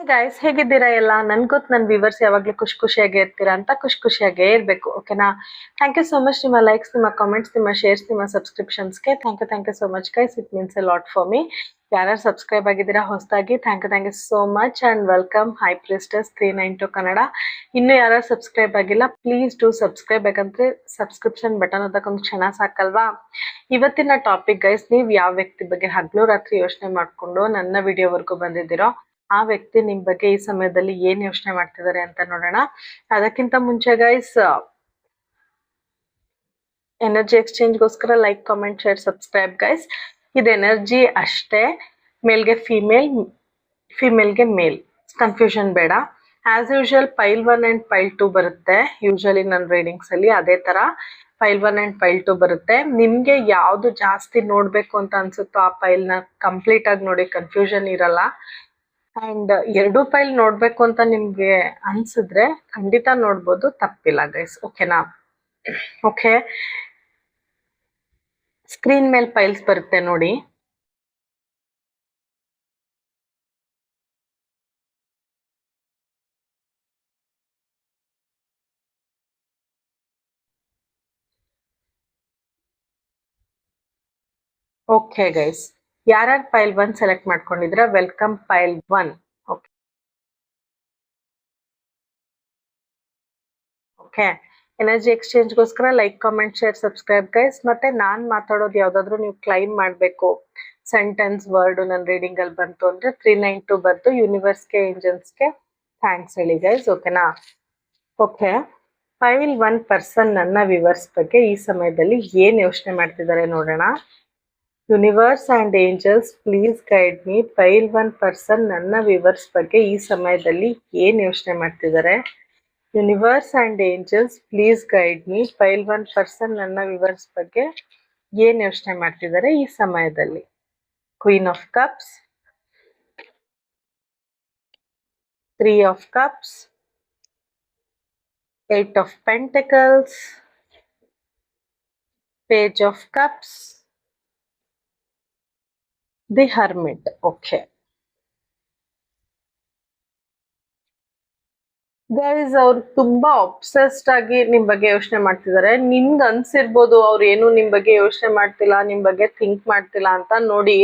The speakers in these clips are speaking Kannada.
ಗೈಸ್ ಹೇಗಿದ್ದೀರಾ ಎಲ್ಲ ನನ್ಗೊತ್ತು ನನ್ನ ವ್ಯೂವರ್ಸ್ ಯಾವಾಗ್ಲೂ ಖುಷಿಯಾಗೇ ಇರ್ತೀರಾ ಅಂತ ಖುಷಿಯಾಗೇ ಇರಬೇಕು ಓಕೆನಾ. ಥ್ಯಾಂಕ್ ಯು ಸೋ ಮಚ್ ನಿಮ್ಮ ಲೈಕ್ಸ್, ನಿಮ್ಮ ಕಾಮೆಂಟ್ಸ್, ನಿಮ್ಮ ಶೇರ್ಸ್, ನಿಮ್ಮ ಸಬ್ಸ್ಕ್ರಿಪ್ಷನ್ಸ್ಗೆ thank you so much guys. It means a lot for me. ಯಾರು ಸಬ್ಸ್ಕ್ರೈಬ್ ಆಗಿದ್ದೀರಾ ಹೊಸದಾಗಿ thank you so much and welcome. Hi ಪ್ರಿಸ್ಟಸ್ 392 ಕನ್ನಡ. ಇನ್ನು ಯಾರು ಸಬ್ಸ್ಕ್ರೈಬ್ ಆಗಿಲ್ಲ ಪ್ಲೀಸ್ ಡೂ ಸಬ್ಸ್ಕ್ರೈಬ್. ಬೇಕಂದ್ರೆ ಸಬ್ಸ್ಕ್ರಿಪ್ಷನ್ ಬಟನ್ ಅದಕ್ಕೊಂದು ಕ್ಷಣ ಸಾಕಲ್ವಾ. ಇವತ್ತಿನ ಟಾಪಿಕ್ ಗೈಸ್, ನೀವು ಯಾವ ವ್ಯಕ್ತಿ ಬಗ್ಗೆ ಹಗಲು ರಾತ್ರಿ ಯೋಚನೆ ಮಾಡ್ಕೊಂಡು ನನ್ನ ವಿಡಿಯೋವರೆಗೂ ಬಂದಿದ್ದೀರೋ ಆ ವ್ಯಕ್ತಿ ನಿಮ್ ಬಗ್ಗೆ ಈ ಸಮಯದಲ್ಲಿ ಏನ್ ಯೋಚನೆ ಮಾಡ್ತಿದ್ದಾರೆ ಅಂತ ನೋಡೋಣ. ಅದಕ್ಕಿಂತ ಮುಂಚೆ ಗೈಸ್, ಎನರ್ಜಿ ಎಕ್ಸ್ಚೇಂಜ್ಗೋಸ್ಕರ like, comment, share, subscribe guys. ಇದು ಎನರ್ಜಿ ಅಷ್ಟೇ. ಮೇಲ್ಗೆ ಫಿಮೇಲ್ಗೆ ಮೇಲ್, ಕನ್ಫ್ಯೂಷನ್ ಬೇಡ. As usual pile 1 and pile 2 ಬರುತ್ತೆ ಯೂಶಲಿ ನನ್ನ ರೀಡಿಂಗ್ಸ್ ಅಲ್ಲಿ. ಅದೇ ತರ ಪೈಲ್ 1 ಅಂಡ್ ಪೈಲ್ 2 ಬರುತ್ತೆ. ನಿಮ್ಗೆ ಯಾವ್ದು ಜಾಸ್ತಿ ನೋಡ್ಬೇಕು ಅಂತ ಅನ್ಸುತ್ತೋ ಆ ಪೈಲ್ ನ ಕಂಪ್ಲೀಟ್ ಆಗಿ ನೋಡಿ, ಕನ್ಫ್ಯೂಷನ್ ಇರಲ್ಲ. ಅಂಡ್ 2 ಫೈಲ್ ನೋಡ್ಬೇಕು ಅಂತ ನಿಮ್ಗೆ ಅನ್ಸಿದ್ರೆ ಖಂಡಿತ ನೋಡ್ಬೋದು, ತಪ್ಪಿಲ್ಲ ಗೈಸ್ ಓಕೆನಾ. ಓಕೆ, ಸ್ಕ್ರೀನ್ ಮೇಲೆ ಫೈಲ್ಸ್ ಬರುತ್ತೆ ನೋಡಿ. ಓಕೆ ಗೈಸ್, ಯಾರ್ಯಾರು ಫೈಲ್ 1 ಸೆಲೆಕ್ಟ್ ಮಾಡ್ಕೊಂಡಿದ್ರ ವೆಲ್ಕಮ್ ಫೈಲ್ 1. ಓಕೆ, ಎನರ್ಜಿ ಎಕ್ಸ್ಚೇಂಜ್ಗೋಸ್ಕರ like, comment, share, subscribe guys. ಮತ್ತೆ ನಾನ್ ಮಾತಾಡೋದು ಯಾವ್ದಾದ್ರು ನೀವು ಕ್ಲೈಮ್ ಮಾಡ್ಬೇಕು, ಸೆಂಟೆನ್ಸ್ ವರ್ಡ್ ನನ್ನ ರೀಡಿಂಗ್ ಅಲ್ಲಿ ಬಂತು ಅಂದ್ರೆ 392 ಬಂತು. ಯೂನಿವರ್ಸ್ಗೆ, ಏಂಜಲ್ಸ್ಗೆ ಥ್ಯಾಂಕ್ಸ್ ಹೇಳಿ ಗೈಸ್ ಓಕೆನಾ. ಓಕೆ, ಫೈಲ್ 1 ಪರ್ಸನ್ ನನ್ನ ವ್ಯೂವರ್ಸ್ ಬಗ್ಗೆ ಈ ಸಮಯದಲ್ಲಿ ಏನ್ ಯೋಚನೆ ಮಾಡ್ತಿದ್ದಾರೆ ನೋಡೋಣ. Universe and angels please guide me. File 1 person ನನ್ನ ವ್ಯೂವರ್ಸ್ ಬಗ್ಗೆ ಈ ಸಮಯದಲ್ಲಿ ಏನ್ ಯೋಚನೆ ಮಾಡ್ತಿದ್ದಾರೆ. Universe and angels please guide me. File 1 person ನನ್ನ ವ್ಯೂವರ್ಸ್ ಬಗ್ಗೆ ಏನ್ ಯೋಚನೆ ಮಾಡ್ತಿದ್ದಾರೆ ಈ ಸಮಯದಲ್ಲಿ. Queen of cups, 3 of cups, 8 of pentacles, page of cups, the hermit. Okay guys, ಅವ್ರು ತುಂಬಾ ಅಬ್ಸೆಸ್ಡ್ ಆಗಿ ನಿಮ್ ಬಗ್ಗೆ ಯೋಚನೆ ಮಾಡ್ತಿದ್ದಾರೆ. ನಿಮ್ಗೆ ಅನ್ಸಿರ್ಬೋದು ಅವ್ರು ಏನು ನಿಮ್ ಬಗ್ಗೆ ಯೋಚನೆ ಮಾಡ್ತಿಲ್ಲ, ನಿಮ್ ಬಗ್ಗೆ ಥಿಂಕ್ ಮಾಡ್ತಿಲ್ಲ ಅಂತ. ನೋಡಿ,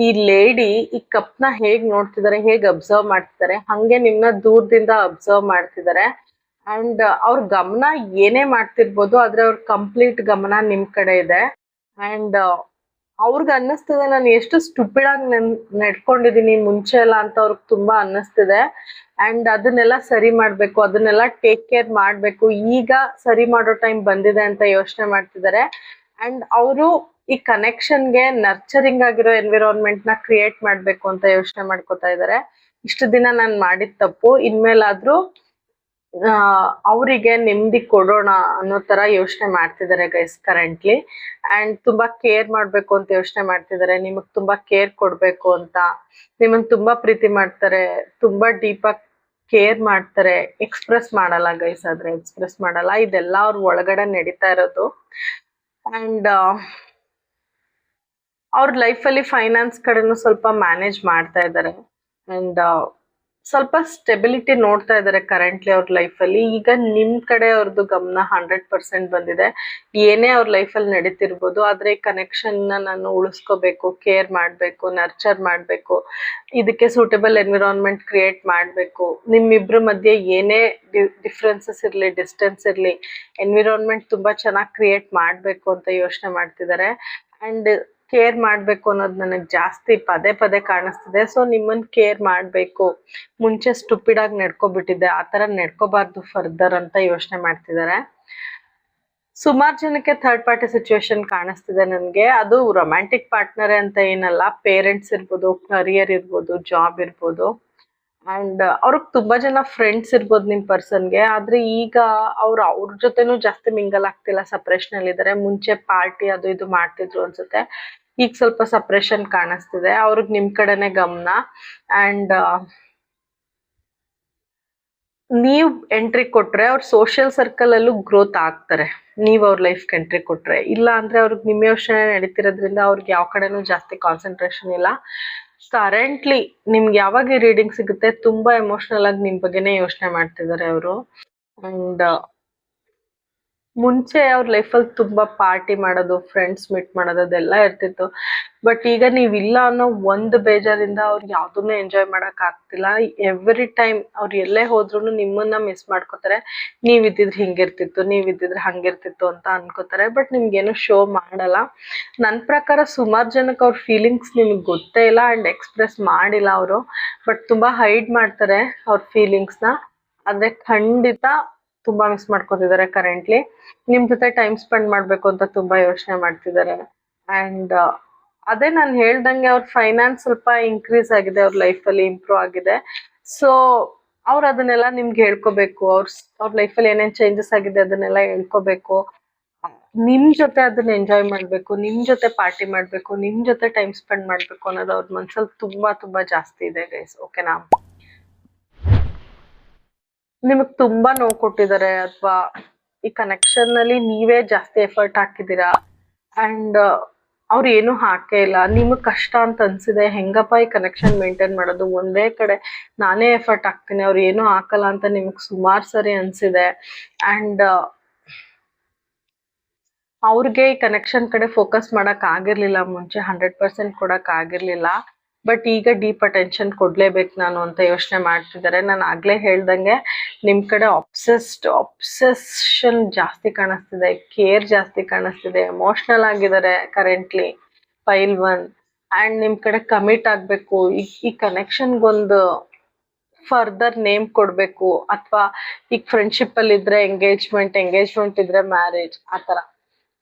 ಈ ಲೇಡಿ ಈ ಕಪ್ನ ಹೇಗ್ ನೋಡ್ತಿದ್ದಾರೆ, ಹೇಗ್ ಅಬ್ಸರ್ವ್ ಮಾಡ್ತಿದ್ದಾರೆ, ಹಂಗೆ ನಿಮ್ನ ದೂರದಿಂದ ಅಬ್ಸರ್ವ್ ಮಾಡ್ತಿದ್ದಾರೆ. ಅಂಡ್ ಅವ್ರ ಗಮನ ಏನೇ ಮಾಡ್ತಿರ್ಬೋದು, ಆದ್ರೆ ಅವ್ರ ಕಂಪ್ಲೀಟ್ ಗಮನ ನಿಮ್ ಕಡೆ ಇದೆ. ಅಂಡ್ ಅವ್ರಿಗೆ ಅನ್ನಿಸ್ತಿದೆ ನಾನು ಎಷ್ಟು ಸ್ಟುಪಿಡ್ ಆಗಿ ನಡ್ಕೊಂಡಿದೀನಿ ಮುಂಚೆ ಎಲ್ಲ ಅಂತ ಅವ್ರಿಗೆ ತುಂಬಾ ಅನ್ನಿಸ್ತಿದೆ. ಅಂಡ್ ಅದನ್ನೆಲ್ಲ ಸರಿ ಮಾಡ್ಬೇಕು, ಅದನ್ನೆಲ್ಲ ಟೇಕ್ ಕೇರ್ ಮಾಡ್ಬೇಕು, ಈಗ ಸರಿ ಮಾಡೋ ಟೈಮ್ ಬಂದಿದೆ ಅಂತ ಯೋಚನೆ ಮಾಡ್ತಿದ್ದಾರೆ. ಅಂಡ್ ಅವರು ಈ ಕನೆಕ್ಷನ್ಗೆ ನರ್ಚರಿಂಗ್ ಆಗಿರೋ ಎನ್ವಿರಾನ್ಮೆಂಟ್ ನ ಕ್ರಿಯೇಟ್ ಮಾಡ್ಬೇಕು ಅಂತ ಯೋಚನೆ ಮಾಡ್ಕೋತಾ ಇದ್ದಾರೆ. ಇಷ್ಟು ದಿನ ನಾನು ಮಾಡಿದ ತಪ್ಪು, ಇನ್ಮೇಲಾದ್ರೂ ಅವರಿಗೆ ನೆಮ್ಮದಿ ಕೊಡೋಣ ಅನ್ನೋ ತರ ಯೋಚನೆ ಮಾಡ್ತಿದ್ದಾರೆ ಗೈಸ್ ಕರೆಂಟ್ಲಿ. ಅಂಡ್ ತುಂಬಾ ಕೇರ್ ಮಾಡ್ಬೇಕು ಅಂತ ಯೋಚನೆ ಮಾಡ್ತಿದ್ದಾರೆ. ನಿಮಗ್ ತುಂಬಾ ಕೇರ್ ಕೊಡ್ಬೇಕು ಅಂತ, ನಿಮ್ಮನ್ನ ತುಂಬಾ ಪ್ರೀತಿ ಮಾಡ್ತಾರೆ, ತುಂಬಾ ಡೀಪ್ ಆಗಿ ಕೇರ್ ಮಾಡ್ತಾರೆ. ಎಕ್ಸ್ಪ್ರೆಸ್ ಮಾಡಲ್ಲ ಗೈಸ್, ಆದ್ರೆ ಎಕ್ಸ್ಪ್ರೆಸ್ ಮಾಡಲ್ಲ. ಇದೆಲ್ಲ ಅವ್ರ ಒಳಗಡೆ ನಡೀತಾ ಇರೋದು. ಅಂಡ್ ಅವ್ರ ಲೈಫಲ್ಲಿ ಫೈನಾನ್ಸ್ ಕಡೆನೂ ಸ್ವಲ್ಪ ಮ್ಯಾನೇಜ್ ಮಾಡ್ತಾ ಇದ್ದಾರೆ. ಅಂಡ್ ಸ್ವಲ್ಪ ಸ್ಟೆಬಿಲಿಟಿ ನೋಡ್ತಾ ಇದ್ದಾರೆ ಕರೆಂಟ್ಲಿ ಅವ್ರ ಲೈಫಲ್ಲಿ. ಈಗ ನಿಮ್ ಕಡೆ ಅವ್ರದ್ದು ಗಮನ 100% ಬಂದಿದೆ. ಏನೇ ಅವ್ರ ಲೈಫಲ್ಲಿ ನಡೀತಿರ್ಬೋದು, ಆದ್ರೆ ಈ ಕನೆಕ್ಷನ್ ನಾನು ಉಳಿಸ್ಕೋಬೇಕು, ಕೇರ್ ಮಾಡ್ಬೇಕು, ನರ್ಚರ್ ಮಾಡ್ಬೇಕು, ಇದಕ್ಕೆ ಸೂಟಬಲ್ ಎನ್ವಿರಾನ್ಮೆಂಟ್ ಕ್ರಿಯೇಟ್ ಮಾಡ್ಬೇಕು. ನಿಮ್ಮಿಬ್ರ ಮಧ್ಯೆ ಏನೇ ಡಿಫ್ರೆನ್ಸಸ್ ಇರ್ಲಿ, ಡಿಸ್ಟೆನ್ಸ್ ಇರ್ಲಿ, ಎನ್ವಿರಾನ್ಮೆಂಟ್ ತುಂಬಾ ಚೆನ್ನಾಗಿ ಕ್ರಿಯೇಟ್ ಮಾಡ್ಬೇಕು ಅಂತ ಯೋಚನೆ ಮಾಡ್ತಿದ್ದಾರೆ. ಅಂಡ್ ಕೇರ್ ಮಾಡ್ಬೇಕು ಅನ್ನೋದು ನನಗೆ ಜಾಸ್ತಿ ಪದೇ ಕಾಣಿಸ್ತಿದೆ. ಸೊ ನಿಮ್ಮನ್ನ ಕೇರ್ ಮಾಡ್ಬೇಕು, ಮುಂಚೆ ಸ್ಟುಪಿಡ್ ಆಗಿ ನಡ್ಕೊಬಿಟ್ಟಿದ್ದೆ, ಆತರ ನಡ್ಕೋಬಾರ್ದು ಫರ್ದರ್ ಅಂತ ಯೋಚನೆ ಮಾಡ್ತಿದ್ದಾರೆ. ಸುಮಾರು ಜನಕ್ಕೆ ಥರ್ಡ್ ಪಾರ್ಟಿ ಸಿಚುವೇಶನ್ ಕಾಣಿಸ್ತಿದೆ ನನ್ಗೆ. ಅದು ರೊಮ್ಯಾಂಟಿಕ್ ಪಾರ್ಟ್ನರ್ ಅಂತ ಏನಲ್ಲ, ಪೇರೆಂಟ್ಸ್ ಇರ್ಬೋದು, ಕರಿಯರ್ ಇರ್ಬೋದು, ಜಾಬ್ ಇರ್ಬೋದು. ಅಂಡ್ ಅವ್ರಿಗೆ ತುಂಬಾ ಜನ ಫ್ರೆಂಡ್ಸ್ ಇರ್ಬೋದು ನಿಮ್ ಪರ್ಸನ್ಗೆ. ಆದ್ರೆ ಈಗ ಅವ್ರ ಜೊತೆನೂ ಜಾಸ್ತಿ ಮಿಂಗಲ್ ಆಗ್ತಿಲ್ಲ, ಸಪ್ರೇಷನ್ ಅಲ್ಲಿ ಇದಾರೆ. ಮುಂಚೆ ಪಾರ್ಟಿ ಅದು ಇದು ಮಾಡ್ತಿದ್ರು ಅನ್ಸುತ್ತೆ, ಈಗ ಸ್ವಲ್ಪ ಸಪ್ರೇಷನ್ ಕಾಣಿಸ್ತಿದೆ. ಅವ್ರಿಗೆ ನಿಮ್ ಕಡೆನೆ ಗಮನ. ಅಂಡ್ ನೀವ್ ಎಂಟ್ರಿ ಕೊಟ್ರೆ ಅವ್ರ ಸೋಷಿಯಲ್ ಸರ್ಕಲ್ ಅಲ್ಲೂ ಗ್ರೋತ್ ಆಗ್ತಾರೆ, ನೀವ್ ಅವ್ರ ಲೈಫ್ಗೆ ಎಂಟ್ರಿ ಕೊಟ್ರೆ. ಇಲ್ಲ ಅಂದ್ರೆ ಅವ್ರಿಗೆ ನಿಮ್ಮ ಯೋಚನೆ ನಡೀತಿರೋದ್ರಿಂದ ಅವ್ರಿಗೆ ಯಾವ ಕಡೆನೂ ಜಾಸ್ತಿ ಕಾನ್ಸಂಟ್ರೇಷನ್ ಇಲ್ಲ. ಕರೆಂಟ್ಲಿ ನಿಮ್ಗೆ ಯಾವಾಗ ಈ ರೀಡಿಂಗ್ ಸಿಗುತ್ತೆ ತುಂಬಾ ಎಮೋಷನಲ್ ಆಗಿ ನಿಮ್ ಬಗ್ಗೆನೇ ಯೋಚನೆ ಮಾಡ್ತಿದ್ದಾರೆ ಅವರು. ಅಂಡ್ ಮುಂಚೆ ಅವ್ರ ಲೈಫಲ್ಲಿ ತುಂಬಾ ಪಾರ್ಟಿ ಮಾಡೋದು, ಫ್ರೆಂಡ್ಸ್ ಮೀಟ್ ಮಾಡೋದು ಅದೆಲ್ಲ ಇರ್ತಿತ್ತು. ಬಟ್ ಈಗ ನೀವಿಲ್ಲ ಅನ್ನೋ ಒಂದು ಬೇಜಾರಿಂದ ಅವ್ರು ಯಾವ್ದನ್ನೂ ಎಂಜಾಯ್ ಮಾಡಕ್ ಆಗ್ತಿಲ್ಲ. ಎವ್ರಿ ಟೈಮ್ ಅವ್ರು ಎಲ್ಲೇ ಹೋದ್ರು ನಿಮ್ಮನ್ನ ಮಿಸ್ ಮಾಡ್ಕೋತಾರೆ. ನೀವಿದ್ದಿದ್ರೆ ಹಿಂಗಿರ್ತಿತ್ತು, ನೀವಿದ್ದಿದ್ರೆ ಹಂಗಿರ್ತಿತ್ತು ಅಂತ ಅನ್ಕೋತಾರೆ. ಬಟ್ ನಿಮ್ಗೇನು ಶೋ ಮಾಡಲ್ಲ. ನನ್ನ ಪ್ರಕಾರ ಸುಮಾರು ಜನಕ್ಕೆ ಅವ್ರ ಫೀಲಿಂಗ್ಸ್ ನಿಮ್ಗೆ ಗೊತ್ತೇ ಇಲ್ಲ ಅಂಡ್ ಎಕ್ಸ್ಪ್ರೆಸ್ ಮಾಡಿಲ್ಲ ಅವರು. ಬಟ್ ತುಂಬಾ ಹೈಡ್ ಮಾಡ್ತಾರೆ ಅವ್ರ ಫೀಲಿಂಗ್ಸ್ನ. ಆದ್ರೆ ಖಂಡಿತ ತುಂಬಾ ಮಿಸ್ ಮಾಡ್ಕೊತಿದ್ದಾರೆ ಕರೆಂಟ್ಲಿ. ನಿಮ್ ಜೊತೆ ಟೈಮ್ ಸ್ಪೆಂಡ್ ಮಾಡ್ಬೇಕು ಅಂತ ತುಂಬಾ ಯೋಚನೆ ಮಾಡ್ತಿದ್ದಾರೆ. ಅಂಡ್ ಅದೇ ನಾನು ಹೇಳ್ದಂಗೆ ಅವ್ರ ಫೈನಾನ್ಸ್ ಸ್ವಲ್ಪ ಇನ್ಕ್ರೀಸ್ ಆಗಿದೆ, ಅವ್ರ ಲೈಫಲ್ಲಿ ಇಂಪ್ರೂವ್ ಆಗಿದೆ. ಸೊ ಅವ್ರು ಅದನ್ನೆಲ್ಲ ನಿಮ್ಗೆ ಹೇಳ್ಕೋಬೇಕು. ಅವ್ರ ಲೈಫಲ್ಲಿ ಏನೇನ್ ಚೇಂಜಸ್ ಆಗಿದೆ ಅದನ್ನೆಲ್ಲ ಹೇಳ್ಕೋಬೇಕು. ನಿಮ್ ಜೊತೆ ಅದನ್ನ ಎಂಜಾಯ್ ಮಾಡ್ಬೇಕು, ನಿಮ್ ಜೊತೆ ಪಾರ್ಟಿ ಮಾಡ್ಬೇಕು, ನಿಮ್ ಜೊತೆ ಟೈಮ್ ಸ್ಪೆಂಡ್ ಮಾಡ್ಬೇಕು ಅನ್ನೋದು ಅವ್ರ ಮನ್ಸಲ್ಲಿ ತುಂಬಾ ತುಂಬಾ ಜಾಸ್ತಿ ಇದೆ ಗೈಸ್. ಓಕೆನಾ? ನಿಮಗ್ ತುಂಬಾ ನೋವು ಕೊಟ್ಟಿದ್ದಾರೆ ಅಥವಾ ಈ ಕನೆಕ್ಷನ್ ನಲ್ಲಿ ನೀವೇ ಜಾಸ್ತಿ ಎಫರ್ಟ್ ಹಾಕಿದೀರಾ ಅಂಡ್ ಅವ್ರು ಏನು ಹಾಕೇ ಇಲ್ಲ. ನಿಮಗ್ ಕಷ್ಟ ಅಂತ ಅನ್ಸಿದೆ, ಹೆಂಗಪ್ಪ ಈ ಕನೆಕ್ಷನ್ ಮೇಂಟೈನ್ ಮಾಡೋದು, ಒಂದೇ ಕಡೆ ನಾನೇ ಎಫರ್ಟ್ ಹಾಕ್ತೀನಿ ಅವ್ರು ಏನು ಹಾಕಲ್ಲ ಅಂತ ನಿಮಗ್ ಸುಮಾರು ಸರಿ ಅನ್ಸಿದೆ. ಅಂಡ್ ಅವ್ರಿಗೆ ಈ ಕನೆಕ್ಷನ್ ಕಡೆ ಫೋಕಸ್ ಮಾಡಕ್ ಆಗಿರ್ಲಿಲ್ಲ ಮುಂಚೆ, 100% ಕೊಡಕ್ ಆಗಿರ್ಲಿಲ್ಲ. ಬಟ್ ಈಗ ಡೀಪ್ ಅಟೆನ್ಷನ್ ಕೊಡ್ಲೇಬೇಕು ನಾನು ಅಂತ ಯೋಚನೆ ಮಾಡ್ತಿದ್ದಾರೆ. ನಾನು ಆಗ್ಲೇ ಹೇಳ್ದಂಗೆ ನಿಮ್ ಕಡೆ ಆಬ್ಸೆಷನ್ ಜಾಸ್ತಿ ಕಾಣಿಸ್ತಿದೆ, ಕೇರ್ ಜಾಸ್ತಿ ಕಾಣಿಸ್ತಿದೆ, ಎಮೋಷನಲ್ ಆಗಿದ್ದಾರೆ ಕರೆಂಟ್ಲಿ ಫೈಲ್ 1. ಅಂಡ್ ನಿಮ್ ಕಡೆ ಕಮಿಟ್ ಆಗ್ಬೇಕು. ಈ ಕನೆಕ್ಷನ್ಗೊಂದು ಫರ್ದರ್ ನೇಮ್ ಕೊಡ್ಬೇಕು, ಅಥವಾ ಈಗ ಫ್ರೆಂಡ್ಶಿಪ್ ಅಲ್ಲಿ ಇದ್ರೆ ಎಂಗೇಜ್ಮೆಂಟ್ ಇದ್ರೆ ಮ್ಯಾರೇಜ್, ಆತರ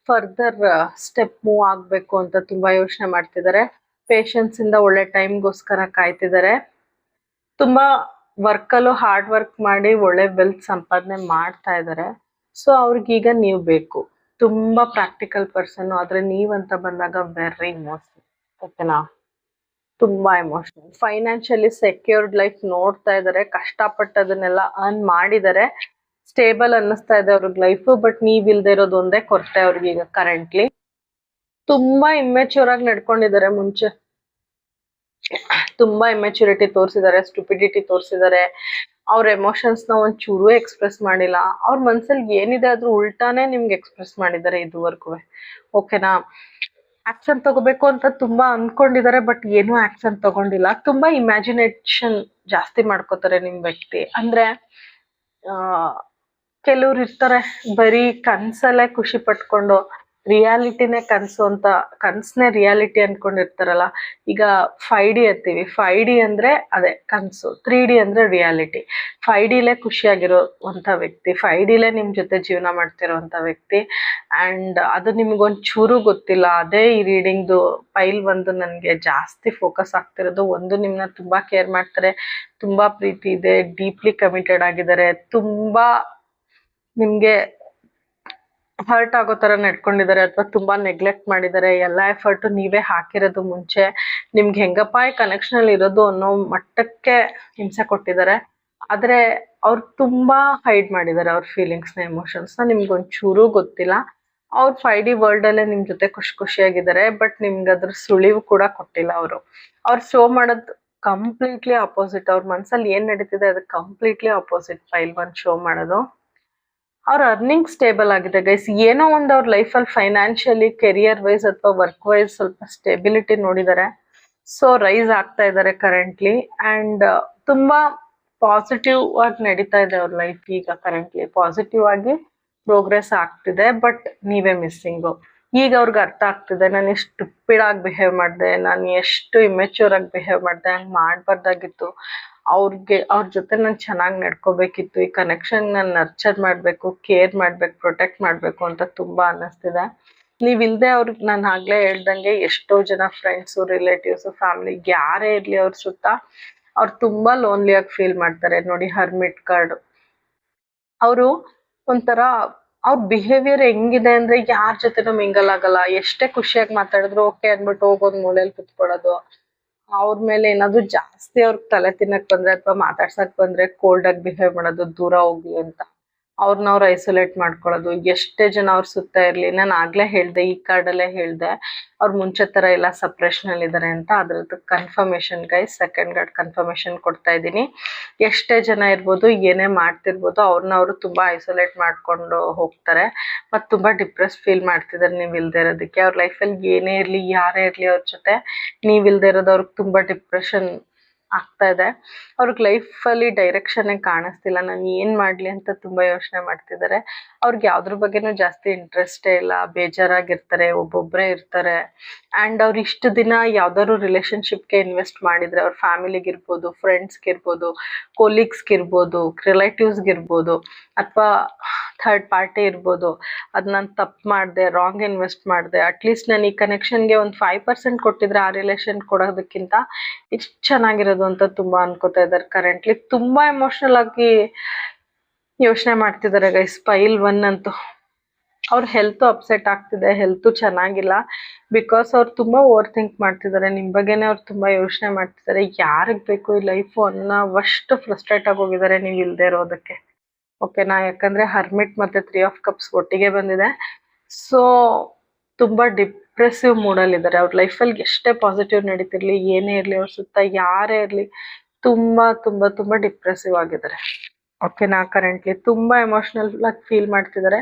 ಫರ್ದರ್ ಸ್ಟೆಪ್ ಮೂವ್ ಆಗ್ಬೇಕು ಅಂತ ತುಂಬಾ ಯೋಚನೆ ಮಾಡ್ತಿದ್ದಾರೆ. ಪೇಷನ್ಸ್ ಇಂದ ಒಳ್ಳೆ ಟೈಮ್ಗೋಸ್ಕರ ಕಾಯ್ತಿದ್ದಾರೆ. ತುಂಬಾ ವರ್ಕಲ್ಲೂ ಹಾರ್ಡ್ ವರ್ಕ್ ಮಾಡಿ ಒಳ್ಳೆ ವೆಲ್ತ್ ಸಂಪಾದನೆ ಮಾಡ್ತಾ ಇದ್ದಾರೆ. ಸೊ ಅವ್ರಿಗೀಗ ನೀವು ಬೇಕು. ತುಂಬಾ ಪ್ರಾಕ್ಟಿಕಲ್ ಪರ್ಸನ್, ಆದ್ರೆ ನೀವಂತ ಬಂದಾಗ ವೆರಿ ಇಮೋಷನಲ್. ಓಕೆನಾ? ತುಂಬಾ ಎಮೋಷನಲ್. ಫೈನಾನ್ಷಿಯಲಿ ಸೆಕ್ಯೂರ್ಡ್ ಲೈಫ್ ನೋಡ್ತಾ ಇದ್ದಾರೆ, ಕಷ್ಟಪಟ್ಟು ಅದನ್ನೆಲ್ಲ ಅರ್ನ್ ಮಾಡಿದ್ದಾರೆ. ಸ್ಟೇಬಲ್ ಅನ್ನಿಸ್ತಾ ಇದೆ ಅವ್ರಿಗೆ ಲೈಫ್. ಬಟ್ ನೀವ್ ಇಲ್ದೇ ಇರೋದು ಒಂದೇ ಕೊರತೆ ಅವ್ರಿಗೆ ಈಗ ಕರೆಂಟ್ಲಿ. ತುಂಬಾ ಇಮ್ಮೆಚ್ಯೂರ್ ಆಗಿ ನಡ್ಕೊಂಡಿದ್ದಾರೆ ಮುಂಚೆ, ತುಂಬಾ ಇಮ್ಮೆಚ್ಯೂರಿಟಿ ತೋರಿಸಿದ್ದಾರೆ, ಸ್ಟುಪಿಡಿಟಿ ತೋರಿಸಿದ್ದಾರೆ. ಅವ್ರ ಎಮೋಷನ್ಸ್ ನ ಒಂದ್ ಚೂರು ಎಕ್ಸ್ಪ್ರೆಸ್ ಮಾಡಿಲ್ಲ. ಅವ್ರ ಮನ್ಸಲ್ಲಿ ಏನಿದೆ ಅದ್ರ ಉಲ್ಟಾನೇ ನಿಮ್ಗೆ ಎಕ್ಸ್ಪ್ರೆಸ್ ಮಾಡಿದ್ದಾರೆ ಇದುವರೆಗೂ. ಓಕೆನಾ? ಆಕ್ಷನ್ ತಗೋಬೇಕು ಅಂತ ತುಂಬಾ ಅನ್ಕೊಂಡಿದ್ದಾರೆ, ಬಟ್ ಏನು ಆಕ್ಷನ್ ತಗೊಂಡಿಲ್ಲ. ತುಂಬಾ ಇಮ್ಯಾಜಿನೇಷನ್ ಜಾಸ್ತಿ ಮಾಡ್ಕೋತಾರೆ ನಿಮ್ ವ್ಯಕ್ತಿ. ಅಂದ್ರೆ ಕೆಲವ್ರು ಇರ್ತಾರೆ ಬರೀ ಕನ್ಸಲ್ಲೇ ಖುಷಿ ಪಟ್ಕೊಂಡು ರಿಯಾಲಿಟಿನೇ ಕನ್ಸು ಅಂತ, ಕನ್ಸನ್ನೇ ರಿಯಾಲಿಟಿ ಅನ್ಕೊಂಡಿರ್ತಾರಲ್ಲ. ಈಗ 5D ಅಂತೀವಿ, 5D ಅಂದ್ರೆ ಅದೇ ಕನ್ಸು, 3D ಅಂದ್ರೆ ರಿಯಾಲಿಟಿ. 5Dಲೇ ಖುಷಿಯಾಗಿರೋವಂಥ ವ್ಯಕ್ತಿ, 5Dಲೇ ನಿಮ್ ಜೊತೆ ಜೀವನ ಮಾಡ್ತಿರೋವಂಥ ವ್ಯಕ್ತಿ. ಅಂಡ್ ಅದು ನಿಮ್ಗೊಂದ್ ಚೂರು ಗೊತ್ತಿಲ್ಲ. ಅದೇ ಈ ರೀಡಿಂಗ್ದು ಫೈಲ್ 1 ನನ್ಗೆ ಜಾಸ್ತಿ ಫೋಕಸ್ ಆಗ್ತಿರೋದು. ಒಂದು, ನಿಮ್ನ ತುಂಬಾ ಕೇರ್ ಮಾಡ್ತಾರೆ, ತುಂಬಾ ಪ್ರೀತಿ ಇದೆ, ಡೀಪ್ಲಿ ಕಮಿಟೆಡ್ ಆಗಿದ್ದಾರೆ, ತುಂಬಾ ನಿಮ್ಗೆ ಹರ್ಟ್ ಆಗೋ ತರ ನಡ್ಕೊಂಡಿದ್ದಾರೆ ಅಥವಾ ತುಂಬಾ ನೆಗ್ಲೆಕ್ಟ್ ಮಾಡಿದ್ದಾರೆ. ಎಲ್ಲಾ ಎಫರ್ಟ್ ನೀವೇ ಹಾಕಿರೋದು ಮುಂಚೆ. ನಿಮ್ಗೆ ಹೆಂಗಪ್ಪ ಈ ಕನೆಕ್ಷನ್ ಅಲ್ಲಿ ಇರೋದು ಅನ್ನೋ ಮಟ್ಟಕ್ಕೆ ಹಿಂಸೆ ಕೊಟ್ಟಿದ್ದಾರೆ. ಆದ್ರೆ ಅವ್ರು ತುಂಬಾ ಹೈಡ್ ಮಾಡಿದ್ದಾರೆ ಅವ್ರ ಫೀಲಿಂಗ್ಸ್ ನ, ಎಮೋಷನ್ಸ್ ನ. ನಿಮ್ಗೊಂದ್ ಚೂರು ಗೊತ್ತಿಲ್ಲ. ಅವ್ರು 5D ವರ್ಲ್ಡ್ ಅಲ್ಲೇ ನಿಮ್ ಜೊತೆ ಖುಷಿಯಾಗಿದ್ದಾರೆ. ಬಟ್ ನಿಮ್ಗೆ ಅದ್ರ ಸುಳಿವು ಕೂಡ ಕೊಟ್ಟಿಲ್ಲ ಅವರು. ಅವ್ರು ಶೋ ಮಾಡೋದು ಕಂಪ್ಲೀಟ್ಲಿ ಅಪೋಸಿಟ್. ಅವ್ರ ಮನ್ಸಲ್ಲಿ ಏನ್ ನಡೀತಿದೆ ಅದು ಕಂಪ್ಲೀಟ್ಲಿ ಅಪೋಸಿಟ್ ಫೈಲ್ 1 ಶೋ ಮಾಡೋದು. ಅವ್ರ ಅರ್ನಿಂಗ್ ಸ್ಟೇಬಲ್ ಆಗಿದೆ ಗೈಸ್. ಏನೋ ಒಂದು ಅವ್ರ ಲೈಫಲ್ಲಿ ಫೈನಾನ್ಷಿಯಲಿ, ಕೆರಿಯರ್ ವೈಸ್ ಅಥವಾ ವರ್ಕ್ ವೈಸ್ ಸ್ವಲ್ಪ ಸ್ಟೆಬಿಲಿಟಿ ನೋಡಿದ್ದಾರೆ. ಸೊ ರೈಸ್ ಆಗ್ತಾ ಇದ್ದಾರೆ ಕರೆಂಟ್ಲಿ. ಅಂಡ್ ತುಂಬಾ ಪಾಸಿಟಿವ್ ಆಗಿ ನಡೀತಾ ಇದೆ ಅವ್ರ ಲೈಫ್ ಈಗ ಕರೆಂಟ್ಲಿ. ಪಾಸಿಟಿವ್ ಆಗಿ ಪ್ರೋಗ್ರೆಸ್ ಆಗ್ತಿದೆ. ಬಟ್ ನೀವೇ ಮಿಸ್ಸಿಂಗು. ಈಗ ಅವ್ರಿಗೆ ಅರ್ಥ ಆಗ್ತಿದೆ, ನಾನು ಎಷ್ಟು ಸ್ಟುಪಿಡ್ ಆಗಿ ಬಿಹೇವ್ ಮಾಡಿದೆ, ನಾನು ಎಷ್ಟು ಇಮ್ಮೆಚ್ಯೂರ್ ಆಗಿ ಬಿಹೇವ್ ಮಾಡಿದೆ, ಹಂಗೆ ಮಾಡಬಾರ್ದಾಗಿತ್ತು. ಅವ್ರ ಜೊತೆ ನಾನು ಚೆನ್ನಾಗಿ ನಡ್ಕೋಬೇಕಿತ್ತು. ಈ ಕನೆಕ್ಷನ್ ನಾನು ನರ್ಚರ್ ಮಾಡಬೇಕು, ಕೇರ್ ಮಾಡ್ಬೇಕು, ಪ್ರೊಟೆಕ್ಟ್ ಮಾಡಬೇಕು ಅಂತ ತುಂಬಾ ಅನ್ನಿಸ್ತಿದೆ. ನೀವಿಲ್ದೆ ಅವ್ರಿಗೆ, ನಾನು ಆಗ್ಲೇ ಹೇಳ್ದಂಗೆ, ಎಷ್ಟೋ ಜನ ಫ್ರೆಂಡ್ಸು, ರಿಲೇಟಿವ್ಸು, ಫ್ಯಾಮಿಲಿ ಯಾರೇ ಇರಲಿ ಅವ್ರ ಸುತ್ತ, ಅವ್ರು ತುಂಬಾ ಲೋನ್ಲಿಯಾಗಿ ಫೀಲ್ ಮಾಡ್ತಾರೆ. ನೋಡಿ, ಹರ್ಮಿಟ್ ಕಾರ್ಡ್. ಅವರು ಒಂಥರ ಅವ್ರ ಬಿಹೇವಿಯರ್ ಹೆಂಗಿದೆ ಅಂದ್ರೆ ಯಾರ ಜೊತೆನೂ ಮಿಂಗಲ್ ಆಗಲ್ಲ. ಎಷ್ಟೇ ಖುಷಿಯಾಗಿ ಮಾತಾಡಿದ್ರು ಓಕೆ ಅಂದ್ಬಿಟ್ಟು ಹೋಗೋದು ಮೂಲೆಯಲ್ಲಿ ಕುತ್ಕೊಳ್ಳೋದು. ಅವ್ರ ಮೇಲೆ ಏನಾದ್ರು ಜಾಸ್ತಿ ಅವ್ರಿಗೆ ತಲೆ ತಿನ್ನಕ್ ಬಂದ್ರೆ ಅಥವಾ ಮಾತಾಡ್ಸಕ್ ಬಂದ್ರೆ ಕೋಲ್ಡ್ ಆಗಿ ಬಿಹೇವ್ ಮಾಡೋದು, ದೂರ ಹೋಗ್ಲಿ ಅಂತ. ಅವ್ರನ್ನವ್ರು ಐಸೋಲೇಟ್ ಮಾಡ್ಕೊಳ್ಳೋದು. ಎಷ್ಟೇ ಜನ ಅವ್ರ ಸುತ್ತ ಇರ್ಲಿ, ನಾನು ಆಗ್ಲೇ ಹೇಳ್ದೆ, ಈ ಕಾರ್ಡಲ್ಲೇ ಹೇಳ್ದೆ, ಅವ್ರು ಮುಂಚೆ ತರ ಎಲ್ಲ ಸಪ್ರೆಷನ್ ಅಲ್ಲಿ ಇದಾರೆ ಅಂತ. ಅದ್ರದ್ದು confirmation guys, second card confirmation ಕೊಡ್ತಾ ಇದ್ದೀನಿ. ಎಷ್ಟೇ ಜನ ಇರ್ಬೋದು, ಏನೇ ಮಾಡ್ತಿರ್ಬೋದು, ಅವ್ರನ್ನ ಅವರು ತುಂಬಾ ಐಸೋಲೇಟ್ ಮಾಡ್ಕೊಂಡು ಹೋಗ್ತಾರೆ ಮತ್ತು ತುಂಬಾ ಡಿಪ್ರೆಸ್ ಫೀಲ್ ಮಾಡ್ತಿದ್ದಾರೆ ನೀವು ಇಲ್ದೇ ಇರೋದಕ್ಕೆ. ಅವ್ರ ಲೈಫಲ್ಲಿ ಏನೇ ಇರ್ಲಿ, ಯಾರೇ ಇರ್ಲಿ, ಅವ್ರ ಜೊತೆ ನೀವ್ ಇಲ್ದೇ ಇರೋದು ಅವ್ರಿಗೆ ತುಂಬಾ ಡಿಪ್ರೆಷನ್ ಆಗ್ತಾ ಇದೆ. ಅವ್ರಿಗೆ ಲೈಫಲ್ಲಿ ಡೈರೆಕ್ಷನ್ನೇ ಕಾಣಿಸ್ತಿಲ್ಲ, ನಾನು ಏನ್ ಮಾಡ್ಲಿ ಅಂತ ತುಂಬಾ ಯೋಚನೆ ಮಾಡ್ತಿದ್ದಾರೆ. ಅವ್ರಿಗೆ ಯಾವ್ದ್ರ ಬಗ್ಗೆನೂ ಜಾಸ್ತಿ ಇಂಟ್ರೆಸ್ಟೇ ಇಲ್ಲ, ಬೇಜಾರಾಗಿರ್ತಾರೆ, ಒಬ್ಬೊಬ್ರೇ ಇರ್ತಾರೆ. ಅಂಡ್ ಅವ್ರು ಇಷ್ಟು ದಿನ ಯಾವ್ದಾದ್ರು ರಿಲೇಶನ್ಶಿಪ್ಗೆ ಇನ್ವೆಸ್ಟ್ ಮಾಡಿದ್ರೆ, ಅವ್ರ ಫ್ಯಾಮಿಲಿಗಿರ್ಬೋದು, ಫ್ರೆಂಡ್ಸ್ಗಿರ್ಬೋದು, ಕೊಲೀಗ್ಸ್ಗಿರ್ಬೋದು, ರಿಲೇಟಿವ್ಸ್ಗಿರ್ಬೋದು, ಅಥವಾ ಥರ್ಡ್ ಪಾರ್ಟಿ ಇರ್ಬೋದು, ಅದು ನಾನು ತಪ್ಪು ಮಾಡಿದೆ, ರಾಂಗ್ ಇನ್ವೆಸ್ಟ್ ಮಾಡಿದೆ, ಅಟ್ಲೀಸ್ಟ್ ನಾನು ಈ ಕನೆಕ್ಷನ್ಗೆ ಒಂದು 5% ಕೊಟ್ಟಿದ್ರೆ ಆ ರಿಲೇಷನ್ ಕೊಡೋದಕ್ಕಿಂತ ಇಷ್ಟು ಚೆನ್ನಾಗಿರೋದು ಅಂತ ತುಂಬಾ ಅನ್ಕೋತಾ ಇದ್ದಾರೆ. ಕರೆಂಟ್ಲಿ ತುಂಬಾ ಎಮೋಷನಲ್ ಆಗಿ ಯೋಚನೆ ಮಾಡ್ತಿದ್ದಾರೆ ಗೈಸ್. ಪೈಲ್ 1 ಅಂತೂ ಅವ್ರ ಹೆಲ್ತ್ ಅಪ್ಸೆಟ್ ಆಗ್ತಿದೆ, ಹೆಲ್ತ್ ಚೆನ್ನಾಗಿಲ್ಲ. ಬಿಕಾಸ್ ಅವ್ರು ತುಂಬಾ ಓವರ್ ಥಿಂಕ್ ಮಾಡ್ತಿದ್ದಾರೆ, ನಿಮ್ ಬಗ್ಗೆನೇ ಅವ್ರು ತುಂಬಾ ಯೋಚನೆ ಮಾಡ್ತಿದ್ದಾರೆ. ಯಾರಿಗ್ ಬೇಕು ಈ ಲೈಫ್ ಅನ್ನೋವಷ್ಟು ಫ್ರಸ್ಟ್ರೇಟ್ ಆಗಿ ಹೋಗಿದ್ದಾರೆ ನೀವು ಇಲ್ದೇ ಇರೋದಕ್ಕೆ. ಓಕೆನಾ? ಯಾಕಂದ್ರೆ ಹರ್ಮಿಟ್ ಮತ್ತೆ 3 ಆಫ್ ಕಪ್ಸ್ ಒಟ್ಟಿಗೆ ಬಂದಿದೆ. ಸೊ ತುಂಬಾ ಡಿಪ್ರೆಸಿವ್ ಮೂಡಲ್ಲಿ ಇದ್ದಾರೆ. ಅವ್ರ ಲೈಫಲ್ಲಿ ಎಷ್ಟೇ ಪಾಸಿಟಿವ್ ನಡೀತಿರ್ಲಿ, ಏನೇ ಇರ್ಲಿ, ಅವ್ರ ಸುತ್ತ ಯಾರೇ ಇರ್ಲಿ, ತುಂಬಾ ತುಂಬಾ ತುಂಬಾ ಡಿಪ್ರೆಸಿವ್ ಆಗಿದ್ದಾರೆ. ಓಕೆನಾ? ಕರೆಂಟ್ಲಿ ತುಂಬಾ ಎಮೋಷನಲ್ ಆಗಿ ಫೀಲ್ ಮಾಡ್ತಿದ್ದಾರೆ.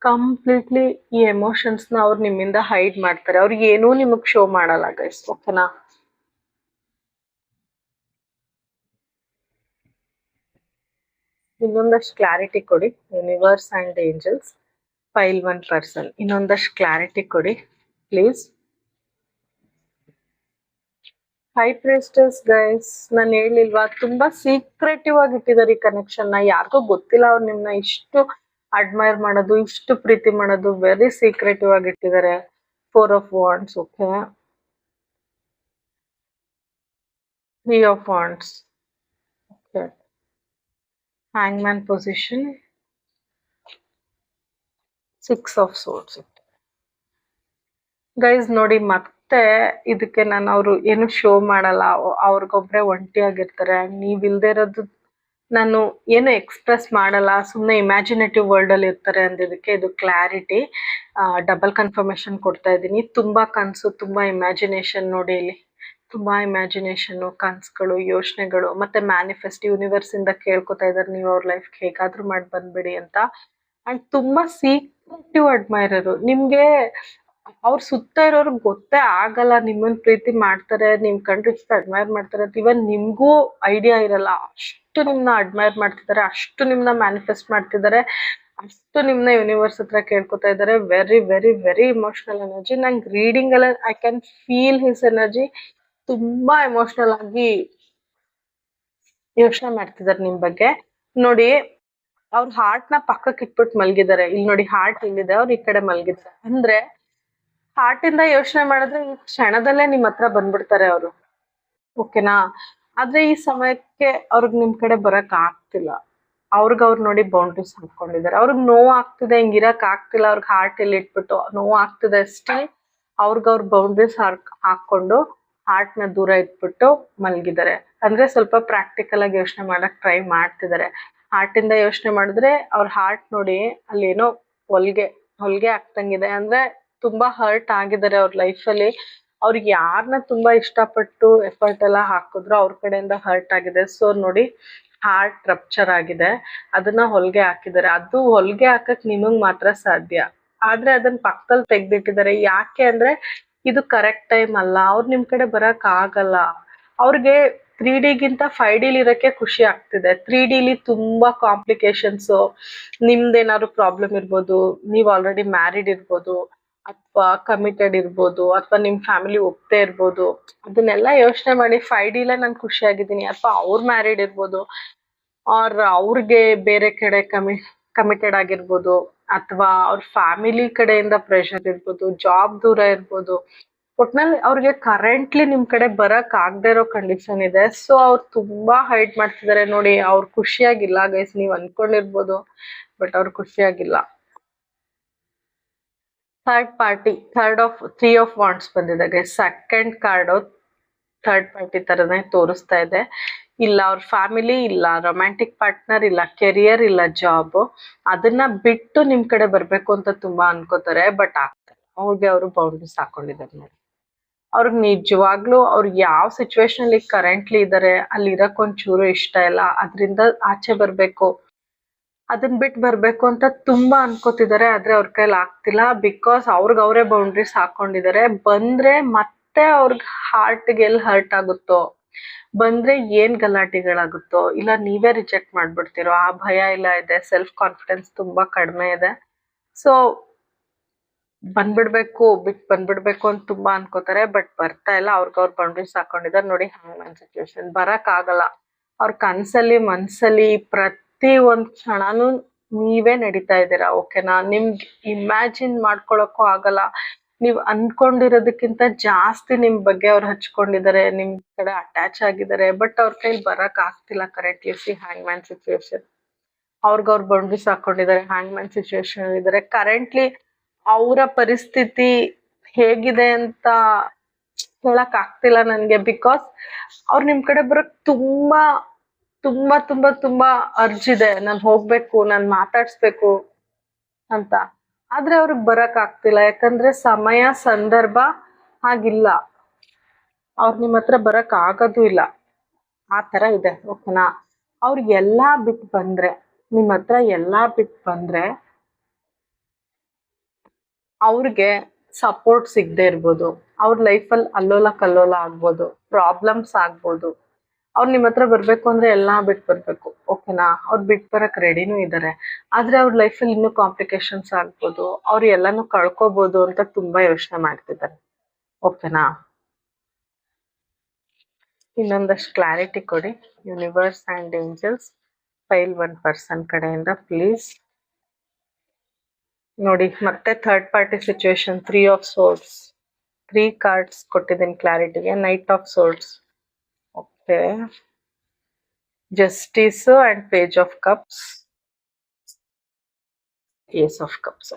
ಕಂಪ್ಲೀಟ್ಲಿ ಈ ಎಮೋಷನ್ಸ್ ನ ಅವ್ರು ನಿಮ್ಮಿಂದ ಹೈಡ್ ಮಾಡ್ತಾರೆ. ಅವ್ರಿಗೆ ಏನೂ ನಿಮಗ್ ಶೋ ಮಾಡಲ್ಲ ಗೈಸ್. ಓಕೆನಾ? ಇನ್ನೊಂದಷ್ಟು ಕ್ಲಾರಿಟಿ ಕೊಡಿ ಯೂನಿವರ್ಸ್ ಅಂಡ್ ಏಂಜಲ್ಸ್. ಪೈಲ್ 1 ಪರ್ಸನ್ ಇನ್ನೊಂದಷ್ಟು ಕ್ಲಾರಿಟಿ ಕೊಡಿ ಪ್ಲೀಸ್. ಹೈ ಪ್ರಿಸ್ಟೆಸ್ ಗೈಸ್, ನಾನು ಹೇಳಿಲ್ವಾ, ತುಂಬಾ ಸೀಕ್ರೆಟಿವ್ ಆಗಿ ಇಟ್ಟಿದ್ದಾರೆ ಈ ಕನೆಕ್ಷನ್ ನ. ಯಾರಿಗೂ ಗೊತ್ತಿಲ್ಲ ಅವ್ರು ನಿಮ್ನ ಇಷ್ಟು ಅಡ್ಮೈರ್ ಮಾಡೋದು, ಇಷ್ಟು ಪ್ರೀತಿ ಮಾಡೋದು. ವೆರಿ ಸೀಕ್ರೆಟಿವ್ ಆಗಿ ಇಟ್ಟಿದ್ದಾರೆ. 4 of wands. Okay, 3 of wands. Okay, hangman position, 6 of swords. Guys ನೋಡಿ, ಮತ್ತೆ ಇದಕ್ಕೆ ನಾನು ಅವರು ಏನು ಶೋ ಮಾಡಲ್ಲ, ಅವ್ರಿಗೊಬ್ರೆ ಒಂಟಿಯಾಗಿರ್ತಾರೆ. ನೀವ್ ಇಲ್ದೇ ಇರೋದು ನಾನು ಏನು ಎಕ್ಸ್ಪ್ರೆಸ್ ಮಾಡಲ್ಲ, ಸುಮ್ಮನೆ ಇಮ್ಯಾಜಿನೇಟಿವ್ ವರ್ಲ್ಡ್ ಅಲ್ಲಿ ಇರ್ತಾರೆ ಅಂದಿದ್ದಕ್ಕೆ ಇದು ಕ್ಲಾರಿಟಿ. ಡಬಲ್ ಕನ್ಫರ್ಮೇಶನ್ ಕೊಡ್ತಾ ಇದ್ದೀನಿ. ತುಂಬಾ ಕನಸು, ತುಂಬಾ ಇಮ್ಯಾಜಿನೇಷನ್. ನೋಡಿ ಇಲ್ಲಿ ತುಂಬಾ ಇಮ್ಯಾಜಿನೇಷನ್, ಕನ್ಸುಗಳು, ಯೋಚನೆಗಳು, ಮತ್ತೆ ಮ್ಯಾನಿಫೆಸ್ಟ್ ಯೂನಿವರ್ಸ್ ಇಂದ ಕೇಳ್ಕೊತಾ ಇದಾರೆ ನೀವು ಅವ್ರ ಲೈಫ್ ಹೇಗಾದ್ರೂ ಮಾಡಿ ಬಂದ್ಬಿಡಿ ಅಂತ. ಅಂಡ್ ತುಂಬಾ ಸೀಕ್ರೆಟಿವ್ ಅಡ್ಮೈರರು. ನಿಮ್ಗೆ ಅವ್ರ ಸುತ್ತ ಇರೋರ್ಗ್ ಗೊತ್ತೇ ಆಗಲ್ಲ ನಿಮ್ಮನ್ ಪ್ರೀತಿ ಮಾಡ್ತಾರೆ, ನಿಮ್ ಕಂಡ್ರೆ ಇಷ್ಟ ಅಡ್ಮೈರ್ ಮಾಡ್ತಾರೆ ಅಂತ. ಇವನ್ ನಿಮ್ಗೂ ಐಡಿಯಾ ಇರಲ್ಲ, ಅಷ್ಟು ನಿಮ್ನ ಅಡ್ಮೈರ್ ಮಾಡ್ತಿದ್ದಾರೆ, ಅಷ್ಟು ನಿಮ್ನ ಮ್ಯಾನಿಫೆಸ್ಟ್ ಮಾಡ್ತಿದ್ದಾರೆ, ಅಷ್ಟು ನಿಮ್ನ ಯೂನಿವರ್ಸ್ ಹತ್ರ ಕೇಳ್ಕೊತಾ ಇದ್ದಾರೆ. Very very very emotional energy. ನಂಗೆ ರೀಡಿಂಗ್ ಅಲ್ಲಿ I can feel his energy. ತುಂಬಾ ಎಮೋಷನಲ್ ಆಗಿ ಯೋಚನೆ ಮಾಡ್ತಿದ್ದಾರೆ ನಿಮ್ ಬಗ್ಗೆ. ನೋಡಿ, ಅವ್ರ ಹಾರ್ಟ್ ನ ಪಕ್ಕಕ್ಕೆ ಇಟ್ಬಿಟ್ಟು ಮಲ್ಗಿದ್ದಾರೆ. ಇಲ್ಲಿ ನೋಡಿ, ಹಾರ್ಟ್ ಇಲ್ಲಿದೆ, ಅವ್ರು ಈ ಕಡೆ ಮಲ್ಗಿದ್ದಾರೆ. ಅಂದ್ರೆ ಹಾರ್ಟ್ ಇಂದ ಯೋಚನೆ ಮಾಡಿದ್ರೆ ಈ ಕ್ಷಣದಲ್ಲೇ ನಿಮ್ ಹತ್ರ ಬಂದ್ಬಿಡ್ತಾರೆ ಅವರು. ಓಕೆನಾ? ಆದ್ರೆ ಈ ಸಮಯಕ್ಕೆ ಅವ್ರಿಗೆ ನಿಮ್ ಕಡೆ ಬರಕ್ ಆಗ್ತಿಲ್ಲ. ಅವ್ರು ನೋಡಿ ಬೌಂಡ್ರೀಸ್ ಹಾಕೊಂಡಿದ್ದಾರೆ. ಅವ್ರಿಗೆ ನೋವು ಆಗ್ತಿದೆ, ಹಿಂಗಿರಕ್ ಆಗ್ತಿಲ್ಲ, ಅವ್ರಿಗೆ ಹಾರ್ಟ್ ಇಲ್ಲಿ ಇಟ್ಬಿಟ್ಟು ನೋವು ಆಗ್ತಿದೆ. ಸ್ಟಿಲ್ ಅವ್ರ ಬೌಂಡ್ರೀಸ್ ಹಾಕೊಂಡು ಹಾರ್ಟ್ ನ ದೂರ ಇಟ್ಬಿಟ್ಟು ಮಲ್ಗಿದ್ದಾರೆ. ಅಂದ್ರೆ ಸ್ವಲ್ಪ ಪ್ರಾಕ್ಟಿಕಲ್ ಆಗಿ ಯೋಚನೆ ಮಾಡಕ್ ಟ್ರೈ ಮಾಡ್ತಿದ್ದಾರೆ. ಹಾರ್ಟ್ ಇಂದ ಯೋಚನೆ ಮಾಡಿದ್ರೆ ಅವ್ರ ಹಾರ್ಟ್ ನೋಡಿ ಅಲ್ಲಿ ಏನೋ ಹೊಲ್ಗೆ ಆಗ್ತಂಗಿದೆ. ಅಂದ್ರೆ ತುಂಬಾ ಹರ್ಟ್ ಆಗಿದ್ದಾರೆ ಅವ್ರ ಲೈಫಲ್ಲಿ. ಅವ್ರಿಗೆ ಯಾರನ್ನ ತುಂಬಾ ಇಷ್ಟಪಟ್ಟು ಎಫರ್ಟ್ ಎಲ್ಲ ಹಾಕಿದ್ರು ಅವ್ರ ಕಡೆಯಿಂದ ಹರ್ಟ್ ಆಗಿದೆ. ಸೊ ನೋಡಿ, ಹಾರ್ಟ್ ರಪ್ಚರ್ ಆಗಿದೆ, ಅದನ್ನ ಹೊಲ್ಗೆ ಹಾಕಿದ್ದಾರೆ. ಅದು ಹೊಲ್ಗೆ ಹಾಕಕ್ ನಿಮಗ್ ಮಾತ್ರ ಸಾಧ್ಯ. ಆದ್ರೆ ಅದನ್ನ ಪಕ್ಕದಲ್ಲಿ ತೆಗ್ದಿಟ್ಟಿದ್ದಾರೆ. ಯಾಕೆ ಅಂದ್ರೆ ಇದು ಕರೆಕ್ಟ್ ಟೈಮ್ ಅಲ್ಲ, ಅವ್ರು ನಿಮ್ ಕಡೆ ಬರಕ್ ಆಗಲ್ಲ. ಅವ್ರಿಗೆ 3D ಗಿಂತ 5D ಇರಕ್ಕೆ ಖುಷಿ ಆಗ್ತಿದೆ. 3D ತುಂಬಾ ಕಾಂಪ್ಲಿಕೇಶನ್ಸ್, ನಿಮ್ದೇನಾದ್ರು ಪ್ರಾಬ್ಲಮ್ ಇರ್ಬೋದು, ನೀವ್ ಆಲ್ರೆಡಿ ಮ್ಯಾರಿಡ್ ಇರ್ಬೋದು, ಅಥವಾ ಕಮಿಟೆಡ್ ಇರ್ಬೋದು, ಅಥವಾ ನಿಮ್ ಫ್ಯಾಮಿಲಿ ಒಪ್ತೇ ಇರ್ಬೋದು. ಅದನ್ನೆಲ್ಲ ಯೋಚನೆ ಮಾಡಿ 5D ನಾನು ಖುಷಿಯಾಗಿದ್ದೀನಿ, ಅಥವಾ ಅವ್ರು ಮ್ಯಾರಿಡ್ ಇರ್ಬೋದು, ಅವ್ರಿಗೆ ಬೇರೆ ಕಡೆ ಕಮಿಟೆಡ್ ಆಗಿರ್ಬೋದು, ಅಥವಾ ಅವ್ರ ಫ್ಯಾಮಿಲಿ ಕಡೆಯಿಂದ ಪ್ರೆಷರ್ ಇರ್ಬೋದು, ಜಾಬ್ ದೂರ ಇರ್ಬೋದು. ಒಟ್ನಲ್ಲಿ ಅವ್ರಿಗೆ ಕರೆಂಟ್ಲಿ ನಿಮ್ ಕಡೆ ಬರಕ್ ಆಗದೆ ಇರೋ ಕಂಡೀಷನ್ ಇದೆ. ಸೊ ಅವ್ರು ತುಂಬಾ ಹೈಡ್ ಮಾಡ್ತಿದ್ದಾರೆ. ನೋಡಿ, ಅವ್ರು ಖುಷಿಯಾಗಿಲ್ಲ ಗೈಸ್. ನೀವ್ ಅನ್ಕೊಂಡಿರ್ಬೋದು, ಬಟ್ ಅವ್ರು ಖುಷಿಯಾಗಿಲ್ಲ. ಥರ್ಡ್ ಪಾರ್ಟಿ, 3 ಆಫ್ ವಾಂಡ್ಸ್ ಬಂದಿದೆ guys. Second card third party ತರನೇ ತೋರಿಸ್ತಾ ಇದೆ. ಇಲ್ಲ ಅವ್ರ ಫ್ಯಾಮಿಲಿ, ಇಲ್ಲ ರೊಮ್ಯಾಂಟಿಕ್ ಪಾರ್ಟ್ನರ್, ಇಲ್ಲ ಕೆರಿಯರ್, ಇಲ್ಲ ಜಾಬ್, ಅದನ್ನ ಬಿಟ್ಟು ನಿಮ್ ಕಡೆ ಬರ್ಬೇಕು ಅಂತ ತುಂಬಾ ಅನ್ಕೋತಾರೆ. ಬಟ್ ಆಗ್ತಾರೆ, ಅವ್ರಿಗೆ ಅವರು ಬೌಂಡ್ರೀಸ್ ಹಾಕೊಂಡಿದ್ದಾರೆ ನೋಡಿ. ಅವ್ರಿಗೆ ನಿಜವಾಗ್ಲೂ ಅವ್ರು ಯಾವ ಸಿಚುವೇಶನ್ ಅಲ್ಲಿ ಕರೆಂಟ್ಲಿ ಇದಾರೆ, ಅಲ್ಲಿ ಇರಕ್ ಒಂಚೂರು ಇಷ್ಟ ಇಲ್ಲ, ಅದ್ರಿಂದ ಆಚೆ ಬರ್ಬೇಕು, ಅದನ್ನ ಬಿಟ್ಟು ಬರ್ಬೇಕು ಅಂತ ತುಂಬಾ ಅನ್ಕೋತಿದ್ದಾರೆ. ಆದ್ರೆ ಅವ್ರ ಕೈಲಿ ಆಗ್ತಿಲ್ಲ, ಬಿಕಾಸ್ ಅವ್ರಿಗೆ ಅವರೇ ಬೌಂಡ್ರೀಸ್ ಹಾಕೊಂಡಿದ್ದಾರೆ. ಬಂದ್ರೆ ಮತ್ತೆ ಅವ್ರಿಗೆ ಹಾರ್ಟ್ಗೆ ಎಲ್ಲಿ ಹರ್ಟ್ ಆಗುತ್ತೋ, ಬಂದ್ರೆ ಏನ್ ಗಲಾಟೆಗಳಾಗುತ್ತೋ, ಇಲ್ಲ ನೀವೇ ರಿಜೆಕ್ಟ್ ಮಾಡ್ಬಿಡ್ತೀರೋ ಆ ಭಯ ಎಲ್ಲ ಇದೆ. ಸೆಲ್ಫ್ ಕಾನ್ಫಿಡೆನ್ಸ್ ತುಂಬಾ ಕಡಿಮೆ ಇದೆ. ಸೊ ಬಂದ್ಬಿಡ್ಬೇಕು, ಬಿಟ್ ಬಂದ್ಬಿಡ್ಬೇಕು ಅಂತ ತುಂಬಾ ಅನ್ಕೋತಾರೆ. ಬಟ್ ಬರ್ತಾ ಇಲ್ಲ, ಅವ್ರ ಬೌಂಡ್ರೀಸ್ ಹಾಕೊಂಡಿದ್ದಾರೆ ನೋಡಿ. ಹ್ಯಾಂಗ್ಮನ್ ಸಿಚುವೇಶನ್ ಬರಕ್ ಆಗಲ್ಲ. ಅವ್ರ ಕನ್ಸಲ್ಲಿ ಮನ್ಸಲ್ಲಿ ಪ್ರತಿ ಒಂದ್ ಕ್ಷಣನೂ ನೀವೇ ನಡೀತಾ ಇದ್ದೀರಾ. ಓಕೆನಾ? ನಿಮ್ಗೆ ಇಮ್ಯಾಜಿನ್ ಮಾಡ್ಕೊಳಕ್ಕೂ ಆಗಲ್ಲ. ನೀವ್ ಅನ್ಕೊಂಡಿರೋದಕ್ಕಿಂತ ಜಾಸ್ತಿ ನಿಮ್ ಬಗ್ಗೆ ಅವ್ರು ಹಚ್ಕೊಂಡಿದ್ದಾರೆ, ನಿಮ್ ಕಡೆ ಅಟ್ಯಾಚ್ ಆಗಿದ್ದಾರೆ. ಬಟ್ ಅವ್ರ ಕೈಲಿ ಬರಕ್ ಆಗ್ತಿಲ್ಲ ಕರೆಕ್ಟ್ಲಿ. ಸಿ ಹ್ಯಾಂಗ್ಮ್ಯಾನ್ ಸಿಚುವೇಶನ್, ಅವ್ರ ಬೌಂಡ್ರೀಸ್ ಹಾಕೊಂಡಿದ್ದಾರೆ, ಹ್ಯಾಂಗ್ಮ್ಯಾನ್ ಸಿಚುವೇಶನ್ ಇದ್ದಾರೆ ಕರೆಂಟ್ಲಿ. ಅವರ ಪರಿಸ್ಥಿತಿ ಹೇಗಿದೆ ಅಂತ ಹೇಳಕ್ ಆಗ್ತಿಲ್ಲ ನನ್ಗೆ. ಬಿಕಾಸ್ ಅವ್ರು ನಿಮ್ ಕಡೆ ಬರಕ್ ತುಂಬಾ ತುಂಬಾ ತುಂಬಾ ತುಂಬಾ ಅರ್ಜ್ ಇದೆ, ನಾನ್ ಹೋಗ್ಬೇಕು, ನಾನ್ ಮಾತಾಡ್ಸ್ಬೇಕು ಅಂತ. ಆದ್ರೆ ಅವ್ರಿಗೆ ಬರಕ್ ಆಗ್ತಿಲ್ಲ, ಯಾಕಂದ್ರೆ ಸಮಯ ಸಂದರ್ಭ ಹಾಗಿಲ್ಲ. ಅವ್ರು ನಿಮ್ ಹತ್ರ ಬರಕ್ ಆಗೋದು ಇಲ್ಲ, ಆ ತರ ಇದೆ. ಓಕೆನಾ? ಅವ್ರಿಗೆ ಎಲ್ಲಾ ಬಿಟ್ಟು ಬಂದ್ರೆ, ನಿಮ್ ಹತ್ರ ಎಲ್ಲಾ ಬಿಟ್ಟು ಬಂದ್ರೆ ಅವ್ರಿಗೆ ಸಪೋರ್ಟ್ ಸಿಗದೆ ಇರ್ಬೋದು, ಅವ್ರ ಲೈಫಲ್ಲಿ ಅಲ್ಲೋಲ ಕಲ್ಲೋಲ ಆಗ್ಬೋದು, ಪ್ರಾಬ್ಲಮ್ಸ್ ಆಗ್ಬೋದು. ಅವ್ರು ನಿಮ್ಮ ಹತ್ರ ಬರ್ಬೇಕು ಅಂದ್ರೆ ಎಲ್ಲಾ ಬಿಟ್ಟು ಬರ್ಬೇಕು. ಓಕೆನಾ? ಅವ್ರು ಬಿಟ್ಟು ಬರಕ್ ರೆಡಿನೂ ಇದ್ದಾರೆ. ಆದ್ರೆ ಅವ್ರ ಲೈಫಲ್ಲಿ ಇನ್ನೂ ಕಾಂಪ್ಲಿಕೇಶನ್ಸ್ ಆಗ್ಬೋದು, ಅವ್ರು ಎಲ್ಲಾನು ಕಳ್ಕೊಬೋದು ಅಂತ ತುಂಬಾ ಯೋಚನೆ ಮಾಡ್ತಿದ್ದಾರೆ. ಓಕೆನಾ? ಇನ್ನೊಂದಷ್ಟು ಕ್ಲಾರಿಟಿ ಕೊಡಿ universe and angels. Pile 1 person ಕಡೆಯಿಂದ ಪ್ಲೀಸ್ ನೋಡಿ. ಮತ್ತೆ third party situation, 3 of swords, 3 cards ಕೊಟ್ಟಿದ್ದೀನಿ ಕ್ಲಾರಿಟಿಗೆ. Knight of swords, okay, justice and page of cups, ace of cups.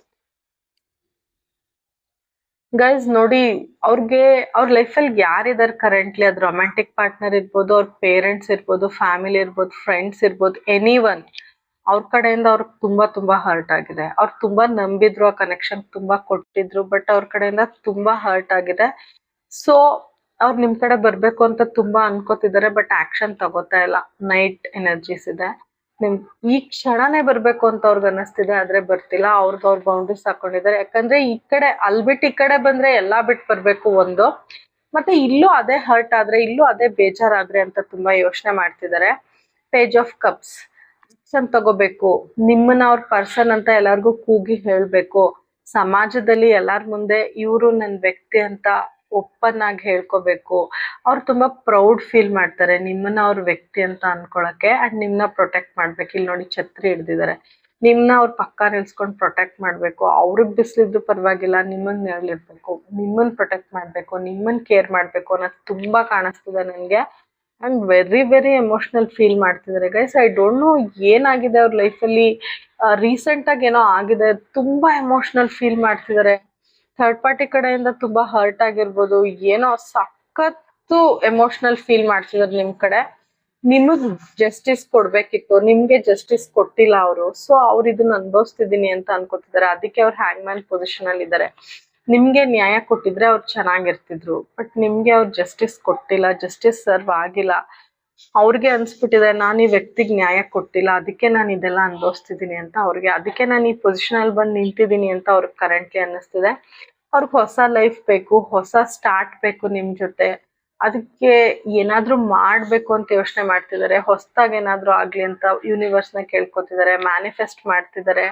Guys ನೋಡಿ, ಅವ್ರಿಗೆ ಅವ್ರ ಲೈಫಲ್ಲಿ ಯಾರಿದಾರೆ ಕರೆಂಟ್ಲಿ, ಅದು ರೊಮ್ಯಾಂಟಿಕ್ ಪಾರ್ಟ್ನರ್ ಇರ್ಬೋದು, ಅವ್ರ ಪೇರೆಂಟ್ಸ್ ಇರ್ಬೋದು, ಫ್ಯಾಮಿಲಿ ಇರ್ಬೋದು, ಫ್ರೆಂಡ್ಸ್ ಇರ್ಬೋದು, ಎನಿ ಒನ್, ಅವ್ರ ಕಡೆಯಿಂದ ಅವ್ರಿಗೆ ತುಂಬಾ ತುಂಬಾ ಹರ್ಟ್ ಆಗಿದೆ. ಅವ್ರು ತುಂಬಾ ನಂಬಿದ್ರು, ಆ ಕನೆಕ್ಷನ್ ತುಂಬಾ ಕೊಟ್ಟಿದ್ರು, ಬಟ್ ಅವ್ರ ಕಡೆಯಿಂದ ತುಂಬಾ ಹರ್ಟ್ ಆಗಿದೆ. ಸೊ ಅವ್ರು ನಿಮ್ ಕಡೆ ಬರ್ಬೇಕು ಅಂತ ತುಂಬಾ ಅನ್ಕೋತಿದ್ದಾರೆ, ಬಟ್ ಆಕ್ಷನ್ ತಗೋತಾ ಇಲ್ಲ. ನೈಟ್ ಎನರ್ಜೀಸ್ ಇದೆ. ನಿಮ್ ಈ ಕ್ಷಣನೇ ಬರ್ಬೇಕು ಅಂತ ಅವ್ರಿಗೆ ಅನ್ನಿಸ್ತಿದೆ, ಆದ್ರೆ ಬರ್ತಿಲ್ಲ. ಅವ್ರ ಬೌಂಡ್ರೀಸ್ ಹಾಕೊಂಡಿದ್ದಾರೆ. ಯಾಕಂದ್ರೆ ಈ ಕಡೆ ಅಲ್ಬಿಟ್ಟು ಈ ಕಡೆ ಬಂದ್ರೆ ಎಲ್ಲಾ ಬಿಟ್ಟು ಬರ್ಬೇಕು ಒಂದು, ಮತ್ತೆ ಇಲ್ಲೂ ಅದೇ ಹರ್ಟ್ ಆದ್ರೆ, ಇಲ್ಲೂ ಅದೇ ಬೇಜಾರಾದ್ರೆ ಅಂತ ತುಂಬಾ ಯೋಚನೆ ಮಾಡ್ತಿದ್ದಾರೆ. ಪೇಜ್ ಆಫ್ ಕಪ್ಸ್, ಆಕ್ಷನ್ ತಗೋಬೇಕು. ನಿಮ್ಮನ್ನ ಅವ್ರ ಪರ್ಸನ್ ಅಂತ ಎಲ್ಲಾರ್ಗು ಕೂಗಿ ಹೇಳ್ಬೇಕು. ಸಮಾಜದಲ್ಲಿ ಎಲ್ಲಾರ ಮುಂದೆ ಇವ್ರು ನನ್ ವ್ಯಕ್ತಿ ಅಂತ ಓಪನ್ ಆಗಿ ಹೇಳ್ಕೋಬೇಕು. ಅವ್ರು ತುಂಬಾ ಪ್ರೌಡ್ ಫೀಲ್ ಮಾಡ್ತಾರೆ ನಿಮ್ಮನ್ನ ಅವ್ರ ವ್ಯಕ್ತಿ ಅಂತ ಅನ್ಕೊಳಕ್ಕೆ. ಅಂಡ್ ನಿಮ್ನ ಪ್ರೊಟೆಕ್ಟ್ ಮಾಡ್ಬೇಕು. ಇಲ್ಲಿ ನೋಡಿ ಛತ್ರಿ ಹಿಡ್ದಿದ್ದಾರೆ. ನಿಮ್ನ ಅವ್ರ ಪಕ್ಕ ನಿಲ್ಸ್ಕೊಂಡ್ ಪ್ರೊಟೆಕ್ಟ್ ಮಾಡ್ಬೇಕು. ಅವ್ರಿಗೆ ಬಿಸಿಲಿದ್ದು ಪರವಾಗಿಲ್ಲ, ನಿಮ್ಮನ್ ನೆರಳಿರ್ಬೇಕು, ನಿಮ್ಮನ್ ಪ್ರೊಟೆಕ್ಟ್ ಮಾಡ್ಬೇಕು, ನಿಮ್ಮನ್ ಕೇರ್ ಮಾಡ್ಬೇಕು ಅನ್ನೋದು ತುಂಬಾ ಕಾಣಿಸ್ತಿದೆ ನನ್ಗೆ. And very very emotional feel ಮಾಡ್ತಿದ್ದಾರೆ ಗೈಸ್. ಐ ಡೋಂಟ್ ನೋ ಏನಾಗಿದೆ ಅವ್ರ ಲೈಫಲ್ಲಿ. ರೀಸೆಂಟ್ ಆಗಿ ಏನೋ ಆಗಿದೆ, ತುಂಬಾ ಎಮೋಷನಲ್ ಫೀಲ್ ಮಾಡ್ತಿದ್ದಾರೆ. ಥರ್ಡ್ ಪಾರ್ಟಿ ಕಡೆಯಿಂದ ತುಂಬಾ ಹರ್ಟ್ ಆಗಿರ್ಬೋದು, ಏನೋ ಸಖತ್ತು ಎಮೋಷನಲ್ ಫೀಲ್ ಮಾಡ್ತಿದ್ದಾರೆ ನಿಮ್ ಕಡೆ. ನಿಮಗ್ ಜಸ್ಟಿಸ್ ಕೊಡ್ಬೇಕಿತ್ತು, ನಿಮ್ಗೆ ಜಸ್ಟಿಸ್ ಕೊಟ್ಟಿಲ್ಲ ಅವರು. ಸೊ ಅವ್ರು ಇದನ್ನ ಅನುಭವಿಸ್ತಿದೀನಿ ಅಂತ ಅನ್ಕೋತಿದ್ದಾರೆ. ಅದಕ್ಕೆ ಅವ್ರು ಹ್ಯಾಂಗ್ಮ್ಯಾನ್ ಪೊಸಿಷನ್ ಅಲ್ಲಿ ಇದ್ದಾರೆ. ನಿಮ್ಗೆ ನ್ಯಾಯ ಕೊಟ್ಟಿದ್ರೆ ಅವ್ರು ಚೆನ್ನಾಗಿರ್ತಿದ್ರು, ಬಟ್ ನಿಮ್ಗೆ ಅವ್ರು ಜಸ್ಟಿಸ್ ಕೊಟ್ಟಿಲ್ಲ, ಜಸ್ಟಿಸ್ ಸರ್ವ್ ಆಗಿಲ್ಲ. ಅವ್ರಿಗೆ ಅನ್ಸ್ಬಿಟ್ಟಿದೆ, ನಾನು ಈ ವ್ಯಕ್ತಿಗೆ ನ್ಯಾಯ ಕೊಟ್ಟಿಲ್ಲ, ಅದಕ್ಕೆ ನಾನು ಇದೆಲ್ಲ ಅನುಭವಿಸ್ತಿದ್ದೀನಿ ಅಂತ ಅವ್ರಿಗೆ. ಅದಕ್ಕೆ ನಾನು ಈ ಪೊಸಿಷನ್ ಅಲ್ಲಿ ಬಂದು ನಿಂತಿದ್ದೀನಿ ಅಂತ ಅವ್ರಿಗೆ ಕರೆಂಟ್ಲಿ ಅನ್ನಿಸ್ತಿದೆ. ಅವ್ರಿಗೆ ಹೊಸ ಲೈಫ್ ಬೇಕು, ಹೊಸ ಸ್ಟಾರ್ಟ್ ಬೇಕು ನಿಮ್ ಜೊತೆ. ಅದಕ್ಕೆ ಏನಾದ್ರೂ ಮಾಡ್ಬೇಕು ಅಂತ ಯೋಚನೆ ಮಾಡ್ತಿದ್ದಾರೆ. ಹೊಸದಾಗಿ ಏನಾದ್ರೂ ಆಗ್ಲಿ ಅಂತ ಯೂನಿವರ್ಸ್ ನ ಕೇಳ್ಕೊತಿದ್ದಾರೆ, ಮ್ಯಾನಿಫೆಸ್ಟ್ ಮಾಡ್ತಿದ್ದಾರೆ.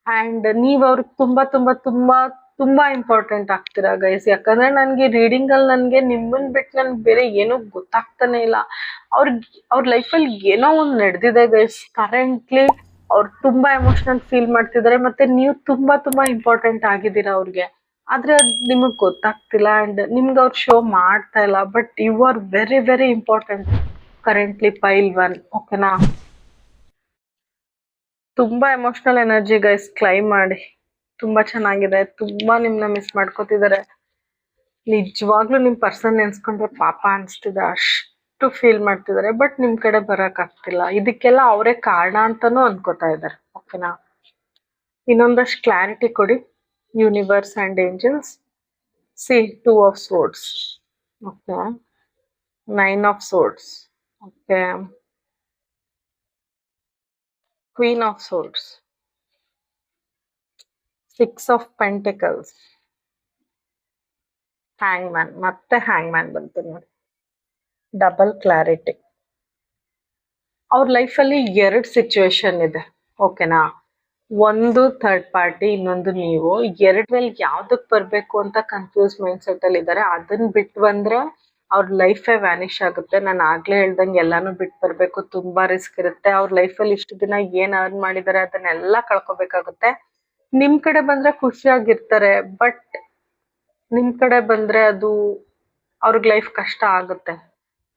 ಅಂಡ್ ನೀವ್ ಅವ್ರಿಗೆ ತುಂಬಾ ತುಂಬಾ ತುಂಬಾ ತುಂಬಾ ಇಂಪಾರ್ಟೆಂಟ್ ಆಗ್ತೀರಾ ಗೈಸ್. ಯಾಕಂದ್ರೆ ನನ್ಗೆ ರೀಡಿಂಗ್ ಅಲ್ಲಿ ನನ್ಗೆ ನಿಮ್ಮನ್ ಬಿಟ್ಟು ನನ್ಗೆ ಬೇರೆ ಏನೂ ಗೊತ್ತಾಗ್ತಾನೆ ಇಲ್ಲ. ಅವ್ರ ಲೈಫಲ್ಲಿ ಏನೋ ಒಂದ್ ನಡೆದಿದೆ ಗೈಸ್ ಕರೆಂಟ್ಲಿ. ಅವ್ರು ತುಂಬಾ ಎಮೋಷನಲ್ ಫೀಲ್ ಮಾಡ್ತಿದ್ದಾರೆ. ಮತ್ತೆ ನೀವು ತುಂಬಾ ತುಂಬಾ ಇಂಪಾರ್ಟೆಂಟ್ ಆಗಿದ್ದೀರಾ ಅವ್ರಿಗೆ, ಆದ್ರೆ ಅದ್ ನಿಮಗ್ ಗೊತ್ತಾಗ್ತಿಲ್ಲ. ಅಂಡ್ ನಿಮ್ಗೆ ಅವ್ರು ಶೋ ಮಾಡ್ತಾ ಇಲ್ಲ. But you are very very important currently. Pile 1, ಓಕೆನಾ? ತುಂಬಾ ಎಮೋಷನಲ್ ಎನರ್ಜಿ ಗೈಸ್. ಕ್ಲೈಮ್ ಮಾಡಿ, ತುಂಬಾ ಚೆನ್ನಾಗಿದೆ. ತುಂಬಾ ನಿಮ್ನ ಮಿಸ್ ಮಾಡ್ಕೋತಿದ್ದಾರೆ. ನಿಜವಾಗ್ಲೂ ನಿಮ್ ಪರ್ಸನ್ ನೆನ್ಸ್ಕೊಂಡ್ರೆ ಪಾಪ ಅನ್ಸ್ತಿದೆ. ಟು ಫೀಲ್ ಮಾಡ್ತಿದ್ದಾರೆ, ಬಟ್ ನಿಮ್ ಕಡೆ ಬರಕ್ ಆಗ್ತಿಲ್ಲ. ಇದಕ್ಕೆಲ್ಲ ಅವರೇ ಕಾರಣ ಅಂತಾನೂ ಅನ್ಕೋತಾ ಇದ್ದಾರೆ. ಓಕೆನಾ? ಇನ್ನೊಂದಷ್ಟು ಕ್ಲಾರಿಟಿ ಕೊಡಿ universe and angels. See 2 of swords. Okay, 9 of swords. Okay, queen of swords, 6 of pentacles, hangman. ಮತ್ತೆ ಹ್ಯಾಂಗ್ ಮ್ಯಾನ್ ಬಂತು ನೋಡಿ. Double clarity. ಅವ್ರ ಲೈಫಲ್ಲಿ 2 ಸಿಚುವೇಶನ್ ಇದೆ. ಓಕೆನಾ? ಒಂದು ಥರ್ಡ್ ಪಾರ್ಟಿ, ಇನ್ನೊಂದು ನೀವು. ಎರಡರಲ್ಲಿ ಯಾವ್ದಕ್ ಬರ್ಬೇಕು ಅಂತ ಕನ್ಫ್ಯೂಸ್ ಮೈಂಡ್ ಸೆಟ್ ಅಲ್ಲಿ ಇದ್ದಾರೆ. ಅದನ್ನ ಬಿಟ್ಟು ಬಂದ್ರೆ ಅವ್ರ ಲೈಫೇ ವ್ಯಾನಿಷ್ ಆಗುತ್ತೆ. ನಾನು ಆಗ್ಲೇ ಹೇಳ್ದಂಗೆ ಎಲ್ಲಾನು ಬಿಟ್ಟು ಬರ್ಬೇಕು, ತುಂಬಾ ರಿಸ್ಕ್ ಇರುತ್ತೆ. ಅವ್ರ ಲೈಫಲ್ಲಿ ಇಷ್ಟು ದಿನ ಏನ್ ಅರ್ನ್ ಮಾಡಿದ್ದಾರೆ ಅದನ್ನೆಲ್ಲ ಕಳ್ಕೊಬೇಕಾಗುತ್ತೆ. ನಿಮ್ ಕಡೆ ಬಂದ್ರೆ ಖುಷಿಯಾಗಿರ್ತಾರೆ, ಬಟ್ ನಿಮ್ ಕಡೆ ಬಂದ್ರೆ ಅದು ಅವ್ರಿಗೆ ಲೈಫ್ ಕಷ್ಟ ಆಗುತ್ತೆ.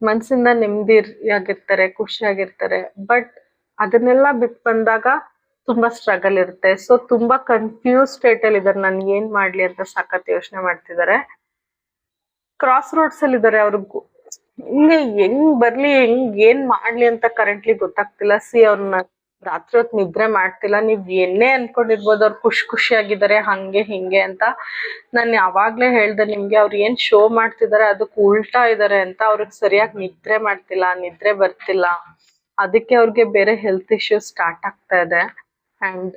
ಮನ್ಸಿಂದ ನೆಮ್ಮದಿಯಾಗಿರ್ತಾರೆ, ಖುಷಿಯಾಗಿರ್ತಾರೆ, ಬಟ್ ಅದನ್ನೆಲ್ಲ ಬಿಟ್ಟು ಬಂದಾಗ ತುಂಬಾ ಸ್ಟ್ರಗಲ್ ಇರುತ್ತೆ. ಸೊ ತುಂಬಾ ಕನ್ಫ್ಯೂಸ್ ಸ್ಟೇಟ್ ಅಲ್ಲಿ ಇದಾರೆ. ನಾನು ಏನ್ ಮಾಡ್ಲಿ ಅಂತ ಸಖತ್ ಯೋಚನೆ ಮಾಡ್ತಿದ್ದಾರೆ. ಕ್ರಾಸ್ ರೋಡ್ಸ್ ಅಲ್ಲಿ ಇದಾರೆ. ಅವ್ರಿಗೂ ಹಿಂಗೆ ಹೆಂಗ್ ಬರ್ಲಿ, ಏನ್ ಮಾಡ್ಲಿ ಅಂತ ಕರೆಂಟ್ಲಿ ಗೊತ್ತಾಗ್ತಿಲ್ಲ. ಅವ್ರನ್ನ ರಾತ್ರಿ ಹೊತ್ತು ನಿದ್ರೆ ಮಾಡ್ತಿಲ್ಲ. ನೀವ್ ಏನೇ ಅನ್ಕೊಂಡಿರ್ಬೋದು, ಅವ್ರು ಖುಷಿಯಾಗಿದ್ದಾರೆ ಹಂಗೆ ಹಿಂಗೆ ಅಂತ. ನಾನು ಯಾವಾಗ್ಲೇ ಹೇಳ್ದೆ ನಿಮ್ಗೆ, ಅವ್ರು ಏನ್ ಶೋ ಮಾಡ್ತಿದಾರೆ ಅದಕ್ಕೆ ಉಲ್ಟಾ ಇದಾರೆ ಅಂತ. ಅವ್ರಿಗೆ ಸರಿಯಾಗಿ ನಿದ್ರೆ ಮಾಡ್ತಿಲ್ಲ, ನಿದ್ರೆ ಬರ್ತಿಲ್ಲ. ಅದಕ್ಕೆ ಅವ್ರಿಗೆ ಬೇರೆ ಹೆಲ್ತ್ ಇಶ್ಯೂಸ್ ಸ್ಟಾರ್ಟ್ ಆಗ್ತಾ ಇದೆ. ಅಂಡ್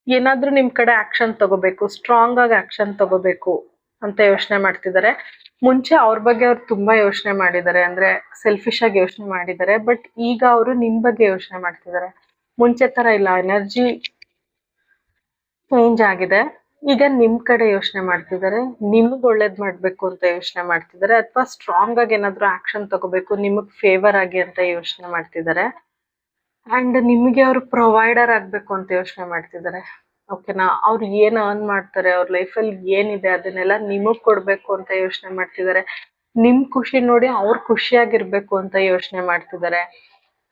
ಏನಾದ್ರೂ ನಿಮ್ ಕಡೆ ಆಕ್ಷನ್ ತಗೋಬೇಕು, ಸ್ಟ್ರಾಂಗ್ ಆಗಿ ಆಕ್ಷನ್ ತಗೋಬೇಕು ಅಂತ ಯೋಚನೆ ಮಾಡ್ತಿದ್ದಾರೆ. ಮುಂಚೆ ಅವ್ರ ಬಗ್ಗೆ ಅವ್ರು ತುಂಬಾ ಯೋಚನೆ ಮಾಡಿದ್ದಾರೆ, ಅಂದ್ರೆ ಸೆಲ್ಫಿಶ್ ಆಗಿ ಯೋಚನೆ ಮಾಡಿದ್ದಾರೆ. ಬಟ್ ಈಗ ಅವರು ನಿಮ್ ಬಗ್ಗೆ ಯೋಚನೆ ಮಾಡ್ತಿದ್ದಾರೆ. ಮುಂಚೆ ತರ ಇಲ್ಲ, ಎನರ್ಜಿ ಚೇಂಜ್ ಆಗಿದೆ. ಈಗ ನಿಮ್ ಕಡೆ ಯೋಚನೆ ಮಾಡ್ತಿದ್ದಾರೆ, ನಿಮ್ಗ್ ಒಳ್ಳೇದ್ ಮಾಡ್ಬೇಕು ಅಂತ ಯೋಚನೆ ಮಾಡ್ತಿದ್ದಾರೆ, ಅಥವಾ ಸ್ಟ್ರಾಂಗ್ ಆಗಿ ಏನಾದ್ರು ಆಕ್ಷನ್ ತಗೋಬೇಕು ನಿಮಗ್ ಫೇವರ್ ಆಗಿ ಅಂತ ಯೋಚನೆ ಮಾಡ್ತಿದ್ದಾರೆ. ಅಂಡ್ ನಿಮ್ಗೆ ಅವ್ರು ಪ್ರೊವೈಡರ್ ಆಗ್ಬೇಕು ಅಂತ ಯೋಚನೆ ಮಾಡ್ತಿದ್ದಾರೆ. ಓಕೆನಾ? ಅವ್ರು ಏನ್ ಅರ್ನ್ ಮಾಡ್ತಾರೆ, ಅವ್ರ ಲೈಫಲ್ಲಿ ಏನಿದೆ ಅದನ್ನೆಲ್ಲ ನಿಮಗ್ ಕೊಡ್ಬೇಕು ಅಂತ ಯೋಚನೆ ಮಾಡ್ತಿದ್ದಾರೆ. ನಿಮ್ ಖುಷಿ ನೋಡಿ ಅವ್ರು ಖುಷಿಯಾಗಿರ್ಬೇಕು ಅಂತ ಯೋಚನೆ ಮಾಡ್ತಿದ್ದಾರೆ.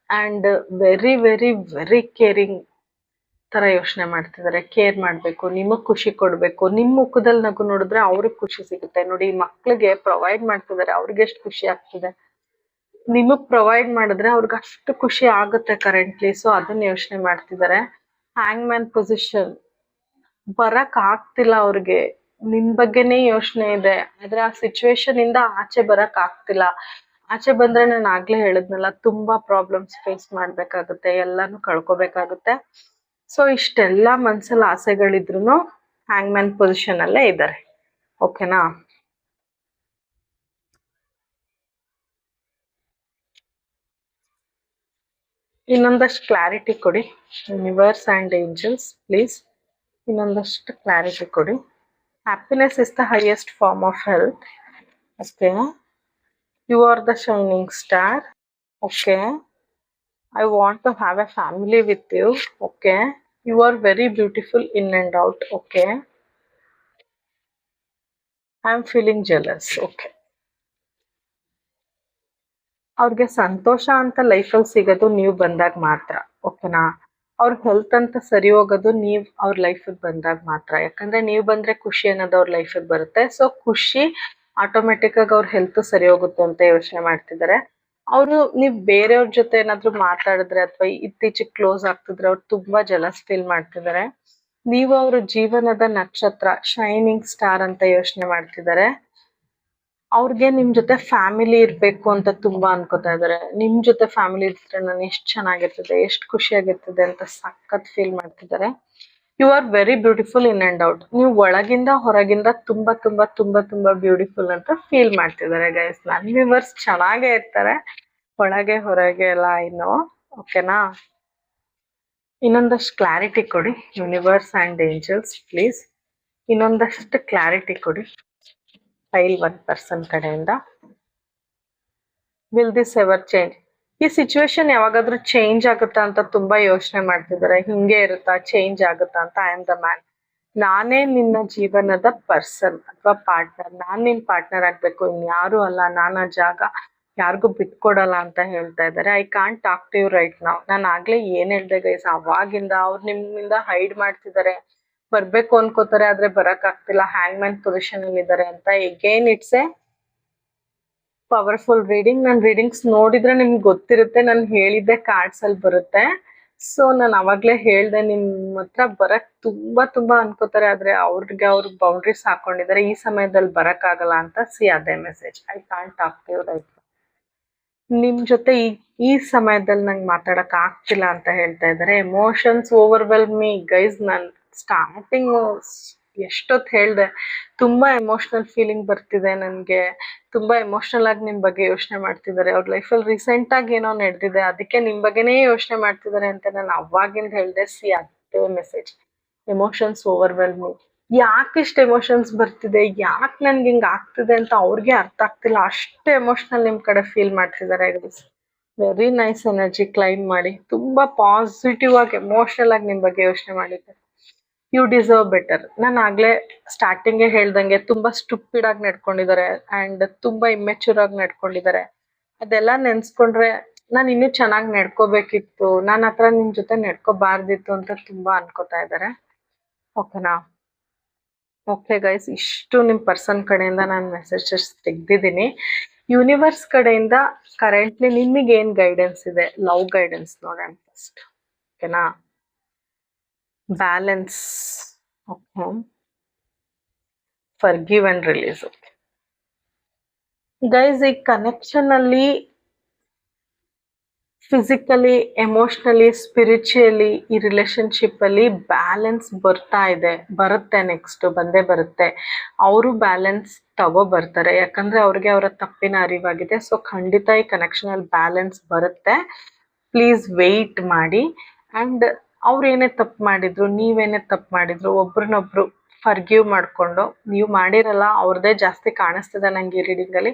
And very very very caring ತರ ಯೋಚನೆ ಮಾಡ್ತಿದ್ದಾರೆ. ಕೇರ್ ಮಾಡ್ಬೇಕು, ನಿಮಗ್ ಖುಷಿ ಕೊಡ್ಬೇಕು. ನಿಮ್ ಮುಖದಲ್ಲಿ ನಗು ನೋಡಿದ್ರೆ ಅವ್ರಿಗೆ ಖುಷಿ ಸಿಗುತ್ತೆ. ನೋಡಿ, ಮಕ್ಳಿಗೆ ಪ್ರೊವೈಡ್ ಮಾಡ್ತಿದ್ದಾರೆ, ಅವ್ರಿಗೆ ಎಷ್ಟು ಖುಷಿ ಆಗ್ತಿದೆ. ನಿಮಗ್ ಪ್ರೊವೈಡ್ ಮಾಡಿದ್ರೆ ಅವ್ರಿಗೆ ಅಷ್ಟು ಖುಷಿ ಆಗುತ್ತೆ ಕರೆಂಟ್ಲಿ. ಸೊ ಅದನ್ನ ಯೋಚನೆ ಮಾಡ್ತಿದ್ದಾರೆ. ಹ್ಯಾಂಗ್ ಮ್ಯಾನ್ ಪೊಸಿಷನ್ ಬರಕ್ ಆಗ್ತಿಲ್ಲ ಅವ್ರಿಗೆ. ನಿಮ್ ಬಗ್ಗೆನೇ ಯೋಚನೆ ಇದೆ, ಆದ್ರೆ ಆ ಸಿಚುವೇಶನ್ ಇಂದ ಆಚೆ ಬರಕ್ ಆಗ್ತಿಲ್ಲ. ಆಚೆ ಬಂದ್ರೆ ನಾನು ಆಗ್ಲೇ ಹೇಳಿದ್ನಲ್ಲ, ತುಂಬಾ ಪ್ರಾಬ್ಲಮ್ಸ್ ಫೇಸ್ ಮಾಡ್ಬೇಕಾಗುತ್ತೆ, ಎಲ್ಲಾನು ಕಳ್ಕೊಬೇಕಾಗುತ್ತೆ. ಸೊ ಇಷ್ಟೆಲ್ಲಾ ಮನ್ಸಲ್ಲಿ ಆಸೆಗಳಿದ್ರು ಹ್ಯಾಂಗ್ ಮ್ಯಾನ್ ಪೊಸಿಷನ್ ಅಲ್ಲೇ ಇದ್ದಾರೆ. ಓಕೆನಾ? ಇನ್ನೊಂದಷ್ಟು ಕ್ಲಾರಿಟಿ ಕೊಡಿ ಯೂನಿವರ್ಸ್ ಅಂಡ್ ಏಂಜಲ್ಸ್ ಪ್ಲೀಸ್. ಇನ್ನೊಂದಷ್ಟು ಕ್ಲಾರಿಟಿ ಕೊಡಿ. Happiness is the highest form of health. Okay, you are the shining star. Okay, I want to have a family with you. Okay, you are very beautiful in and out. Okay, I am feeling jealous. Okay, ಅವ್ರಿಗೆ ಸಂತೋಷ ಅಂತ ಲೈಫಲ್ಲಿ ಸಿಗೋದು ನೀವು ಬಂದಾಗ ಮಾತ್ರ. ಓಕೆನಾ? ಅವ್ರ ಹೆಲ್ತ್ ಅಂತ ಸರಿ ಹೋಗೋದು ನೀವು ಅವ್ರ ಲೈಫಿಗೆ ಬಂದಾಗ ಮಾತ್ರ. ಯಾಕಂದ್ರೆ ನೀವು ಬಂದ್ರೆ ಖುಷಿ ಅನ್ನೋದು ಅವ್ರ ಲೈಫಿಗೆ ಬರುತ್ತೆ. ಸೊ ಖುಷಿ ಆಟೋಮೆಟಿಕ್ ಆಗಿ ಅವ್ರ ಹೆಲ್ತ್ ಸರಿ ಹೋಗುತ್ತೆ ಅಂತ ಯೋಚನೆ ಮಾಡ್ತಿದ್ದಾರೆ. ಅವರು ನೀವು ಬೇರೆಯವ್ರ ಜೊತೆ ಏನಾದ್ರು ಮಾತಾಡಿದ್ರೆ ಅಥವಾ ಇತ್ತೀಚೆಗೆ ಕ್ಲೋಸ್ ಆಗ್ತಿದ್ರೆ ಅವ್ರು ತುಂಬಾ ಜಲಸ್ ಫೀಲ್ ಮಾಡ್ತಿದ್ದಾರೆ. ನೀವು ಅವ್ರ ಜೀವನದ ನಕ್ಷತ್ರ, ಶೈನಿಂಗ್ ಸ್ಟಾರ್ ಅಂತ ಯೋಚನೆ ಮಾಡ್ತಿದ್ದಾರೆ. ಅವ್ರಿಗೆ ನಿಮ್ ಜೊತೆ ಫ್ಯಾಮಿಲಿ ಇರ್ಬೇಕು ಅಂತ ತುಂಬಾ ಅನ್ಕೋತಾ ಇದಾರೆ. ನಿಮ್ ಜೊತೆ ಫ್ಯಾಮಿಲಿ ಇದ್ರೆ ನಾನು ಎಷ್ಟ್ ಚೆನ್ನಾಗಿರ್ತದೆ, ಎಷ್ಟ್ ಖುಷಿಯಾಗಿರ್ತದೆ ಅಂತ ಸಖತ್ ಫೀಲ್ ಮಾಡ್ತಿದ್ದಾರೆ. You are very beautiful in and out. ನೀವು ಒಳಗಿಂದ ಹೊರಗಿಂದ ತುಂಬಾ ತುಂಬಾ ತುಂಬಾ ತುಂಬಾ ಬ್ಯೂಟಿಫುಲ್ ಅಂತ ಫೀಲ್ ಮಾಡ್ತಿದ್ದಾರೆ ಗೈಸ್. ನನ್ ವ್ಯೂವರ್ಸ್ ಚೆನ್ನಾಗೇ ಇರ್ತಾರೆ, ಒಳಗೆ ಹೊರಗೆ ಎಲ್ಲ ಇನ್ನು. ಓಕೆನಾ? ಇನ್ನೊಂದಷ್ಟು ಕ್ಲಾರಿಟಿ ಕೊಡಿ ಯೂನಿವರ್ಸ್ ಅಂಡ್ ಏಂಜಲ್ಸ್ ಪ್ಲೀಸ್. ಇನ್ನೊಂದಷ್ಟು ಕ್ಲಾರಿಟಿ ಕೊಡಿ ಫೈಲ್ 1 ಪರ್ಸನ್ ಕಡೆಯಿಂದ. Will this ever change? ಈ ಸಿಚುವೇಶನ್ ಯಾವಾಗಾದ್ರೂ ಚೇಂಜ್ ಆಗುತ್ತಾ ಅಂತ ತುಂಬಾ ಯೋಚನೆ ಮಾಡ್ತಿದ್ದಾರೆ. ಹಿಂಗೆ ಇರುತ್ತಾ, ಚೇಂಜ್ ಆಗುತ್ತಾ ಅಂತ. I am the man. ನಾನೇ ನಿನ್ನ ಜೀವನದ ಪರ್ಸನ್ ಅಥವಾ ಪಾರ್ಟ್ನರ್. ನಾನ್ ನಿನ್ ಪಾರ್ಟ್ನರ್ ಆಗ್ಬೇಕು, ಇನ್ಯಾರು ಅಲ್ಲ. ನಾನು ಆ ಜಾಗ ಯಾರಿಗೂ ಬಿಟ್ಕೊಡಲ್ಲ ಅಂತ ಹೇಳ್ತಾ ಇದ್ದಾರೆ. I can't talk to you right now. ನಾನು ಆಗ್ಲೇ ಏನ್ ಹೇಳ್ದೆ ಗೈಸ್, ಅವಾಗಿಂದ ಅವ್ರು ನಿಮ್ಮಿಂದ ಹೈಡ್ ಮಾಡ್ತಿದ್ದಾರೆ. ಬರ್ಬೇಕು ಅನ್ಕೋತಾರೆ, ಆದ್ರೆ ಬರಕ್ ಆಗ್ತಿಲ್ಲ. ಹ್ಯಾಂಗ್ ಮ್ಯಾನ್ ಪೊಸಿಷನ್ ಅಲ್ಲಿ ಇದ್ದಾರೆ ಅಂತ. Again it's A powerful reading. ನಾನು ರೀಡಿಂಗ್ಸ್ ನೋಡಿದ್ರೆ ನಿಮ್ಗೆ ಗೊತ್ತಿರುತ್ತೆ, ನಾನು ಹೇಳಿದ್ದೆ ಕಾರ್ಡ್ಸ್ ಅಲ್ಲಿ ಬರುತ್ತೆ. ಸೊ ನಾನು ಅವಾಗ್ಲೇ ಹೇಳ್ದೆ ನಿಮ್ಮ ಹತ್ರ ಬರಕ್ ತುಂಬಾ ಅನ್ಕೋತಾರೆ, ಆದ್ರೆ ಅವ್ರಿಗೆ ಅವ್ರ ಬೌಂಡ್ರೀಸ್ ಹಾಕೊಂಡಿದ್ದಾರೆ, ಈ ಸಮಯದಲ್ಲಿ ಬರಕ್ ಆಗಲ್ಲ ಅಂತ. ಸಿ ಅದೇ message, I can't talk to you right. ನಿಮ್ ಜೊತೆ ಈ ಸಮಯದಲ್ಲಿ ನಂಗೆ ಮಾತಾಡಕ್ ಆಗ್ತಿಲ್ಲ ಅಂತ ಹೇಳ್ತಾ ಇದ್ದಾರೆ. Emotions overwhelm me guys. ನಾನು ಸ್ಟಾರ್ಟಿಂಗ್ ಎಷ್ಟೊತ್ತು ಹೇಳ್ದೆ, ತುಂಬಾ ಎಮೋಷನಲ್ ಫೀಲಿಂಗ್ ಬರ್ತಿದೆ ನನಗೆ, ತುಂಬಾ ಎಮೋಷನಲ್ ಆಗಿ ನಿಮ್ ಬಗ್ಗೆ ಯೋಚನೆ ಮಾಡ್ತಿದ್ದಾರೆ. ಅವ್ರ ಲೈಫಲ್ಲಿ ರೀಸೆಂಟ್ ಆಗಿ ಏನೋ ನಡೆದಿದೆ, ಅದಕ್ಕೆ ನಿಮ್ ಬಗ್ಗೆನೇ ಯೋಚನೆ ಮಾಡ್ತಿದ್ದಾರೆ ಅಂತ ನಾನು ಅವಾಗಿಂದ ಹೇಳ್ದೆ. ಸಿ ಅದೇ ಮೆಸೇಜ್, ಎಮೋಷನ್ಸ್ ಓವರ್ವೆಲ್ಮ್ ಮೀ. ಯಾಕೆ ಇಷ್ಟು ಎಮೋಷನ್ಸ್ ಬರ್ತಿದೆ, ಯಾಕೆ ನನ್ಗೆ ಹಿಂಗ್ ಆಗ್ತಿದೆ ಅಂತ ಅವ್ರಿಗೆ ಅರ್ಥ ಆಗ್ತಿಲ್ಲ. ಅಷ್ಟು ಎಮೋಷನಲ್ ನಿಮ್ ಕಡೆ ಫೀಲ್ ಮಾಡ್ತಿದ್ದಾರೆ guys. Very nice energy claim ಮಾಡಿ, ತುಂಬಾ ಪಾಸಿಟಿವ್ ಆಗಿ ಎಮೋಷನಲ್ ಆಗಿ ನಿಮ್ ಬಗ್ಗೆ ಯೋಚನೆ ಮಾಡಿದ್ದಾರೆ. You deserve better. ನಾನು ಆಗ್ಲೇ ಸ್ಟಾರ್ಟಿಂಗೇ ಹೇಳ್ದಂಗೆ ತುಂಬಾ ಸ್ಟುಪಿಡ್ ಆಗಿ ನಡ್ಕೊಂಡಿದ್ದಾರೆ ಅಂಡ್ ತುಂಬಾ ಇಮ್ಮೆಚೂರ್ ಆಗಿ ನಡ್ಕೊಂಡಿದ್ದಾರೆ. ಅದೆಲ್ಲ ನೆನ್ಸ್ಕೊಂಡ್ರೆ ನಾನು ಇನ್ನೂ ಚೆನ್ನಾಗಿ ನಡ್ಕೋಬೇಕಿತ್ತು, ನಾನು ಹತ್ರ ನಿಮ್ ಜೊತೆ ನಡ್ಕೋಬಾರ್ದಿತ್ತು ಅಂತ ತುಂಬಾ ಅನ್ಕೋತಾ ಇದ್ದಾರೆ. ಓಕೆನಾ? ಓಕೆ ಗೈಸ್, ಇಷ್ಟು ನಿಮ್ ಪರ್ಸನ್ ಕಡೆಯಿಂದ ನಾನು ಮೆಸೇಜಸ್ ತೆಗ್ದಿದ್ದೀನಿ. ಯೂನಿವರ್ಸ್ ಕಡೆಯಿಂದ ಕರೆಂಟ್ಲಿ ನಿಮಗೆ ಏನ್ ಗೈಡೆನ್ಸ್ ಇದೆ, ಲವ್ ಗೈಡೆನ್ಸ್ ನೋಡೋಣ ಫಸ್ಟ್. ಓಕೆನಾ? Balance, okay. Forgive and release. Guys, ಈ ಕನೆಕ್ಷನ್ ಅಲ್ಲಿ ಫಿಸಿಕಲಿ, ಎಮೋಷನಲಿ, ಸ್ಪಿರಿಚುಯಲಿ ಈ ರಿಲೇಶನ್ಶಿಪ್ ಅಲ್ಲಿ ಬ್ಯಾಲೆನ್ಸ್ ಬರುತ್ತೆ. ನೆಕ್ಸ್ಟ್ ಬಂದೇ ಬರುತ್ತೆ. ಅವರು ಬ್ಯಾಲೆನ್ಸ್ ತಗೋ ಬರ್ತಾರೆ, ಯಾಕಂದ್ರೆ ಅವ್ರಿಗೆ ಅವರ ತಪ್ಪಿನ ಅರಿವಾಗಿದೆ. ಸೊ ಖಂಡಿತ ಈ ಕನೆಕ್ಷನ್ ಅಲ್ಲಿ ಬ್ಯಾಲೆನ್ಸ್ ಬರುತ್ತೆ. ಪ್ಲೀಸ್ ವೆಯ್ಟ್ ಮಾಡಿ. ಅಂಡ್ ಅವ್ರು ಏನೇ ತಪ್ಪು ಮಾಡಿದ್ರು, ನೀವೇನೇ ತಪ್ಪು ಮಾಡಿದ್ರು, ಒಬ್ರನ್ನೊಬ್ರು ಫರ್ಗಿವ್ ಮಾಡ್ಕೊಂಡು, ನೀವು ಮಾಡಿರಲ್ಲ, ಅವ್ರದ್ದೇ ಜಾಸ್ತಿ ಕಾಣಿಸ್ತದೆ ನಂಗೆ ಈ ರೀಡಿಂಗ್ ಅಲ್ಲಿ.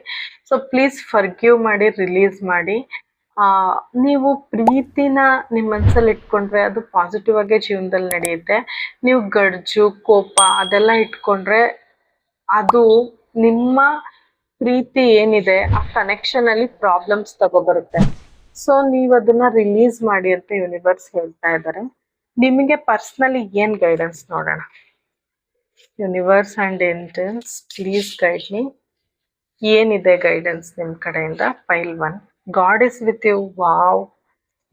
ಸೊ ಪ್ಲೀಸ್ ಫರ್ಗಿವ್ ಮಾಡಿ, ರಿಲೀಸ್ ಮಾಡಿ. ನೀವು ಪ್ರೀತಿನ ನಿಮ್ಮ ಮನಸ್ಸಲ್ಲಿ ಇಟ್ಕೊಂಡ್ರೆ ಅದು ಪಾಸಿಟಿವ್ ಆಗೇ ಜೀವನದಲ್ಲಿ ನಡೆಯುತ್ತೆ. ನೀವು ಗಡ್ಜು, ಕೋಪ ಅದೆಲ್ಲ ಇಟ್ಕೊಂಡ್ರೆ ಅದು ನಿಮ್ಮ ಪ್ರೀತಿ ಏನಿದೆ ಆ ಕನೆಕ್ಷನ್ ಅಲ್ಲಿ ಪ್ರಾಬ್ಲಮ್ಸ್ ತಗೋಬರುತ್ತೆ. ಸೊ ನೀವು ಅದನ್ನ ರಿಲೀಸ್ ಮಾಡಿ ಅಂತ ಯೂನಿವರ್ಸ್ ಹೇಳ್ತಾ ಇದ್ದಾರೆ. ನಿಮಗೆ ಪರ್ಸ್ನಲಿ ಏನ್ ಗೈಡೆನ್ಸ್ ನೋಡೋಣ. Universe and angels please guide me. ಏನಿದೆ ಗೈಡೆನ್ಸ್ ನಿಮ್ ಕಡೆಯಿಂದ? Pile 1, God is with you. Wow,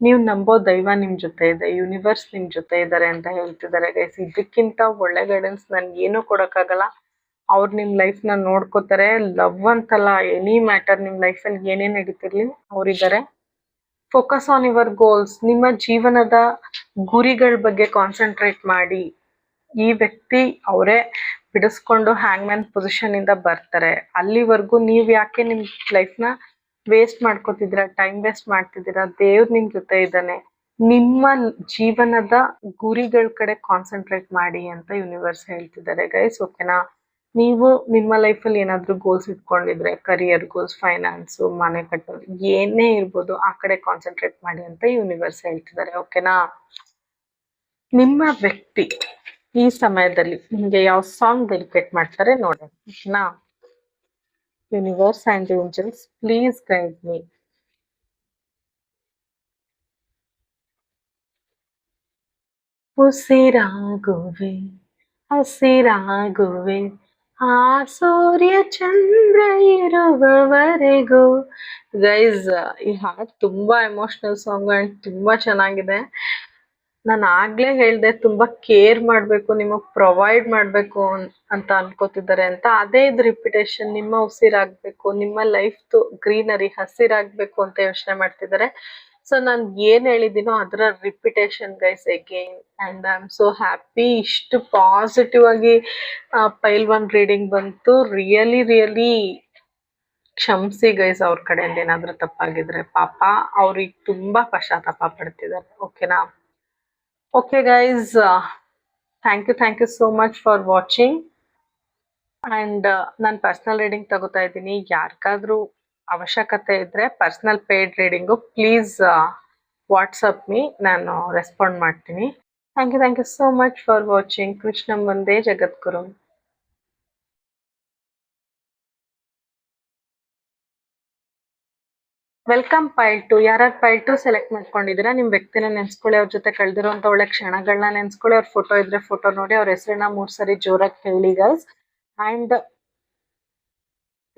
ನೀವು ನಂಬೋ ದೈವ ನಿಮ್ ಜೊತೆ ಇದೆ, ಯೂನಿವರ್ಸ್ ನಿಮ್ ಜೊತೆ ಇದ್ದಾರೆ ಅಂತ ಹೇಳ್ತಿದ್ದಾರೆ ಗೈಸ್. ಇದಕ್ಕಿಂತ ಒಳ್ಳೆ ಗೈಡೆನ್ಸ್ ನನ್ಗೆ ಏನೂ ಕೊಡೋಕ್ಕಾಗಲ್ಲ. ಅವ್ರು ನಿಮ್ ಲೈಫ್ ನ ನೋಡ್ಕೋತಾರೆ. ಲವ್ ಅಂತಲ್ಲ, ಎನಿ ಮ್ಯಾಟರ್, ನಿಮ್ ಲೈಫಲ್ಲಿ ಏನೇನ್ ನಡೀತಿರ್ಲಿ ಅವ್ರಿದ್ದಾರೆ. Focus on your goals. ನಿಮ್ಮ ಜೀವನದ ಗುರಿಗಳ ಬಗ್ಗೆ ಕಾನ್ಸಂಟ್ರೇಟ್ ಮಾಡಿ. ಈ ವ್ಯಕ್ತಿ ಅವರೇ ಬಿಡಿಸ್ಕೊಂಡು ಹ್ಯಾಂಗ್ಮ್ಯಾನ್ ಪೊಸಿಷನ್ ಇಂದ ಬರ್ತಾರೆ. ಅಲ್ಲಿವರೆಗೂ ನೀವ್ ಯಾಕೆ ನಿಮ್ ಲೈಫ್ ನ ವೇಸ್ಟ್ ಮಾಡ್ಕೋತಿದ್ದೀರಾ, ಟೈಮ್ ವೇಸ್ಟ್ ಮಾಡ್ತಿದ್ದೀರಾ? ದೇವ್ರು ನಿಮ್ ಜೊತೆ ಇದ್ದಾನೆ. ನಿಮ್ಮ ಜೀವನದ ಗುರಿಗಳ ಕಡೆ ಕಾನ್ಸಂಟ್ರೇಟ್ ಮಾಡಿ ಅಂತ ಯೂನಿವರ್ಸ್ ಹೇಳ್ತಿದ್ದಾರೆ ಗೈಸ್. ಓಕೆನಾ? ನೀವು ನಿಮ್ಮ ಲೈಫಲ್ಲಿ ಏನಾದ್ರೂ ಗೋಲ್ಸ್ ಇಟ್ಕೊಂಡಿದ್ರೆ, ಕರಿಯರ್ ಗೋಲ್ಸ್, ಫೈನಾನ್ಸು, ಮನೆ ಕಟ್ಟೋದು, ಏನೇ ಇರ್ಬೋದು, ಆ ಕಡೆ ಕಾನ್ಸಂಟ್ರೇಟ್ ಮಾಡಿ ಅಂತ ಯೂನಿವರ್ಸ್ ಹೇಳ್ತಿದ್ದಾರೆ. ಓಕೆನಾ? ನಿಮ್ಮ ವ್ಯಕ್ತಿ ಈ ಸಮಯದಲ್ಲಿ ನಿಮ್ಗೆ ಯಾವ ಸಾಂಗ್ ಡೆಡಿಕೇಟ್ ಮಾಡ್ತಾರೆ ನೋಡಿ. ಓಕೆನಾ? Universe and angels please guide me. ಉಸಿರಾಗುವೆ, ಹಸಿರಾಗುವೆ, ಆ ಸೂರ್ಯ ಚಂದ್ರ ಇರುವವರೆಗೂ. ಗೈಸ್, ಈ ಹಾಡ್ ತುಂಬಾ ಎಮೋಷನಲ್ ಸಾಂಗ್ ಅಂಡ್ ತುಂಬಾ ಚೆನ್ನಾಗಿದೆ. ನಾನು ಆಗ್ಲೇ ಹೇಳ್ದೆ, ತುಂಬಾ ಕೇರ್ ಮಾಡ್ಬೇಕು, ನಿಮಗ್ ಪ್ರೊವೈಡ್ ಮಾಡ್ಬೇಕು ಅಂತ ಅನ್ಕೋತಿದ್ದಾರೆ ಅಂತ. ಅದೇ ಇದು ರಿಪಿಟೇಷನ್. ನಿಮ್ಮ ಉಸಿರಾಗ್ಬೇಕು, ನಿಮ್ಮ ಲೈಫ್ ಗ್ರೀನರಿ ಹಸಿರಾಗ್ಬೇಕು ಅಂತ ಯೋಚನೆ ಮಾಡ್ತಿದ್ದಾರೆ. ಸೊ ನಾನು ಏನ್ ಹೇಳಿದ್ದೀನೋ ಅದರ repetition guys again. And I am so happy. ಇಷ್ಟು ಪಾಸಿಟಿವ್ ಆಗಿ ಫೈಲ್ 1 ರೀಡಿಂಗ್ ಬಂತು. ರಿಯಲಿ ಕ್ಷಮಿಸಿ ಗೈಸ್, ಅವ್ರ ಕಡೆಯಿಂದ ಏನಾದ್ರೂ ತಪ್ಪಾಗಿದ್ರೆ. ಪಾಪ ಅವ್ರಿಗೆ ತುಂಬಾ ಪಶ್ಚಾತ್ತಾಪ ಪಡ್ತಿದ್ದಾರೆ. ಓಕೆನಾ? Okay guys, thank you so much for watching. And ನಾನು ಪರ್ಸನಲ್ ರೀಡಿಂಗ್ ತಗೋತಾ ಇದ್ದೀನಿ. ಯಾರಿಗಾದ್ರೂ ಅವಶ್ಯಕತೆ ಇದ್ರೆ personal paid reading please WhatsApp me, ನಾನು ರೆಸ್ಪಾಂಡ್ ಮಾಡ್ತೀನಿ. Thank you so much for watching. ಕೃಷ್ಣಂ ವಂದೇ ಜಗದ್ಗುರು. Welcome file 2. ಯಾರ್ಯಾರು ಫೈಲ್ 2 ಸೆಲೆಕ್ಟ್ ಮಾಡ್ಕೊಂಡಿದ್ದೀರಾ, ನಿಮ್ ವ್ಯಕ್ತಿನ ನೆನ್ಸ್ಕೊಳ್ಳಿ, ಅವ್ರ ಜೊತೆ ಕಳೆದಿರೋಂಥ ಒಳ್ಳೆ ಕ್ಷಣಗಳನ್ನ ನೆನ್ಸ್ಕೊಳ್ಳಿ, ಅವ್ರ ಫೋಟೋ ಇದ್ರೆ ಫೋಟೋ ನೋಡಿ, ಅವ್ರ ಹೆಸರನ್ನ 3 ಸರಿ ಜೋರಾಗಿ ಹೇಳಿ ಗೈಸ್. ಅಂಡ್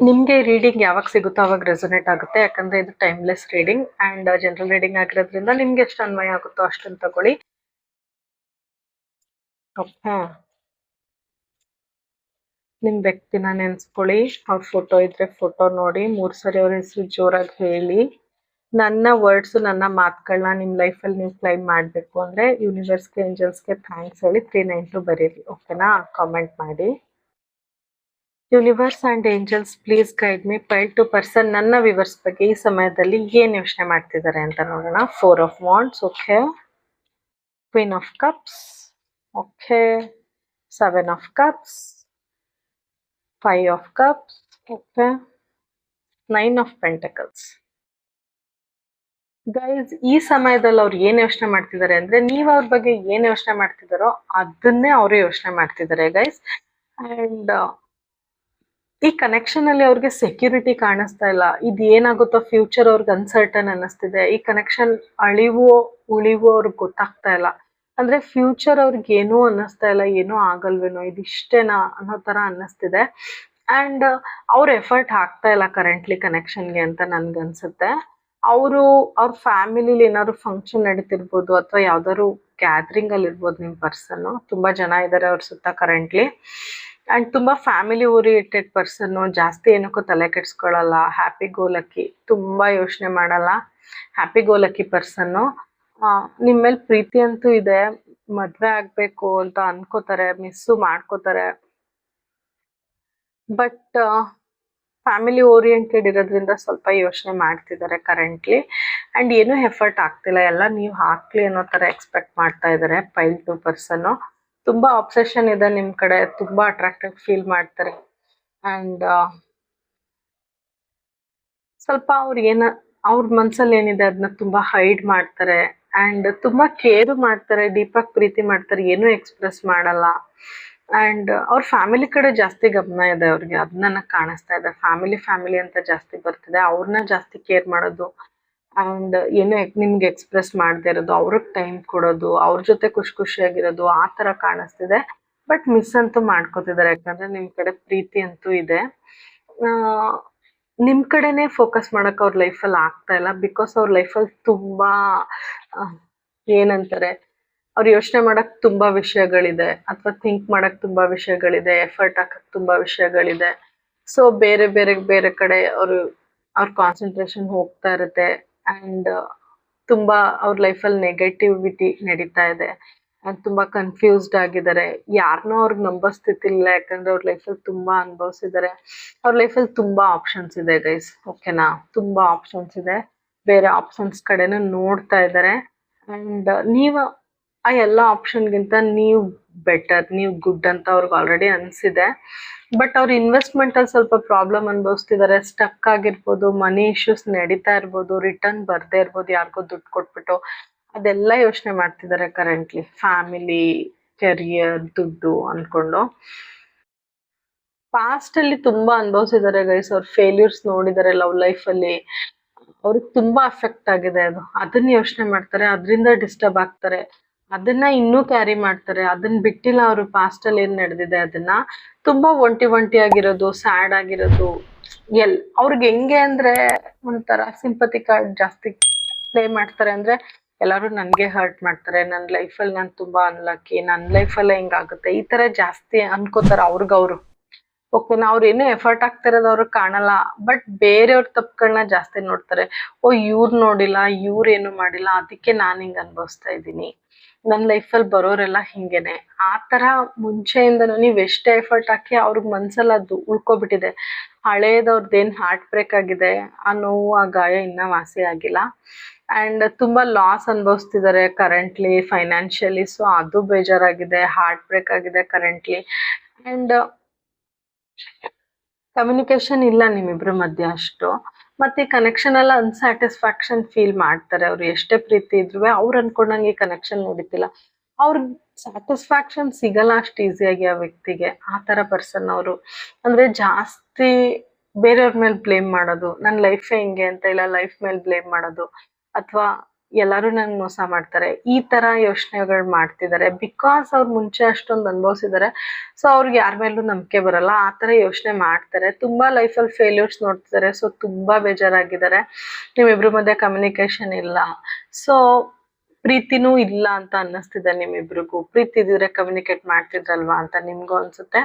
ನಿಮ್ಗೆ ರೀಡಿಂಗ್ ಯಾವಾಗ ಸಿಗುತ್ತೋ ಅವಾಗ ರೆಸೊನೇಟ್ ಆಗುತ್ತೆ, ಯಾಕಂದ್ರೆ ಇದು timeless reading and general reading ಆಗಿರೋದ್ರಿಂದ ನಿಮ್ಗೆ ಎಷ್ಟು ಅನ್ವಯ ಆಗುತ್ತೋ ಅಷ್ಟನ್ನು ತಗೊಳ್ಳಿ. ಓಕೆ, ನಿಮ್ ವ್ಯಕ್ತಿನ ನೆನ್ಸ್ಕೊಳ್ಳಿ, ಅವ್ರ ಫೋಟೋ ಇದ್ರೆ ಫೋಟೋ ನೋಡಿ, 3 ಸರಿ ಅವ್ರ ಹೆಸರು ಜೋರಾಗಿ ಹೇಳಿ. ನನ್ನ ವರ್ಡ್ಸ್, ನನ್ನ ಮಾತುಗಳನ್ನ ನಿಮ್ ಲೈಫಲ್ಲಿ ನೀವು ಕ್ಲೈಮ್ ಮಾಡಬೇಕು ಅಂದ್ರೆ ಯೂನಿವರ್ಸ್ಗೆ, ಏಂಜಲ್ಸ್ಗೆ ಥ್ಯಾಂಕ್ಸ್ ಹೇಳಿ 392 ಬರೀರಿ. ಓಕೆನಾ? ಕಾಮೆಂಟ್ ಮಾಡಿ. Universe and angels please guide me, pile two person ನನ್ನ ವಿವರ್ಸ್ ಬಗ್ಗೆ ಈ ಸಮಯದಲ್ಲಿ ಏನ್ ಯೋಚನೆ ಮಾಡ್ತಿದ್ದಾರೆ ಅಂತ ನೋಡೋಣ. 4 of wands, okay. Queen of cups, okay. 7 of cups, 5 of cups, okay. 9 of pentacles. Guys, ಈ ಸಮಯದಲ್ಲಿ ಅವ್ರು ಏನ್ ಯೋಚನೆ ಮಾಡ್ತಿದ್ದಾರೆ ಅಂದ್ರೆ, ನೀವ್ ಅವ್ರ ಬಗ್ಗೆ ಏನ್ ಯೋಚನೆ ಮಾಡ್ತಿದಾರೋ ಅದನ್ನೇ ಅವರು ಯೋಚನೆ ಮಾಡ್ತಿದ್ದಾರೆ ಗೈಸ್. ಅಂಡ್ ಈ ಕನೆಕ್ಷನ್ ಅಲ್ಲಿ ಅವ್ರಿಗೆ ಸೆಕ್ಯೂರಿಟಿ ಕಾಣಿಸ್ತಾ ಇಲ್ಲ. ಇದು ಏನಾಗುತ್ತೋ ಫ್ಯೂಚರ್ ಅವ್ರಿಗೆ ಅನ್ಸರ್ಟನ್ ಅನ್ನಿಸ್ತಿದೆ. ಈ ಕನೆಕ್ಷನ್ ಉಳಿವೋ ಅವ್ರಿಗೆ ಗೊತ್ತಾಗ್ತಾ ಇಲ್ಲ. ಅಂದ್ರೆ ಫ್ಯೂಚರ್ ಅವ್ರಿಗೆ ಏನೂ ಅನ್ನಿಸ್ತಾ ಇಲ್ಲ, ಏನೂ ಆಗಲ್ವೇನೋ, ಇದಿಷ್ಟೇನಾ ಅನ್ನೋ ತರ ಅನ್ನಿಸ್ತಿದೆ. ಅಂಡ್ ಅವ್ರ ಎಫರ್ಟ್ ಹಾಕ್ತಾ ಇಲ್ಲ ಕರೆಂಟ್ಲಿ ಕನೆಕ್ಷನ್ಗೆ ಅಂತ ನನ್ಗನ್ಸುತ್ತೆ. ಅವರು ಅವ್ರ ಫ್ಯಾಮಿಲಿಲಿ ಏನಾದ್ರು ಫಂಕ್ಷನ್ ನಡೀತಿರ್ಬೋದು, ಅಥವಾ ಯಾವ್ದಾದ್ರು ಗ್ಯಾದರಿಂಗ್ ಅಲ್ಲಿ ಇರ್ಬೋದು. ನಿಮ್ ಪರ್ಸನ್ ತುಂಬಾ ಜನ ಇದ್ದಾರೆ ಅವ್ರ ಸುತ್ತ ಕರೆಂಟ್ಲಿ. ಅಂಡ್ ತುಂಬಾ ಫ್ಯಾಮಿಲಿ ಓರಿಯೆಂಟೆಡ್ ಪರ್ಸನ್, ಜಾಸ್ತಿ ಏನಕ್ಕೂ ತಲೆ ಕೆಡ್ಸ್ಕೊಳಲ್ಲ, ಹ್ಯಾಪಿ ಗೋಲಕ್ಕಿ, ತುಂಬಾ ಯೋಚನೆ ಮಾಡಲ್ಲ, ಹ್ಯಾಪಿ ಗೋಲಕ್ಕಿ ಪರ್ಸನ್ನು. ನಿಮ್ಮ ಮೇಲೆ ಪ್ರೀತಿ ಅಂತೂ ಇದೆ, ಮದ್ವೆ ಆಗ್ಬೇಕು ಅಂತ ಅನ್ಕೋತಾರೆ, ಮಿಸ್ಸು ಮಾಡ್ಕೋತಾರೆ. ಬಟ್ ಫ್ಯಾಮಿಲಿ ಓರಿಯೆಂಟೆಡ್ ಇರೋದ್ರಿಂದ ಸ್ವಲ್ಪ ಯೋಚನೆ ಮಾಡ್ತಿದ್ದಾರೆ ಕರೆಂಟ್ಲಿ. ಅಂಡ್ ಏನೂ ಎಫರ್ಟ್ ಆಗ್ತಿಲ್ಲ, ಎಲ್ಲ ನೀವು ಹಾಕ್ಲಿ ಅನ್ನೋ ತರ ಎಕ್ಸ್ಪೆಕ್ಟ್ ಮಾಡ್ತಾ ಇದ್ದಾರೆ ಪೈಲ್ 2 ಪರ್ಸನ್. ತುಂಬಾ ಆಬ್ಸೆಷನ್ ಇದೆ ನಿಮ್ ಕಡೆ, ತುಂಬಾ ಅಟ್ರಾಕ್ಟೆಡ್ ಫೀಲ್ ಮಾಡ್ತಾರೆ. ಅಂಡ್ ಸ್ವಲ್ಪ ಅವ್ರ ಮನ್ಸಲ್ಲಿ ಏನಿದೆ ಅದನ್ನ ತುಂಬಾ ಹೈಡ್ ಮಾಡ್ತಾರೆ. ಅಂಡ್ ತುಂಬಾ ಕೇರ್ ಮಾಡ್ತಾರೆ, ಡೀಪಾಗಿ ಪ್ರೀತಿ ಮಾಡ್ತಾರೆ, ಏನೂ ಎಕ್ಸ್ಪ್ರೆಸ್ ಮಾಡಲ್ಲ. ಅಂಡ್ ಅವ್ರ ಫ್ಯಾಮಿಲಿ ಕಡೆ ಜಾಸ್ತಿ ಗಮನ ಇದೆ ಅವ್ರಿಗೆ, ಅದ್ ನನಗೆ ಕಾಣಿಸ್ತಾ ಇದೆ. ಫ್ಯಾಮಿಲಿ ಅಂತ ಜಾಸ್ತಿ ಬರ್ತಿದೆ, ಅವ್ರನ್ನ ಜಾಸ್ತಿ ಕೇರ್ ಮಾಡೋದು. ಅಂಡ್ ಏನು ನಿಮ್ಗೆ ಎಕ್ಸ್ಪ್ರೆಸ್ ಮಾಡದೇ ಇರೋದು, ಅವ್ರಿಗೆ ಟೈಮ್ ಕೊಡೋದು, ಅವ್ರ ಜೊತೆ ಖುಷಿಯಾಗಿರೋದು, ಆ ತರ ಕಾಣಿಸ್ತಿದೆ. ಬಟ್ ಮಿಸ್ ಅಂತೂ ಮಾಡ್ಕೋತಿದ್ದಾರೆ, ಯಾಕಂದ್ರೆ ನಿಮ್ ಕಡೆ ಪ್ರೀತಿ ಅಂತೂ ಇದೆ. ನಿಮ್ ಕಡೆನೆ ಫೋಕಸ್ ಮಾಡಕ್ ಅವ್ರ ಲೈಫಲ್ಲಿ ಆಗ್ತಾ ಇಲ್ಲ. ಬಿಕಾಸ್ ಅವ್ರ ಲೈಫಲ್ಲಿ ತುಂಬಾ ಏನಂತಾರೆ, ಅವ್ರು ಯೋಚನೆ ಮಾಡಕ್ ತುಂಬಾ ವಿಷಯಗಳಿದೆ, ಅಥವಾ ಥಿಂಕ್ ಮಾಡಕ್ ತುಂಬಾ ವಿಷಯಗಳಿದೆ, ಎಫರ್ಟ್ ಹಾಕಕ್ ತುಂಬಾ ವಿಷಯಗಳಿದೆ. ಸೊ ಬೇರೆ ಕಡೆ ಅವ್ರ ಕಾನ್ಸಂಟ್ರೇಷನ್ ಹೋಗ್ತಾ ಇರುತ್ತೆ. ಅಂಡ್ ತುಂಬಾ ಅವ್ರ ಲೈಫಲ್ಲಿ ನೆಗೆಟಿವಿಟಿ ನಡೀತಾ ಇದೆ. ಅಂಡ್ ತುಂಬಾ ಕನ್ಫ್ಯೂಸ್ಡ್ ಆಗಿದ್ದಾರೆ, ಯಾರನ್ನೂ ಅವ್ರಿಗೆ ನಂಬೋ ಸ್ಥಿತಿ ಇಲ್ಲ, ಯಾಕಂದ್ರೆ ಅವ್ರ ಲೈಫಲ್ಲಿ ತುಂಬಾ ಅನುಭವಿಸಿದ್ದಾರೆ. ಅವ್ರ ಲೈಫಲ್ಲಿ ತುಂಬಾ ಆಪ್ಷನ್ಸ್ ಇದೆ ಗೈಸ್, ಓಕೆನಾ? ತುಂಬಾ ಆಪ್ಷನ್ಸ್ ಇದೆ, ಬೇರೆ ಆಪ್ಷನ್ಸ್ ಕಡೆನೂ ನೋಡ್ತಾ ಇದ್ದಾರೆ. ಅಂಡ್ ನೀವು ಆ ಎಲ್ಲ ಆಪ್ಷನ್ಗಿಂತ ನೀವು ಬೆಟರ್, ನೀವು ಗುಡ್ ಅಂತ ಅವ್ರಿಗೆ ಆಲ್ರೆಡಿ ಅನ್ಸಿದೆ. ಬಟ್ ಅವ್ರ ಇನ್ವೆಸ್ಟ್ಮೆಂಟ್ ಅಲ್ಲಿ ಸ್ವಲ್ಪ ಪ್ರಾಬ್ಲಮ್ ಅನುಭವಿಸ್ತಿದ್ದಾರೆ, ಸ್ಟಕ್ ಆಗಿರ್ಬೋದು, ಮನಿ ಇಶ್ಯೂಸ್ ನಡೀತಾ ಇರ್ಬೋದು, ರಿಟರ್ನ್ ಬರ್ದೇ ಇರ್ಬೋದು, ಯಾರಿಗೋ ದುಡ್ಡು ಕೊಟ್ಬಿಟ್ಟು. ಅದೆಲ್ಲ ಯೋಚನೆ ಮಾಡ್ತಿದ್ದಾರೆ ಕರೆಂಟ್ಲಿ, ಫ್ಯಾಮಿಲಿ, ಕೆರಿಯರ್, ದುಡ್ಡು ಅನ್ಕೊಂಡು. ಪಾಸ್ಟ್ ಅಲ್ಲಿ ತುಂಬಾ ಅನುಭವಿಸಿದ್ದಾರೆ ಗೈಸ್, ಅವ್ರ ಫೇಲ್ಯೂರ್ಸ್ ನೋಡಿದ್ದಾರೆ ಲವ್ ಲೈಫ್ ಅಲ್ಲಿ, ಅವ್ರಿಗೆ ತುಂಬಾ ಅಫೆಕ್ಟ್ ಆಗಿದೆ. ಅದನ್ನ ಯೋಚನೆ ಮಾಡ್ತಾರೆ, ಅದರಿಂದ ಡಿಸ್ಟರ್ಬ್ ಆಗ್ತಾರೆ, ಅದನ್ನ ಇನ್ನೂ ಕ್ಯಾರಿ ಮಾಡ್ತಾರೆ. ಅದನ್ನ ಬಿಟ್ಟಿಲ್ಲ ಅವರು, ಪಾಸ್ಟ್ ಅಲ್ಲಿ ಏನ್ ನಡೆದಿದೆ ಅದನ್ನ. ತುಂಬಾ ಒಂಟಿ ಆಗಿರೋದು, ಸ್ಯಾಡ್ ಆಗಿರೋದು. ಅವ್ರಿಗೆ ಹೆಂಗೆ ಅಂದ್ರೆ ಒಂಥರ ಸಿಂಪತಿ ಕಾರ್ಡ್ ಜಾಸ್ತಿ ಪ್ಲೇ ಮಾಡ್ತಾರೆ. ಅಂದ್ರೆ ಎಲ್ಲರೂ ನನ್ಗೆ ಹರ್ಟ್ ಮಾಡ್ತಾರೆ, ನನ್ನ ಲೈಫಲ್ಲಿ ನಾನು ತುಂಬಾ ಅನ್ಲಕ್ಕಿ, ನನ್ನ ಲೈಫಲ್ಲೇ ಹಿಂಗಾಗುತ್ತೆ, ಈ ತರ ಜಾಸ್ತಿ ಅನ್ಕೋತಾರೆ ಅವ್ರಿಗವ್ರು. ಓಕೆನಾ? ಅವ್ರು ಏನೂ ಎಫರ್ಟ್ ಆಗ್ತಿರೋದು ಅವ್ರಿಗೆ ಕಾಣಲ್ಲ. ಬಟ್ ಬೇರೆಯವ್ರ ತಪ್ಪುಗಳನ್ನ ಜಾಸ್ತಿ ನೋಡ್ತಾರೆ. ಇವ್ರು ನೋಡಿಲ್ಲ, ಏನು ಮಾಡಿಲ್ಲ, ಅದಕ್ಕೆ ನಾನು ಹಿಂಗ್ ಅನ್ಭವಿಸ್ತಾ ಇದ್ದೀನಿ, ನನ್ನ ಲೈಫಲ್ಲಿ ಬರೋರೆಲ್ಲ ಹಿಂಗೇನೆ. ಆ ತರ ಮುಂಚೆಯಿಂದನೂ ನೀವ್ ಎಷ್ಟೇ ಎಫರ್ಟ್ ಹಾಕಿ ಅವ್ರಿಗೆ ಮನ್ಸಲ್ಲಿ ಅದು ಉಳ್ಕೊಬಿಟ್ಟಿದೆ. ಹಳೇದವ್ರದ್ದೇನ್ ಹಾರ್ಟ್ ಬ್ರೇಕ್ ಆಗಿದೆ, ಆ ನೋವು, ಆ ಗಾಯ ಇನ್ನ ವಾಸಿ ಆಗಿಲ್ಲ. ಅಂಡ್ ತುಂಬಾ ಲಾಸ್ ಅನುಭವಿಸ್ತಿದ್ದಾರೆ ಕರೆಂಟ್ಲಿ ಫೈನಾನ್ಷಿಯಲಿ. ಸೊ ಅದು ಬೇಜಾರಾಗಿದೆ, ಹಾರ್ಟ್ ಬ್ರೇಕ್ ಆಗಿದೆ ಕರೆಂಟ್ಲಿ. ಅಂಡ್ ಕಮ್ಯುನಿಕೇಶನ್ ಇಲ್ಲ ನಿಮ್ಮಿಬ್ರ ಮಧ್ಯೆ ಅಷ್ಟು. ಮತ್ತೆ ಕನೆಕ್ಷನ್ ಎಲ್ಲ ಅನ್ಸ್ಯಾಟಿಸ್ಫ್ಯಾಕ್ಷನ್ ಫೀಲ್ ಮಾಡ್ತಾರೆ. ಅವ್ರು ಎಷ್ಟೇ ಪ್ರೀತಿ ಇದ್ರು ಅವ್ರು ಅನ್ಕೊಂಡಂಗೆ ಕನೆಕ್ಷನ್ ನಡೀತಿಲ್ಲ, ಅವ್ರಿಗೆ ಸ್ಯಾಟಿಸ್ಫ್ಯಾಕ್ಷನ್ ಸಿಗಲ್ಲ ಅಷ್ಟು ಈಸಿಯಾಗಿ ಆ ವ್ಯಕ್ತಿಗೆ. ಆ ತರ ಪರ್ಸನ್ ಅವರು. ಅಂದ್ರೆ ಜಾಸ್ತಿ ಬೇರೆಯವ್ರ ಮೇಲೆ ಬ್ಲೇಮ್ ಮಾಡೋದು, ನನ್ನ ಲೈಫೇ ಹಿಂಗೆ ಅಂತ ಇಲ್ಲ ಲೈಫ್ ಮೇಲೆ ಬ್ಲೇಮ್ ಮಾಡೋದು, ಅಥವಾ ಎಲ್ಲರೂ ನಂಗೆ ಮೋಸ ಮಾಡ್ತಾರೆ, ಈ ತರ ಯೋಚನೆಗಳು ಮಾಡ್ತಿದ್ದಾರೆ. ಬಿಕಾಸ್ ಅವ್ರು ಮುಂಚೆ ಅಷ್ಟೊಂದು ಅನುಭವಿಸಿದ್ದಾರೆ, ಸೊ ಅವ್ರಿಗೆ ಯಾರ ಮೇಲೂ ನಂಬಿಕೆ ಬರಲ್ಲ, ಆ ತರ ಯೋಚನೆ ಮಾಡ್ತಾರೆ. ತುಂಬಾ ಲೈಫಲ್ಲಿ ಫೇಲ್ಯೂರ್ಸ್ ನೋಡ್ತಿದ್ದಾರೆ, ಸೊ ತುಂಬಾ ಬೇಜಾರಾಗಿದ್ದಾರೆ. ನಿಮ್ಮಿಬ್ರ ಮಧ್ಯೆ ಕಮ್ಯುನಿಕೇಶನ್ ಇಲ್ಲ, ಸೊ ಪ್ರೀತಿನೂ ಇಲ್ಲ ಅಂತ ಅನ್ನಿಸ್ತಿದೆ ನಿಮ್ಮಿಬ್ರಿಗೂ. ಪ್ರೀತಿ ಇದ್ರೆ ಕಮ್ಯುನಿಕೇಟ್ ಮಾಡ್ತಿದ್ರಲ್ವಾ ಅಂತ ನಿಮ್ಗೂ ಅನ್ಸುತ್ತೆ,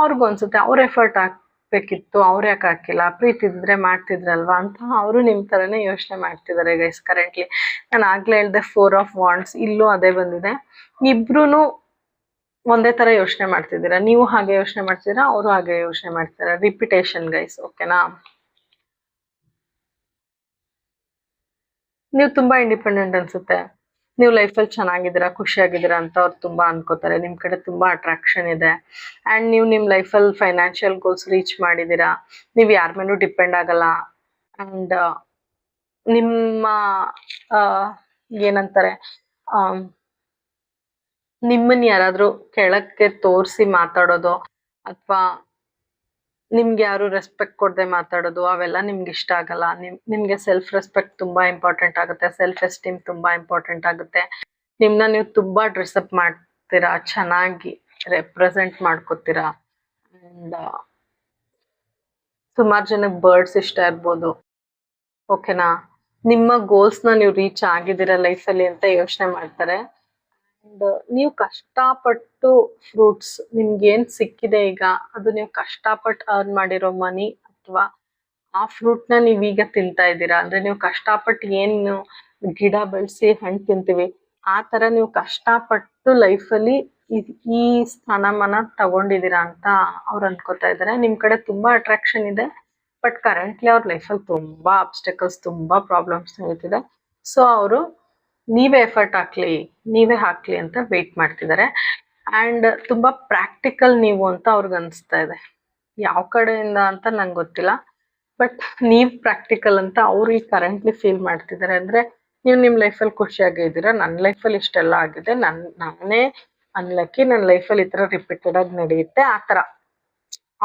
ಅವ್ರಿಗೂ ಅನ್ಸುತ್ತೆ. ಅವ್ರ ಎಫರ್ಟ್ ಹಾಕ್ಬೇಕಿತ್ತು, ಅವ್ರು ಯಾಕೆ ಹಾಕಿಲ್ಲ, ಪ್ರೀತಿ ಇದ್ರೆ ಮಾಡ್ತಿದ್ರಲ್ವಾ ಅಂತ ಅವರು ನಿಮ್ ತರನೇ ಯೋಚನೆ ಮಾಡ್ತಿದ್ದಾರೆ ಗೈಸ್ ಕರೆಂಟ್ಲಿ. ನಾನು ಆಗ್ಲೇ ಹೇಳ್ದೆ 4 of Wands, ಇಲ್ಲೂ ಅದೇ ಬಂದಿದೆ. ಇಬ್ರು ಒಂದೇ ತರ ಯೋಚನೆ ಮಾಡ್ತಿದ್ದೀರಾ, ನೀವು ಹಾಗೆ ಯೋಚನೆ ಮಾಡ್ತಿದ್ದೀರಾ, ಅವರು ಹಾಗೆ ಯೋಚನೆ ಮಾಡ್ತಿದ್ದಾರೆ. ರಿಪಿಟೇಷನ್ ಗೈಸ್, ಓಕೆನಾ? ನೀವು ತುಂಬಾ ಇಂಡಿಪೆಂಡೆಂಟ್ ಅನ್ಸುತ್ತೆ, ನೀವು ಲೈಫಲ್ಲಿ ಚೆನ್ನಾಗಿದ್ದೀರಾ, ಖುಷಿಯಾಗಿದ್ದೀರಾ ಅಂತ ಅವ್ರು ತುಂಬಾ ಅನ್ಕೋತಾರೆ. ನಿಮ್ ಕಡೆ ತುಂಬಾ ಅಟ್ರಾಕ್ಷನ್ ಇದೆ, ಅಂಡ್ ನೀವು ನಿಮ್ ಲೈಫಲ್ಲಿ ಫೈನಾನ್ಷಿಯಲ್ ಗೋಲ್ಸ್ ರೀಚ್ ಮಾಡಿದೀರಾ. ನೀವು ಯಾರ ಮೇಲೂ ಡಿಪೆಂಡ್ ಆಗಲ್ಲ. ಅಂಡ್ ನಿಮ್ಮ ಆ, ಏನಂತಾರೆ, ನಿಮ್ಮನ್ನ ಯಾರಾದ್ರೂ ಕೆಳಕ್ಕೆ ತೋರಿಸಿ ಮಾತಾಡೋದು, ಅಥವಾ ನಿಮ್ಗೆ ಯಾರು ರೆಸ್ಪೆಕ್ಟ್ ಕೊಡದೆ ಮಾತಾಡೋದು, ಅವೆಲ್ಲ ನಿಮ್ಗೆ ಇಷ್ಟ ಆಗಲ್ಲ. ನಿಮ್ಗೆ ಸೆಲ್ಫ್ ರೆಸ್ಪೆಕ್ಟ್ ತುಂಬಾ ಇಂಪಾರ್ಟೆಂಟ್ ಆಗುತ್ತೆ, ಸೆಲ್ಫ್ ಎಸ್ಟೀಮ್ ತುಂಬಾ ಇಂಪಾರ್ಟೆಂಟ್ ಆಗುತ್ತೆ. ನಿಮ್ನ ನೀವು ತುಂಬಾ ಡ್ರೆಸ್ಅಪ್ ಮಾಡ್ತೀರಾ, ಚೆನ್ನಾಗಿ ರೆಪ್ರೆಸೆಂಟ್ ಮಾಡ್ಕೋತೀರಾ. ಅಂಡ್ ಸುಮಾರು ಜನಕ್ಕೆ ಬರ್ಡ್ಸ್ ಇಷ್ಟ ಇರ್ಬೋದು, ಓಕೆನಾ? ನಿಮ್ಮ ಗೋಲ್ಸ್ನ ನೀವು ರೀಚ್ ಆಗಿದ್ದೀರಾ ಲೈಫಲ್ಲಿ ಅಂತ ಯೋಚನೆ ಮಾಡ್ತಾರೆ. ಅಂಡ್ ನೀವು ಕಷ್ಟಪಟ್ಟು ಫ್ರೂಟ್ಸ್ ನಿಮ್ಗೆ ಏನ್ ಸಿಕ್ಕಿದೆ ಈಗ, ಅದು ನೀವು ಕಷ್ಟಪಟ್ಟು ಅರ್ನ್ ಮಾಡಿರೋ ಮನಿ, ಅಥವಾ ಆ ಫ್ರೂಟ್ ನ ನೀವ್ ಈಗ ತಿಂತಾ ಇದ್ದೀರಾ. ಅಂದ್ರೆ ನೀವು ಕಷ್ಟಪಟ್ಟು ಏನು ಗಿಡ ಬೆಳೆಸಿ ಹಣ್ಣು ತಿಂತೀವಿ, ಆ ತರ ನೀವು ಕಷ್ಟಪಟ್ಟು ಲೈಫಲ್ಲಿ ಈ ಸ್ಥಾನಮಾನ ತಗೊಂಡಿದ್ದೀರಾ ಅಂತ ಅವ್ರು ಅನ್ಕೋತಾ ಇದ್ದಾರೆ. ನಿಮ್ ಕಡೆ ತುಂಬಾ ಅಟ್ರಾಕ್ಷನ್ ಇದೆ, ಬಟ್ ಕರೆಂಟ್ಲಿ ಅವ್ರ ಲೈಫಲ್ಲಿ ತುಂಬಾ ಅಬ್ಸ್ಟಕಲ್ಸ್, ತುಂಬಾ ಪ್ರಾಬ್ಲಮ್ಸ್ ನಡೀತಿದೆ. ಸೊ ಅವರು ನೀವೇ ಎಫರ್ಟ್ ಹಾಕ್ಲಿ, ನೀವೇ ಹಾಕ್ಲಿ ಅಂತ ವೇಟ್ ಮಾಡ್ತಿದ್ದಾರೆ. ಅಂಡ್ ತುಂಬಾ ಪ್ರಾಕ್ಟಿಕಲ್ ನೀವು ಅಂತ ಅವ್ರಿಗೆ ಅನಿಸ್ತಾ ಇದೆ. ಯಾವ ಕಡೆಯಿಂದ ಅಂತ ನಂಗೆ ಗೊತ್ತಿಲ್ಲ, ಬಟ್ ನೀವ್ ಪ್ರಾಕ್ಟಿಕಲ್ ಅಂತ ಅವ್ರು ಈಗ ಕರೆಂಟ್ಲಿ ಫೀಲ್ ಮಾಡ್ತಿದ್ದಾರೆ. ಅಂದ್ರೆ ನೀವು ನಿಮ್ ಲೈಫಲ್ಲಿ ಖುಷಿಯಾಗಿ ಇದ್ದೀರಾ, ನನ್ನ ಲೈಫಲ್ಲಿ ಇಷ್ಟೆಲ್ಲ ಆಗಿದೆ, ನಾನೇ ಅನ್ಲಕ್ಕಿ, ನನ್ನ ಲೈಫಲ್ಲಿ ಈ ತರ ರಿಪೀಟೆಡ್ ಆಗಿ ನಡೆಯುತ್ತೆ, ಆ ತರ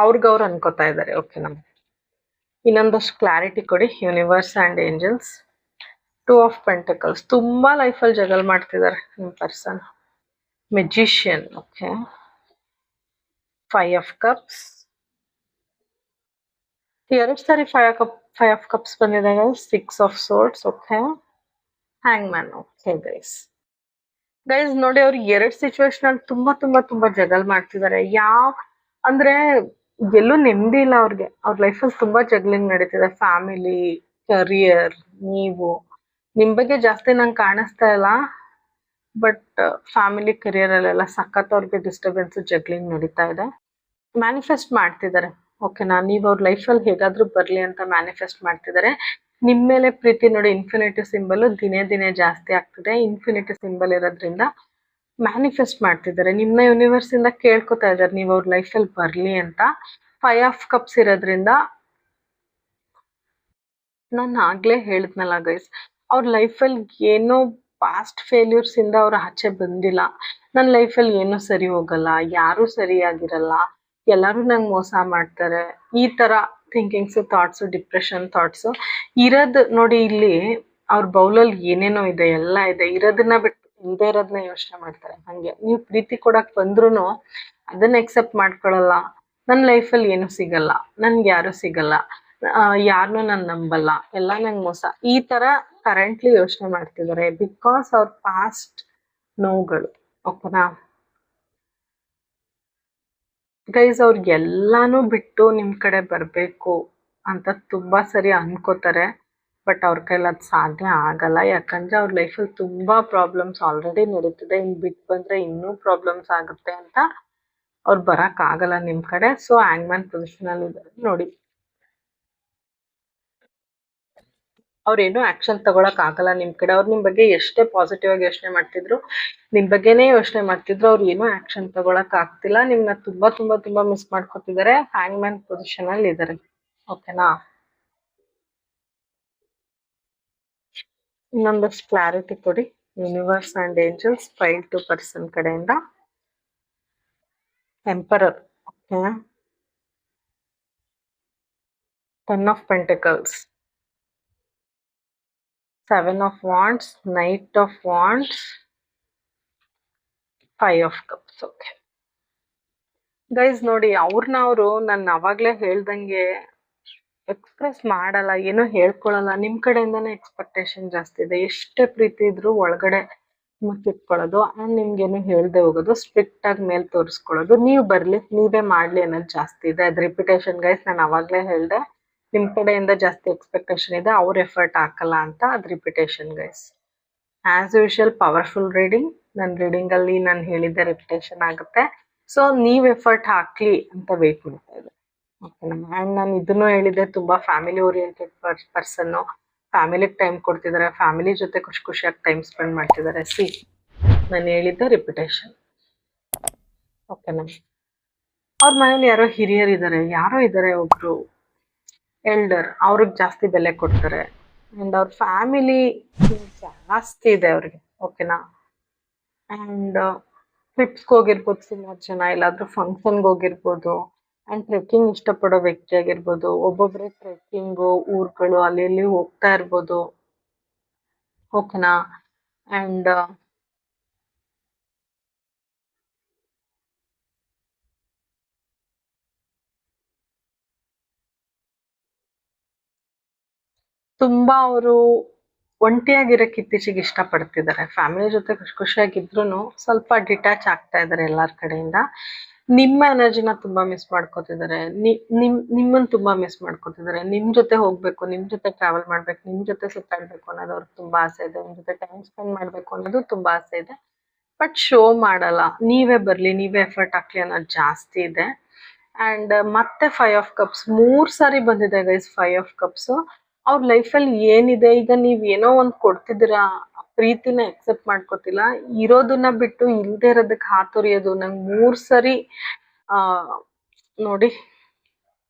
ಅವ್ರಿಗವ್ರು ಅನ್ಕೋತಾ ಇದ್ದಾರೆ. ಓಕೆ, ನಮ್ಗೆ ಇನ್ನೊಂದಷ್ಟು ಕ್ಲಾರಿಟಿ ಕೊಡಿ, universe and angels. 2 of Pentacles, ತುಂಬಾ ಲೈಫಲ್ಲಿ ಜಗಲ್ ಮಾಡ್ತಿದ್ದಾರೆ ನಿಮ್ person. Magician, okay. 5 of Cups, 2 ಸಾರಿ 5 of Cups ಬಂದಿದೆ. 6 of Swords, ಓಕೆ. Hangman, okay guys. ನೋಡಿ, ಅವ್ರು 2 ಸಿಚುವೇಶನ್ ಅಲ್ಲಿ ತುಂಬಾ ತುಂಬಾ ತುಂಬಾ ಜಗಲ್ ಮಾಡ್ತಿದ್ದಾರೆ. ಅಂದ್ರೆ ಎಲ್ಲೂ ನೆಮ್ಮದಿ ಇಲ್ಲ ಅವ್ರಿಗೆ. ಅವ್ರ ಲೈಫಲ್ಲಿ ತುಂಬಾ ಜಗ್ಲಿಂಗ್ ನಡೀತಿದೆ. ಫ್ಯಾಮಿಲಿ, ಕರಿಯರ್, ನಿಮ್ ಬಗ್ಗೆ ಜಾಸ್ತಿ ನಂಗೆ ಕಾಣಿಸ್ತಾ ಇಲ್ಲ, ಬಟ್ ಫ್ಯಾಮಿಲಿ ಕರಿಯರ್ ಅಲ್ಲೆಲ್ಲ ಸಖತ್ ಅವ್ರಿಗೆ ಡಿಸ್ಟರ್ಬೆನ್ಸ್, ಜಗ್ಲಿಂಗ್ ನಡೀತಾ ಇದೆ. ಮ್ಯಾನಿಫೆಸ್ಟ್ ಮಾಡ್ತಿದ್ದಾರೆ, ಓಕೆನಾ? ನೀವು ಅವ್ರ ಲೈಫಲ್ಲಿ ಹೇಗಾದ್ರೂ ಬರ್ಲಿ ಅಂತ ಮ್ಯಾನಿಫೆಸ್ಟ್ ಮಾಡ್ತಿದ್ದಾರೆ. ನಿಮ್ ಮೇಲೆ ಪ್ರೀತಿ ನೋಡಿ, ಇನ್ಫಿನಿಟಿ ಸಿಂಬಲ್ ದಿನೇ ದಿನೇ ಜಾಸ್ತಿ ಆಗ್ತಿದೆ. ಇನ್ಫಿನಿಟಿ ಸಿಂಬಲ್ ಇರೋದ್ರಿಂದ ಮ್ಯಾನಿಫೆಸ್ಟ್ ಮಾಡ್ತಿದ್ದಾರೆ, ನಿಮ್ನ ಯೂನಿವರ್ಸ್ ಇಂದ ಕೇಳ್ಕೊತಾ ಇದ್ದಾರೆ ನೀವು ಅವ್ರ ಲೈಫಲ್ಲಿ ಬರ್ಲಿ ಅಂತ. 5 of Cups ಇರೋದ್ರಿಂದ ನಾನು ಆಗ್ಲೇ ಹೇಳಿದ್ನಲ್ಲ ಗೈಸ್, ಅವ್ರ ಲೈಫಲ್ಲಿ ಏನೋ ಪಾಸ್ಟ್ ಫೇಲ್ಯೂರ್ಸ್ ಇಂದ ಅವ್ರ ಆಚೆ ಬಂದಿಲ್ಲ. ನನ್ನ ಲೈಫಲ್ಲಿ ಏನೂ ಸರಿ ಹೋಗಲ್ಲ, ಯಾರೂ ಸರಿಯಾಗಿರಲ್ಲ, ಎಲ್ಲರೂ ನಂಗೆ ಮೋಸ ಮಾಡ್ತಾರೆ, ಈ ತರ ಥಿಂಕಿಂಗ್ಸ್, ಥಾಟ್ಸು, ಡಿಪ್ರೆಷನ್ ಥಾಟ್ಸು ಇರೋದು ನೋಡಿ. ಇಲ್ಲಿ ಅವ್ರ ಬೌಲಲ್ಲಿ ಏನೇನೋ ಇದೆ, ಎಲ್ಲ ಇದೆ. ಇರೋದನ್ನ ಬಿಟ್ಟು ಇಲ್ಲದೆ ಇರೋದನ್ನ ಯೋಚನೆ ಮಾಡ್ತಾರೆ. ಹಂಗೆ ನೀವು ಪ್ರೀತಿ ಕೊಡಕ್ ಬಂದ್ರೂ ಅದನ್ನ ಎಕ್ಸೆಪ್ಟ್ ಮಾಡ್ಕೊಳಲ್ಲ. ನನ್ನ ಲೈಫಲ್ಲಿ ಏನು ಸಿಗಲ್ಲ, ನನ್ಗೆ ಯಾರು ಸಿಗಲ್ಲ, ಯಾರನ್ನೂ ನಾನು ನಂಬಲ್ಲ, ಎಲ್ಲ ನಂಗೆ ಮೋಸ, ಈ ತರ ಕರೆಂಟ್ಲಿ ಯೋಚನೆ ಮಾಡ್ತಿದ್ದಾರೆ. ಬಿಕಾಸ್ ಅವ್ರ ಪಾಸ್ಟ್ ನೋವುಗಳು, ಓಕೆನಾ ಗೈಸ್? ಅವ್ರಿಗೆಲ್ಲಾನು ಬಿಟ್ಟು ನಿಮ್ ಕಡೆ ಬರ್ಬೇಕು ಅಂತ ತುಂಬಾ ಸರಿ ಅನ್ಕೋತಾರೆ, ಬಟ್ ಅವ್ರ ಕೈಲಿ ಅದು ಸಾಧ್ಯ ಆಗಲ್ಲ. ಯಾಕಂದ್ರೆ ಅವ್ರ ಲೈಫಲ್ಲಿ ತುಂಬಾ ಪ್ರಾಬ್ಲಮ್ಸ್ ಆಲ್ರೆಡಿ ನಡೀತಿದೆ, ಇನ್ ಬಿಟ್ಟು ಬಂದ್ರೆ ಇನ್ನೂ ಪ್ರಾಬ್ಲಮ್ಸ್ ಆಗುತ್ತೆ ಅಂತ ಅವ್ರು ಬರಕ್ ಆಗಲ್ಲ ನಿಮ್ ಕಡೆ. ಸೊ ಹ್ಯಾಂಗ್ಮ್ಯಾನ್ ಪೊಸಿಷನ್ ಅಲ್ಲಿ ಇದ್ದಾರೆ ನೋಡಿ. ಅವ್ರೇನು ಆಕ್ಷನ್ ತಗೊಳಕ್ ಆಗಲ್ಲ ನಿಮ್ ಕಡೆ. ಅವ್ರು ನಿಮ್ ಬಗ್ಗೆ ಎಷ್ಟೇ ಪಾಸಿಟಿವ್ ಆಗಿ ಯೋಚನೆ ಮಾಡ್ತಿದ್ರು, ನಿಮ್ ಬಗ್ಗೆನೇ ಯೋಚನೆ ಮಾಡ್ತಿದ್ರು, ಅವ್ರು ಏನೂ ಆಕ್ಷನ್ ತಗೊಳಕ್ ಆಗ್ತಿಲ್ಲ. ನಿಮ್ನ ತುಂಬಾ ತುಂಬಾ ತುಂಬಾ ಮಿಸ್ ಮಾಡ್ಕೊತಿದ್ದಾರೆ. ಹ್ಯಾಂಗ್ಮ್ಯಾನ್ ಪೊಸಿಷನ್ ಅಲ್ಲಿ ಇದ್ದಾರೆ, ಓಕೆನಾ? ಇನ್ನೊಂದಷ್ಟು ಕ್ಲಾರಿಟಿ ಕೊಡಿ, ಯೂನಿವರ್ಸ್ ಅಂಡ್ ಏಂಜಲ್ಸ್. 5 ಕಡೆಯಿಂದ emperor, okay. 10 of Pentacles, 7 of wands, knight of wands, 5 of cups. Okay guys ನೋಡಿ, ಅವ್ರನ್ನ ನಾನು ಅವಾಗ್ಲೇ ಹೇಳ್ದಂಗೆ ಎಕ್ಸ್ಪ್ರೆಸ್ ಮಾಡಲ್ಲ, ಏನೋ ಹೇಳ್ಕೊಳಲ್ಲ. ನಿಮ್ ಕಡೆಯಿಂದಾನೇ ಎಕ್ಸ್ಪೆಕ್ಟೇಷನ್ ಜಾಸ್ತಿ ಇದೆ. ಎಷ್ಟೇ ಪ್ರೀತಿ ಇದ್ರು ಒಳಗಡೆ ಮುಚ್ಚಿಟ್ಕೊಳ್ಳೋದು ಅಂಡ್ ನಿಮ್ಗೇನು ಹೇಳ್ದೆ ಹೋಗೋದು, ಸ್ಟ್ರಿಕ್ಟ್ ಆಗಿ ಮೇಲ್ ತೋರಿಸ್ಕೊಳ್ಳೋದು, ನೀವು ಬರ್ಲಿ ನೀವೇ ಮಾಡ್ಲಿ ಅನ್ನೋದು ಜಾಸ್ತಿ ಇದೆ. ಅದ್ ರಿಪಿಟೇಷನ್ ಗೈಸ್, ನಾನು ಅವಾಗ್ಲೇ ಹೇಳ್ದೆ ನಿಮ್ ಕಡೆಯಿಂದ ಜಾಸ್ತಿ ಎಕ್ಸ್ಪೆಕ್ಟೇಷನ್ ಇದೆ, ಅವ್ರ ಎಫರ್ಟ್ ಹಾಕಲ್ಲ ಅಂತ. ಅದ್ repetition guys. As usual powerful reading. ನನ್ನ ರೀಡಿಂಗ್ ಅಲ್ಲಿ ನಾನು ಹೇಳಿದ್ದೆ ರಿಪಿಟೇಷನ್ ಆಗುತ್ತೆ. ಸೊ ನೀವ್ ಎಫರ್ಟ್ ಹಾಕ್ಲಿ ಅಂತ ವೇಟ್ ಮಾಡ್ತಾ ಇದ್ದೆ. ಓಕೆನಾ? ಆ್ಯಂಡ್ ನಾನು ಇದನ್ನು ಹೇಳಿದ್ದೆ, ತುಂಬಾ ಫ್ಯಾಮಿಲಿ ಓರಿಯೆಂಟೆಡ್ ಪರ್ಸನ್ನು, ಫ್ಯಾಮಿಲಿಗೆ ಟೈಮ್ ಕೊಡ್ತಿದ್ದಾರೆ, ಫ್ಯಾಮಿಲಿ ಜೊತೆ ಖುಷಿ ಖುಷಿಯಾಗಿ ಟೈಮ್ ಸ್ಪೆಂಡ್ ಮಾಡ್ತಿದ್ದಾರೆ. ನಾನು ಹೇಳಿದ್ದೆ ರಿಪಿಟೇಷನ್. ಓಕೆನಾ? ಅವ್ರ ಮನೇಲಿ ಯಾರೋ ಹಿರಿಯರು ಇದ್ದಾರೆ, ಯಾರೋ ಇದ್ದಾರೆ ಒಬ್ರು ಎಲ್ಡರ್, ಅವ್ರಿಗೆ ಜಾಸ್ತಿ ಬೆಲೆ ಕೊಡ್ತಾರೆ. ಅಂಡ್ ಅವ್ರ ಫ್ಯಾಮಿಲಿ ಜಾಸ್ತಿ ಇದೆ ಅವ್ರಿಗೆ. ಓಕೆನಾ? ಅಂಡ್ ಟ್ರಿಪ್ಸ್ಗೆ ಹೋಗಿರ್ಬೋದು ಸುಮಾರು ಜನ, ಎಲ್ಲಾದ್ರೂ ಫಂಕ್ಷನ್ಗೆ ಹೋಗಿರ್ಬೋದು. ಅಂಡ್ ಟ್ರೆಕ್ಕಿಂಗ್ ಇಷ್ಟಪಡೋ ವ್ಯಕ್ತಿ ಆಗಿರ್ಬೋದು. ಒಬ್ಬೊಬ್ರೆ ಟ್ರೆಕ್ಕಿಂಗು, ಊರುಗಳು ಅಲ್ಲಿ ಇಲ್ಲಿ ಹೋಗ್ತಾ ಇರ್ಬೋದು. ಓಕೆನಾ? ಅಂಡ್ ತುಂಬಾ ಅವರು ಒಂಟಿಯಾಗಿರಕ್ಕೆ ಇತ್ತೀಚೆಗೆ ಇಷ್ಟಪಡ್ತಿದ್ದಾರೆ. ಫ್ಯಾಮಿಲಿ ಜೊತೆ ಖುಷಿ ಖುಷಿಯಾಗಿದ್ರು ಸ್ವಲ್ಪ ಡಿಟ್ಯಾಚ್ ಆಗ್ತಾ ಇದ್ದಾರೆ ಎಲ್ಲಾರ ಕಡೆಯಿಂದ. ನಿಮ್ಮ ಎನರ್ಜಿನ ತುಂಬಾ ಮಿಸ್ ಮಾಡ್ಕೋತಿದ್ದಾರೆ. ನಿಮ್ಮನ್ನ ತುಂಬಾ ಮಿಸ್ ಮಾಡ್ಕೋತಿದ್ದಾರೆ. ನಿಮ್ ಜೊತೆ ಹೋಗ್ಬೇಕು, ನಿಮ್ ಜೊತೆ ಟ್ರಾವೆಲ್ ಮಾಡ್ಬೇಕು, ನಿಮ್ ಜೊತೆ ಸುತ್ತಾಡ್ಬೇಕು ಅನ್ನೋದು ಅವ್ರಿಗೆ ತುಂಬಾ ಆಸೆ ಇದೆ. ನಿಮ್ ಜೊತೆ ಟೈಮ್ ಸ್ಪೆಂಡ್ ಮಾಡ್ಬೇಕು ಅನ್ನೋದು ತುಂಬಾ ಆಸೆ ಇದೆ. ಬಟ್ ಶೋ ಮಾಡಲ್ಲ. ನೀವೇ ಬರ್ಲಿ, ನೀವೇ ಎಫರ್ಟ್ ಹಾಕ್ಲಿ ಅನ್ನೋದು ಜಾಸ್ತಿ ಇದೆ. ಅಂಡ್ ಮತ್ತೆ 5 ಆಫ್ ಕಪ್ಸ್ 3 ಸಾರಿ ಬಂದಿದೆ ಗೈಸ್. 5 ಆಫ್ ಕಪ್ಸ್ ಅವ್ರ ಲೈಫಲ್ಲಿ ಏನಿದೆ, ಈಗ ನೀವ್ ಏನೋ ಒಂದ್ ಕೊಡ್ತಿದ್ದೀರಾ, ಪ್ರೀತಿನ ಎಕ್ಸೆಪ್ಟ್ ಮಾಡ್ಕೋತಿಲ್ಲ, ಇರೋದನ್ನ ಬಿಟ್ಟು ಇಲ್ದೇ ಇರೋದಕ್ಕೆ ಹಾತೊರಿಯೋದು. ನಂಗೆ 3 ಸರಿ ನೋಡಿ,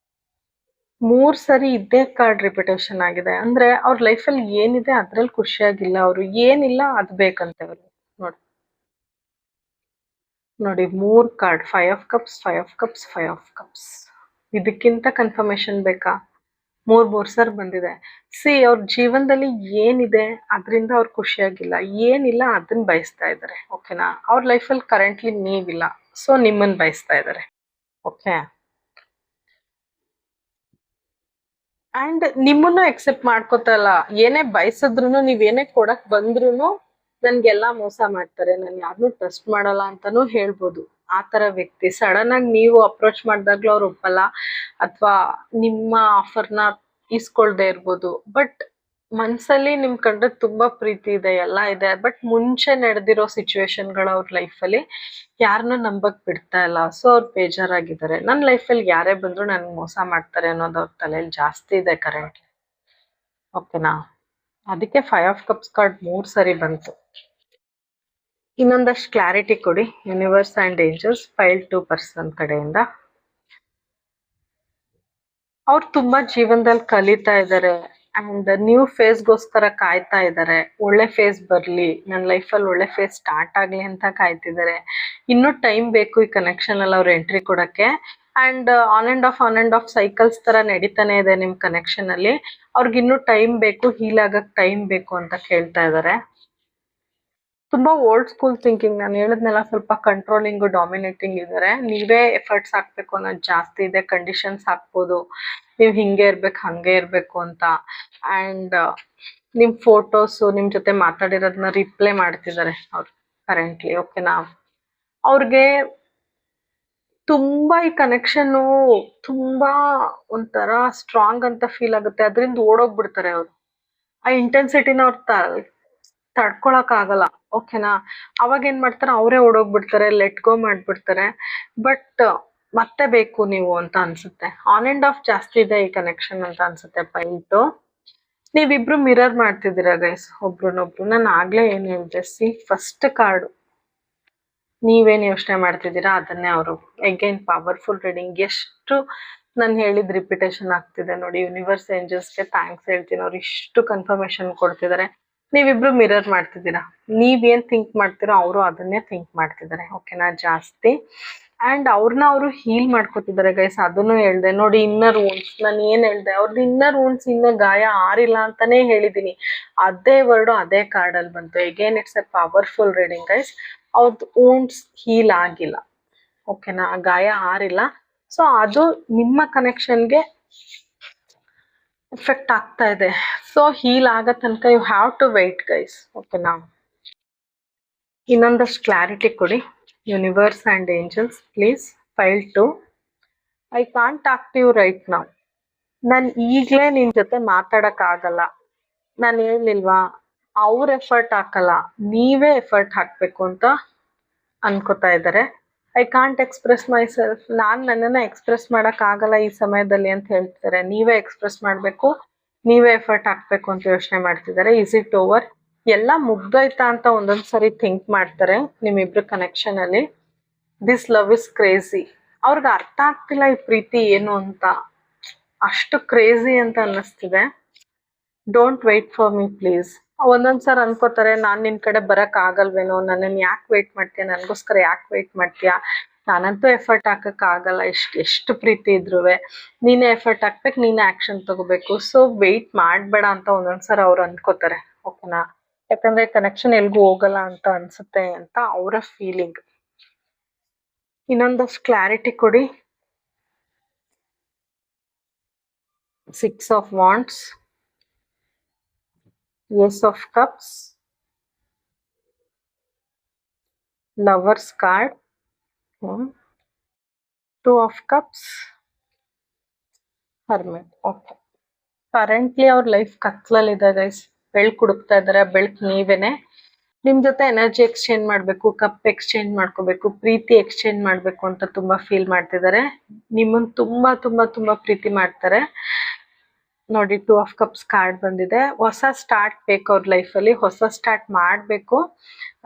3 ಸರಿ ಇದೇ ಕಾರ್ಡ್ ರಿಪಿಟೇಷನ್ ಆಗಿದೆ. ಅಂದ್ರೆ ಅವ್ರ ಲೈಫಲ್ಲಿ ಏನಿದೆ ಅದ್ರಲ್ಲಿ ಖುಷಿಯಾಗಿಲ್ಲ ಅವರು. ಏನಿಲ್ಲ ಅದ್ ಬೇಕಂತೆ ಅವ್ರಿಗೆ. ನೋಡಿ 3 card, 5 of cups, 5 of cups, 5 of cups. ಇದಕ್ಕಿಂತ ಕನ್ಫರ್ಮೇಶನ್ ಬೇಕಾ? 3 ಸರ್ ಬಂದಿದೆ. ಅವ್ರ ಜೀವನದಲ್ಲಿ ಏನಿದೆ ಅದರಿಂದ ಅವ್ರು ಖುಷಿಯಾಗಿಲ್ಲ, ಏನಿಲ್ಲ ಅದನ್ನ ಬಯಸ್ತಾ ಇದ್ದಾರೆ. ಓಕೆನಾ? ಅವ್ರ ಲೈಫಲ್ಲಿ ಕರೆಂಟ್ಲಿ ನೀವಿಲ್ಲ, ಸೊ ನಿಮ್ಮನ್ನ ಬಯಸ್ತಾ ಇದ್ದಾರೆ. ಓಕೆ? ಅಂಡ್ ನಿಮ್ಮನ್ನು ಎಕ್ಸೆಪ್ಟ್ ಮಾಡ್ಕೋತಲ್ಲ. ಏನೇ ಬಯಸಿದ್ರು, ನೀವೇನೇ ಕೊಡಕ್ ಬಂದ್ರು ನನ್ಗೆಲ್ಲಾ ಮೋಸ ಮಾಡ್ತಾರೆ, ನಾನು ಯಾರನ್ನೂ ಟ್ರಸ್ಟ್ ಮಾಡಲ್ಲ ಅಂತಾನೂ ಹೇಳ್ಬೋದು. ಆ ತರ ವ್ಯಕ್ತಿ. ಸಡನ್ ಆಗಿ ನೀವು ಅಪ್ರೋಚ್ ಮಾಡಿದಾಗ್ಲೂ ಅವ್ರು ಒಪ್ಪಲ್ಲ, ಅಥವಾ ನಿಮ್ಮ ಆಫರ್ನ ಇಸ್ಕೊಳ್ದೆ ಇರ್ಬೋದು. ಬಟ್ ಮನ್ಸಲ್ಲಿ ನಿಮ್ ಕಂಡ್ರೆ ತುಂಬಾ ಪ್ರೀತಿ ಇದೆ, ಎಲ್ಲ ಇದೆ. ಬಟ್ ಮುಂಚೆ ನಡೆದಿರೋ ಸಿಚುವೇಶನ್ಗಳು ಅವ್ರ ಲೈಫಲ್ಲಿ ಯಾರನ್ನೂ ನಂಬಕ್ ಬಿಡ್ತಾ ಇಲ್ಲ. ಸೊ ಅವ್ರು ಬೇಜಾರಾಗಿದ್ದಾರೆ. ನನ್ನ ಲೈಫಲ್ಲಿ ಯಾರೇ ಬಂದ್ರು ನನ್ಗೆ ಮೋಸ ಮಾಡ್ತಾರೆ ಅನ್ನೋದು ಅವ್ರ ತಲೆಯಲ್ಲಿ ಜಾಸ್ತಿ ಇದೆ ಕರೆಂಟ್ಲಿ. ಓಕೆನಾ? ಅದಕ್ಕೆ 5 ಆಫ್ ಕಪ್ಸ್ ಕಾರ್ಡ್ 3 ಸರಿ ಬಂತು. ಇನ್ನೊಂದಷ್ಟು ಕ್ಲಾರಿಟಿ ಕೊಡಿ universe and angels. File 2 person ಕಡೆಯಿಂದ. ಅವ್ರು ತುಂಬಾ ಜೀವನದಲ್ಲಿ ಕಲಿತಾ ಇದ್ದಾರೆ ಅಂಡ್ ನ್ಯೂ ಫೇಸ್ಗೋಸ್ಕರ ಕಾಯ್ತಾ ಇದ್ದಾರೆ. ಒಳ್ಳೆ ಫೇಸ್ ಬರ್ಲಿ, ನನ್ನ ಲೈಫಲ್ಲಿ ಒಳ್ಳೆ ಫೇಸ್ ಸ್ಟಾರ್ಟ್ ಆಗ್ಲಿ ಅಂತ ಕಾಯ್ತಿದ್ದಾರೆ. ಇನ್ನೂ ಟೈಮ್ ಬೇಕು ಈ ಕನೆಕ್ಷನ್ ಅಲ್ಲಿ ಅವ್ರು ಎಂಟ್ರಿ ಕೊಡಕ್ಕೆ. And on and of cycles ತರ ನಡೀತಾನೆ ಇದೆ ನಿಮ್ ಕನೆಕ್ಷನ್ ಅಲ್ಲಿ. ಅವ್ರಿಗೆ ಇನ್ನೂ ಟೈಮ್ ಬೇಕು, ಹೀಲ್ ಆಗಕ್ ಟೈಮ್ ಬೇಕು ಅಂತ ಕೇಳ್ತಾ ಇದ್ದಾರೆ. ತುಂಬಾ ಓಲ್ಡ್ ಸ್ಕೂಲ್ ಥಿಂಕಿಂಗ್. ನಾನು ಹೇಳಿದ್ನೆಲ್ಲ, ಸ್ವಲ್ಪ ಕಂಟ್ರೋಲಿಂಗ್, ಡಾಮಿನೇಟಿಂಗ್ ಇದ್ದಾರೆ. ನೀವೇ ಎಫರ್ಟ್ಸ್ ಹಾಕ್ಬೇಕು ಅನ್ನೋದು ಜಾಸ್ತಿ ಇದೆ. ಕಂಡೀಷನ್ಸ್ ಹಾಕ್ಬೋದು, ನೀವು ಹಿಂಗೆ ಇರ್ಬೇಕು, ಹಂಗೆ ಇರ್ಬೇಕು ಅಂತ. ಅಂಡ್ ನಿಮ್ ಫೋಟೋಸು, ನಿಮ್ ಜೊತೆ ಮಾತಾಡಿರೋದನ್ನ ರಿಪ್ಲೈ ಮಾಡ್ತಿದ್ದಾರೆ ಅವ್ರು ಕರೆಂಟ್ಲಿ. ಓಕೆನಾ? ಅವ್ರಿಗೆ ತುಂಬಾ ಈ ಕನೆಕ್ಷನ್ ತುಂಬಾ ಒಂಥರ ಸ್ಟ್ರಾಂಗ್ ಅಂತ ಫೀಲ್ ಆಗುತ್ತೆ. ಅದರಿಂದ ಓಡೋಗ್ಬಿಡ್ತಾರೆ ಅವ್ರು. ಆ ಇಂಟೆನ್ಸಿಟಿನ ಅವ್ರು ತಡ್ಕೊಳಕ್ ಆಗಲ್ಲ. ಓಕೆನಾ? ಅವಾಗ ಏನ್ ಮಾಡ್ತಾರೆ, ಅವರೇ ಓಡೋಗ್ಬಿಡ್ತಾರೆ, ಲೆಟ್ ಗೋ ಮಾಡ್ಬಿಡ್ತಾರೆ. ಬಟ್ ಮತ್ತೆ ಬೇಕು ನೀವು ಅಂತ ಅನ್ಸುತ್ತೆ. ಆನ್ ಅಂಡ್ ಆಫ್ ಜಾಸ್ತಿ ಇದೆ ಈ ಕನೆಕ್ಷನ್ ಅಂತ ಅನ್ಸುತ್ತೆ. ಪಾಯಿಂಟ್ ನೀವಿಬ್ರು ಮಿರರ್ ಮಾಡ್ತಿದ್ದೀರಾ ಗೈಸ್ ಒಬ್ರನ್ನೊಬ್ರು. ನಾನು ಆಗ್ಲೇ ಏನ್ ಹೇಳ್ದೆ, ಫಸ್ಟ್ ಕಾರ್ಡು ನೀವೇನ್ ಯೋಚನೆ ಮಾಡ್ತಿದ್ದೀರಾ ಅದನ್ನೇ ಅವರು. Again powerful reading. ಎಷ್ಟು ನಾನು ಹೇಳಿದ್ ರಿಪಿಟೇಷನ್ ಆಗ್ತಿದೆ ನೋಡಿ. ಯೂನಿವರ್ಸ್ ಏಂಜಲ್ಸ್ಗೆ ಥ್ಯಾಂಕ್ಸ್ ಹೇಳ್ತೀನಿ, ಅವ್ರು ಇಷ್ಟು ಕನ್ಫರ್ಮೇಶನ್ ಕೊಡ್ತಿದ್ದಾರೆ. ನೀವಿಬ್ರು ಮಿರರ್ ಮಾಡ್ತಿದ್ದೀರಾ. ನೀವೇನ್ ಥಿಂಕ್ ಮಾಡ್ತೀರೋ ಅವರು ಅದನ್ನೇ ಥಿಂಕ್ ಮಾಡ್ತಿದ್ದಾರೆ. ಓಕೆನಾ? ಜಾಸ್ತಿ. ಅಂಡ್ ಅವ್ರನ್ನ ಅವರು ಹೀಲ್ ಮಾಡ್ಕೊತಿದ್ದಾರೆ ಗೈಸ್. ಅದನ್ನು ಹೇಳ್ದೆ ನೋಡಿ, ಇನ್ನರ್ ವೂಂಡ್ಸ್. ನಾನು ಏನ್ ಹೇಳ್ದೆ, ಅವ್ರದ್ದು ಇನ್ನರ್ ವೂಂಡ್ಸ್ ಇನ್ನ ಗಾಯ ಆರಿಲ್ಲ ಅಂತಾನೆ ಹೇಳಿದೀನಿ. ಅದೇ ವರ್ಡು ಅದೇ ಕಾರ್ಡಲ್ಲಿ ಬಂತು. Again it's A powerful reading guys. ಅವ್ರದ್ದು ವೂಂಡ್ಸ್ ಹೀಲ್ ಆಗಿಲ್ಲ, ಓಕೆನಾ, ಗಾಯ ಆರಿಲ್ಲ. ಸೊ ಅದು ನಿಮ್ಮ ಕನೆಕ್ಷನ್ಗೆ ಎಫೆಕ್ಟ್ ಆಗ್ತಾ ಇದೆ. ಸೊ ಹೀಲ್ ಆಗೋ ತನಕ you have to wait guys, ಓಕೆನಾ. ಇನ್ನೊಂದಷ್ಟು ಕ್ಲಾರಿಟಿ ಕೊಡಿ universe and angels please. Pile 2. I can't talk to you right now. ನಾನು ಈಗಲೇ ನಿನ್ನ ಜೊತೆ ಮಾತಾಡೋಕ್ಕಾಗಲ್ಲ. ನಾನು ಹೇಳಿಲ್ವಾ, ಅವ್ರ ಎಫರ್ಟ್ ಹಾಕಲ್ಲ, ನೀವೇ ಎಫರ್ಟ್ ಹಾಕಬೇಕು ಅಂತ ಅನ್ಕೋತಾ ಇದ್ದಾರೆ. I can't express my self. ನಾನು ನನ್ನನ್ನು ಎಕ್ಸ್ಪ್ರೆಸ್ ಮಾಡೋಕ್ಕಾಗಲ್ಲ ಈ ಸಮಯದಲ್ಲಿ ಅಂತ ಹೇಳ್ತಿದ್ದಾರೆ. ನೀವೇ ಎಕ್ಸ್ಪ್ರೆಸ್ ಮಾಡಬೇಕು, ನೀವೇ ಎಫರ್ಟ್ ಹಾಕಬೇಕು ಅಂತ ಯೋಚನೆ ಮಾಡ್ತಿದ್ದಾರೆ. Is it over? ಎಲ್ಲ ಮುಗ್ದೋಯ್ತಾ ಅಂತ ಒಂದೊಂದು ಸರಿ ಥಿಂಕ್ ಮಾಡ್ತಾರೆ ನಿಮ್ಮಿಬ್ರು ಕನೆಕ್ಷನಲ್ಲಿ. This love is crazy. ಅವ್ರಿಗೆ ಅರ್ಥ ಆಗ್ತಿಲ್ಲ ಈ ಪ್ರೀತಿ ಏನು ಅಂತ, ಅಷ್ಟು ಕ್ರೇಜಿ ಅಂತ ಅನ್ನಿಸ್ತಿದೆ. Don't wait for me please. ಒಂದೊಂದ್ಸರ್ ಅನ್ಕೋತಾರೆ, ನಾನು ನಿನ್ನ ಕಡೆ ಬರಕ್ ಆಗಲ್ವೇನೋ, ನನ್ನನ್ನು ಯಾಕೆ ವೆಯ್ಟ್ ಮಾಡ್ತೀಯ, ನನಗೋಸ್ಕರ ಯಾಕೆ ವೆಯ್ಟ್ ಮಾಡ್ತೀಯಾ, ನಾನಂತೂ ಎಫರ್ಟ್ ಹಾಕಕ್ಕಾಗಲ್ಲ, ಎಷ್ಟು ಪ್ರೀತಿ ಇದ್ರೂ ನೀನೇ ಎಫರ್ಟ್ ಹಾಕ್ಬೇಕು, ನೀನೇ ಆ್ಯಕ್ಷನ್ ತಗೋಬೇಕು, ಸೊ ವೆಯ್ಟ್ ಮಾಡಬೇಡ ಅಂತ ಒಂದೊಂದ್ಸರ ಅವ್ರು ಅನ್ಕೋತಾರೆ, ಓಕೆನಾ. ಯಾಕಂದ್ರೆ ಕನೆಕ್ಷನ್ ಎಲ್ಗೂ ಹೋಗಲ್ಲ ಅಂತ ಅನ್ಸುತ್ತೆ ಅಂತ ಅವರ ಫೀಲಿಂಗ್. ಇನ್ನೊಂದಷ್ಟು ಕ್ಲಾರಿಟಿ ಕೊಡಿ. 6 of Wands, Ace of Cups, Lovers card, 2 of Cups, Hermit. Okay, currently ಅವ್ರ ಲೈಫ್ ಕತ್ಲಲ್ಲಿದೆ ಗೈಸ್. ಬೆಳಕು ಹುಡುಕ್ತಾ ಇದ್ದಾರೆ. ಬೆಳಕು ನೀವೇನೆ. ನಿಮ್ಮ ಜೊತೆ ಎನರ್ಜಿ ಎಕ್ಸ್ಚೇಂಜ್ ಮಾಡಬೇಕು, ಕಪ್ ಎಕ್ಸ್ಚೇಂಜ್ ಮಾಡ್ಕೋಬೇಕು, ಪ್ರೀತಿ ಎಕ್ಸ್ಚೇಂಜ್ ಮಾಡಬೇಕು ಅಂತ ತುಂಬ ಫೀಲ್ ಮಾಡ್ತಿದ್ದಾರೆ. ನಿಮ್ಮನ್ನು ತುಂಬ ತುಂಬ ತುಂಬ ಪ್ರೀತಿ ಮಾಡ್ತಾರೆ. ನೋಡಿ, 2 of Cups ಕಾರ್ಡ್ ಬಂದಿದೆ. ಹೊಸ ಸ್ಟಾರ್ಟ್ ಬೇಕು ಅವ್ರ ಲೈಫಲ್ಲಿ, ಹೊಸ ಸ್ಟಾರ್ಟ್ ಮಾಡಬೇಕು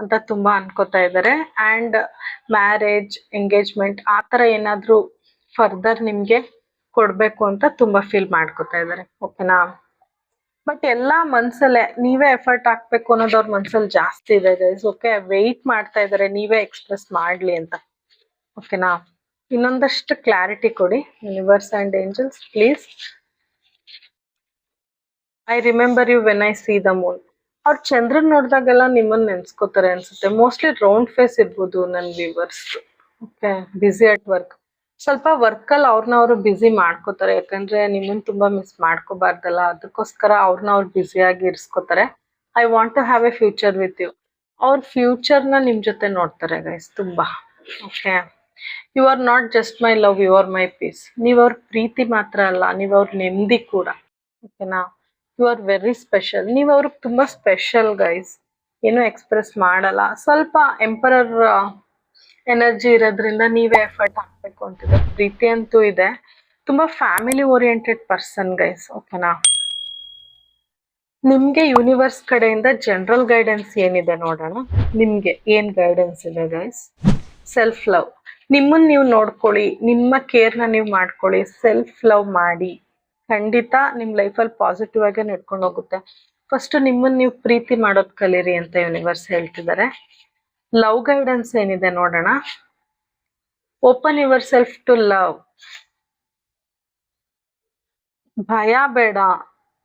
ಅಂತ ತುಂಬ ಅನ್ಕೋತಾ ಇದ್ದಾರೆ. ಆ್ಯಂಡ್ ಮ್ಯಾರೇಜ್, ಎಂಗೇಜ್ಮೆಂಟ್ ಆ ಥರ ಏನಾದರೂ ಫರ್ದರ್ ನಿಮಗೆ ಕೊಡಬೇಕು ಅಂತ ತುಂಬ ಫೀಲ್ ಮಾಡ್ಕೋತಾ ಇದ್ದಾರೆ, ಓಕೆನಾ. ಬಟ್ ಎಲ್ಲ ಮನ್ಸಲ್ಲೇ ನೀವೇ ಎಫರ್ಟ್ ಹಾಕ್ಬೇಕು ಅನ್ನೋದು ಅವ್ರ ಮನ್ಸಲ್ಲಿ ಜಾಸ್ತಿ ಇದೆ ಗೈಸ್. ಓಕೆ, ವೆಯ್ಟ್ ಮಾಡ್ತಾ ಇದ್ದಾರೆ ನೀವೇ ಎಕ್ಸ್ಪ್ರೆಸ್ ಮಾಡಲಿ ಅಂತ, ಓಕೆನಾ. ಇನ್ನೊಂದಷ್ಟು ಕ್ಲಾರಿಟಿ ಕೊಡಿ universe and angels please. I remember you when I see the moon. ಅವ್ರು ಚಂದ್ರನ್ ನೋಡಿದಾಗೆಲ್ಲ ನಿಮ್ಮನ್ನು ನೆನ್ಸ್ಕೋತಾರೆ ಅನ್ಸುತ್ತೆ. ಮೋಸ್ಟ್ಲಿ ರೌಂಡ್ ಫೇಸ್ ಇರ್ಬೋದು ನನ್ನ viewers. Okay, busy at work. ಸ್ವಲ್ಪ ವರ್ಕಲ್ಲಿ ಅವ್ರನ್ನ ಅವರು ಬ್ಯುಸಿ ಮಾಡ್ಕೋತಾರೆ, ಯಾಕಂದ್ರೆ ನಿಮ್ಮನ್ನು ತುಂಬ ಮಿಸ್ ಮಾಡ್ಕೋಬಾರ್ದಲ್ಲ, ಅದಕ್ಕೋಸ್ಕರ ಅವ್ರನ್ನ ಅವ್ರು ಬ್ಯುಸಿಯಾಗಿ ಇರಿಸ್ಕೋತಾರೆ. I want to have a future with you. ಅವ್ರ ಫ್ಯೂಚರ್ನ ನಿಮ್ಮ ಜೊತೆ ನೋಡ್ತಾರೆ ಗೈಸ್ ತುಂಬ, okay. You are not just my love, you are my peace. ನೀವು ಅವ್ರ ಪ್ರೀತಿ ಮಾತ್ರ ಅಲ್ಲ, ನೀವು ಅವ್ರ ನೆಮ್ಮದಿ ಕೂಡ, ಓಕೆನಾ. You are very special. ನೀವು ಅವ್ರಿಗೆ ತುಂಬ ಸ್ಪೆಷಲ್ ಗೈಸ್. ಏನೂ ಎಕ್ಸ್ಪ್ರೆಸ್ ಮಾಡಲ್ಲ. ಸ್ವಲ್ಪ ಎಂಪರರ್ ಎನರ್ಜಿ ಇರೋದ್ರಿಂದ ನೀವೇ ಎಫರ್ಟ್ ಹಾಕಬೇಕು ಅಂತಿದೆ. ಪ್ರೀತಿ ಅಂತೂ ಇದೆ. ತುಂಬ ಫ್ಯಾಮಿಲಿ ಓರಿಯೆಂಟೆಡ್ ಪರ್ಸನ್ ಗೈಸ್, ಓಕೆನಾ. ನಿಮಗೆ ಯೂನಿವರ್ಸ್ ಕಡೆಯಿಂದ ಜನರಲ್ ಗೈಡೆನ್ಸ್ ಏನಿದೆ ನೋಡೋಣ. ನಿಮಗೆ ಏನು ಗೈಡೆನ್ಸ್ ಇದೆ ಗೈಸ್? Self love. ನಿಮ್ಮನ್ನು ನೀವು ನೋಡ್ಕೊಳ್ಳಿ, ನಿಮ್ಮ ಕೇರ್ನ ನೀವು ಮಾಡ್ಕೊಳ್ಳಿ, ಸೆಲ್ಫ್ ಲವ್ ಮಾಡಿ. ಖಂಡಿತ ನಿಮ್ಮ ಲೈಫಲ್ಲಿ ಪಾಸಿಟಿವ್ ಆಗಿ ನಡ್ಕೊಂಡು ಹೋಗುತ್ತೆ. ಫಸ್ಟ್ ನಿಮ್ಮನ್ನು ನೀವು ಪ್ರೀತಿ ಮಾಡೋದು ಕಲೀರಿ ಅಂತ ಯೂನಿವರ್ಸ್ ಹೇಳ್ತಿದ್ದಾರೆ. ಲವ್ ಗೈಡೆನ್ಸ್ ಏನಿದೆ ನೋಡೋಣ. Open yourself to love. ಭಯ ಬೇಡ.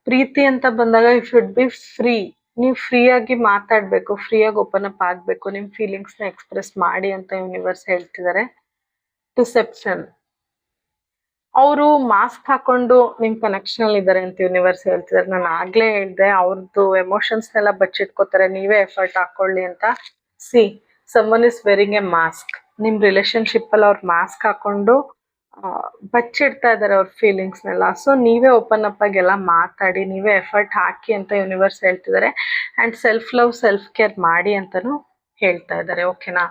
ಪ್ರೀತಿ ಅಂತ ಬಂದಾಗ ಯು ಶುಡ್ ಬಿ ಫ್ರೀ. ನೀವು ಫ್ರೀಯಾಗಿ ಮಾತಾಡಬೇಕು, ಫ್ರೀಯಾಗಿ ಓಪನ್ ಅಪ್ ಆಗಬೇಕು, ನಿಮ್ಮ ಫೀಲಿಂಗ್ಸ್ನ ಎಕ್ಸ್ಪ್ರೆಸ್ ಮಾಡಿ ಅಂತ ಯೂನಿವರ್ಸ್ ಹೇಳ್ತಿದ್ದಾರೆ. ಡಿಸೆಪ್ಷನ್. ಅವರು ಮಾಸ್ಕ್ ಹಾಕೊಂಡು ನಿಮ್ಮ ಕನೆಕ್ಷನ್ ಇದ್ದಾರೆ ಅಂತ ಯೂನಿವರ್ಸ್ ಹೇಳ್ತಿದ್ದಾರೆ. ನಾನು ಆಗ್ಲೇ ಹೇಳ್ದೆ, ಅವ್ರದ್ದು ಎಮೋಷನ್ಸ್ನೆಲ್ಲ ಬಚ್ಚಿಟ್ಕೋತಾರೆ, ನೀವೇ ಎಫರ್ಟ್ ಹಾಕೊಳ್ಳಿ ಅಂತ. C, summon is wearing A mask. ನಿಮ್ಮ ರಿಲೇಶನ್ಶಿಪ್ಪಲ್ಲಿ ಅವ್ರು ಮಾಸ್ಕ್ ಹಾಕೊಂಡು ಬಚ್ಚಿಡ್ತಾ ಇದ್ದಾರೆ ಅವ್ರ ಫೀಲಿಂಗ್ಸ್ನೆಲ್ಲ. ಸೊ ನೀವೇ ಓಪನ್ ಅಪ್ ಆಗಿ ಎಲ್ಲ ಮಾತಾಡಿ, ನೀವೇ ಎಫರ್ಟ್ ಹಾಕಿ ಅಂತ ಯೂನಿವರ್ಸ್ ಹೇಳ್ತಿದ್ದಾರೆ. And self love, self care ಮಾಡಿ ಅಂತಲೂ ಹೇಳ್ತಾ ಇದ್ದಾರೆ, ಓಕೆನಾ.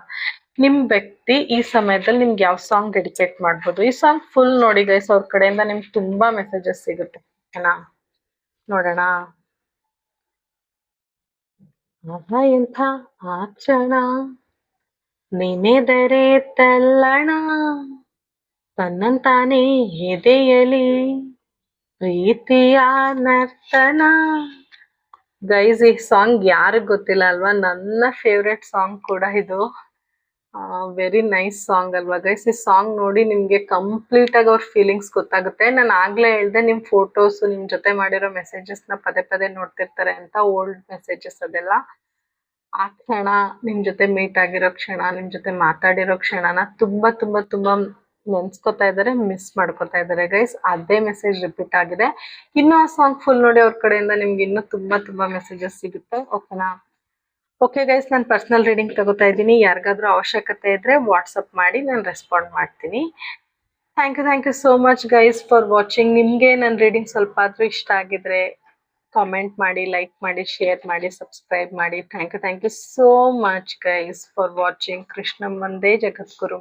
ನಿಮ್ಮ ವ್ಯಕ್ತಿ ಈ ಸಮಯದಲ್ಲಿ ನಿಮ್ಗೆ ಯಾವ ಸಾಂಗ್ ಡೆಡಿಕೇಟ್ ಮಾಡ್ಬೋದು? ಈ ಸಾಂಗ್ ಫುಲ್ ನೋಡಿ ಗೈಸ್, ಅವ್ರ ಕಡೆಯಿಂದ ನಿಮ್ಗೆ ತುಂಬಾ ಮೆಸೇಜಸ್ ಸಿಗುತ್ತೆ, ಓಕೆನಾ. ನೋಡೋಣ. ಎಂಥ ಆ ಕ್ಷಣ ನೆನೆದರೆ ತಲ್ಲಣ, ತನ್ನಂತಾನೇ ಎದೆಯಲಿ ಪ್ರೀತಿಯ ನರ್ತನ. ಗೈಸ್, ಈ ಸಾಂಗ್ ಯಾರಿಗ್ ಗೊತ್ತಿಲ್ಲ ಅಲ್ವಾ? ನನ್ನ ಫೇವ್ರೆಟ್ ಸಾಂಗ್ ಕೂಡ ಇದು. ವೆರಿ ನೈಸ್ ಸಾಂಗ್ ಅಲ್ವಾ ಗೈಸ್? ಈ ಸಾಂಗ್ ನೋಡಿ ನಿಮ್ಗೆ ಕಂಪ್ಲೀಟ್ ಆಗಿ ಅವ್ರ ಫೀಲಿಂಗ್ಸ್ ಗೊತ್ತಾಗುತ್ತೆ. ನಾನು ಆಗ್ಲೇ ಹೇಳ್ದೆ ನಿಮ್ ಫೋಟೋಸ್ ನಿಮ್ ಜೊತೆ ಮಾಡಿರೋ ಮೆಸೇಜಸ್ ನ ಪದೇ ಪದೇ ನೋಡ್ತಿರ್ತಾರೆ ಅಂತ, ಓಲ್ಡ್ ಮೆಸೇಜಸ್ ಅದೆಲ್ಲ. ಆ ಕ್ಷಣ, ನಿಮ್ ಜೊತೆ ಮೀಟ್ ಆಗಿರೋ ಕ್ಷಣ, ನಿಮ್ ಜೊತೆ ಮಾತಾಡಿರೋ ಕ್ಷಣನ ತುಂಬಾ ತುಂಬಾ ತುಂಬಾ ನೆನ್ಸ್ಕೊತಾ ಇದಾರೆ, ಮಿಸ್ ಮಾಡ್ಕೊತಾ ಇದಾರೆ ಗೈಸ್. ಅದೇ ಮೆಸೇಜ್ ರಿಪೀಟ್ ಆಗಿದೆ. ಇನ್ನು ಆ ಸಾಂಗ್ ಫುಲ್ ನೋಡಿ ಅವ್ರ ಕಡೆಯಿಂದ ನಿಮ್ಗೆ ಇನ್ನೂ ತುಂಬಾ ತುಂಬಾ ಮೆಸೇಜಸ್ ಸಿಗುತ್ತೆ. ಓಕೆನಾ? ಓಕೆ ಗೈಸ್, ನಾನು ಪರ್ಸನಲ್ ರೀಡಿಂಗ್ ತಗೋತಾ ಇದ್ದೀನಿ. ಯಾರಿಗಾದ್ರೂ ಅವಶ್ಯಕತೆ ಇದ್ರೆ ವಾಟ್ಸಪ್ ಮಾಡಿ, ನಾನು ರೆಸ್ಪಾಂಡ್ ಮಾಡ್ತೀನಿ. Thank you so much guys for watching. ನಿಮ್ಗೆ ನನ್ನ ರೀಡಿಂಗ್ ಸ್ವಲ್ಪ ಆದ್ರೂ ಇಷ್ಟ ಆಗಿದ್ರೆ ಕಾಮೆಂಟ್ ಮಾಡಿ, ಲೈಕ್ ಮಾಡಿ, ಶೇರ್ ಮಾಡಿ, ಸಬ್ಸ್ಕ್ರೈಬ್ ಮಾಡಿ. Thank you so much guys for watching. Krishna ವಂದೇ ಜಗದ್ಗುರು.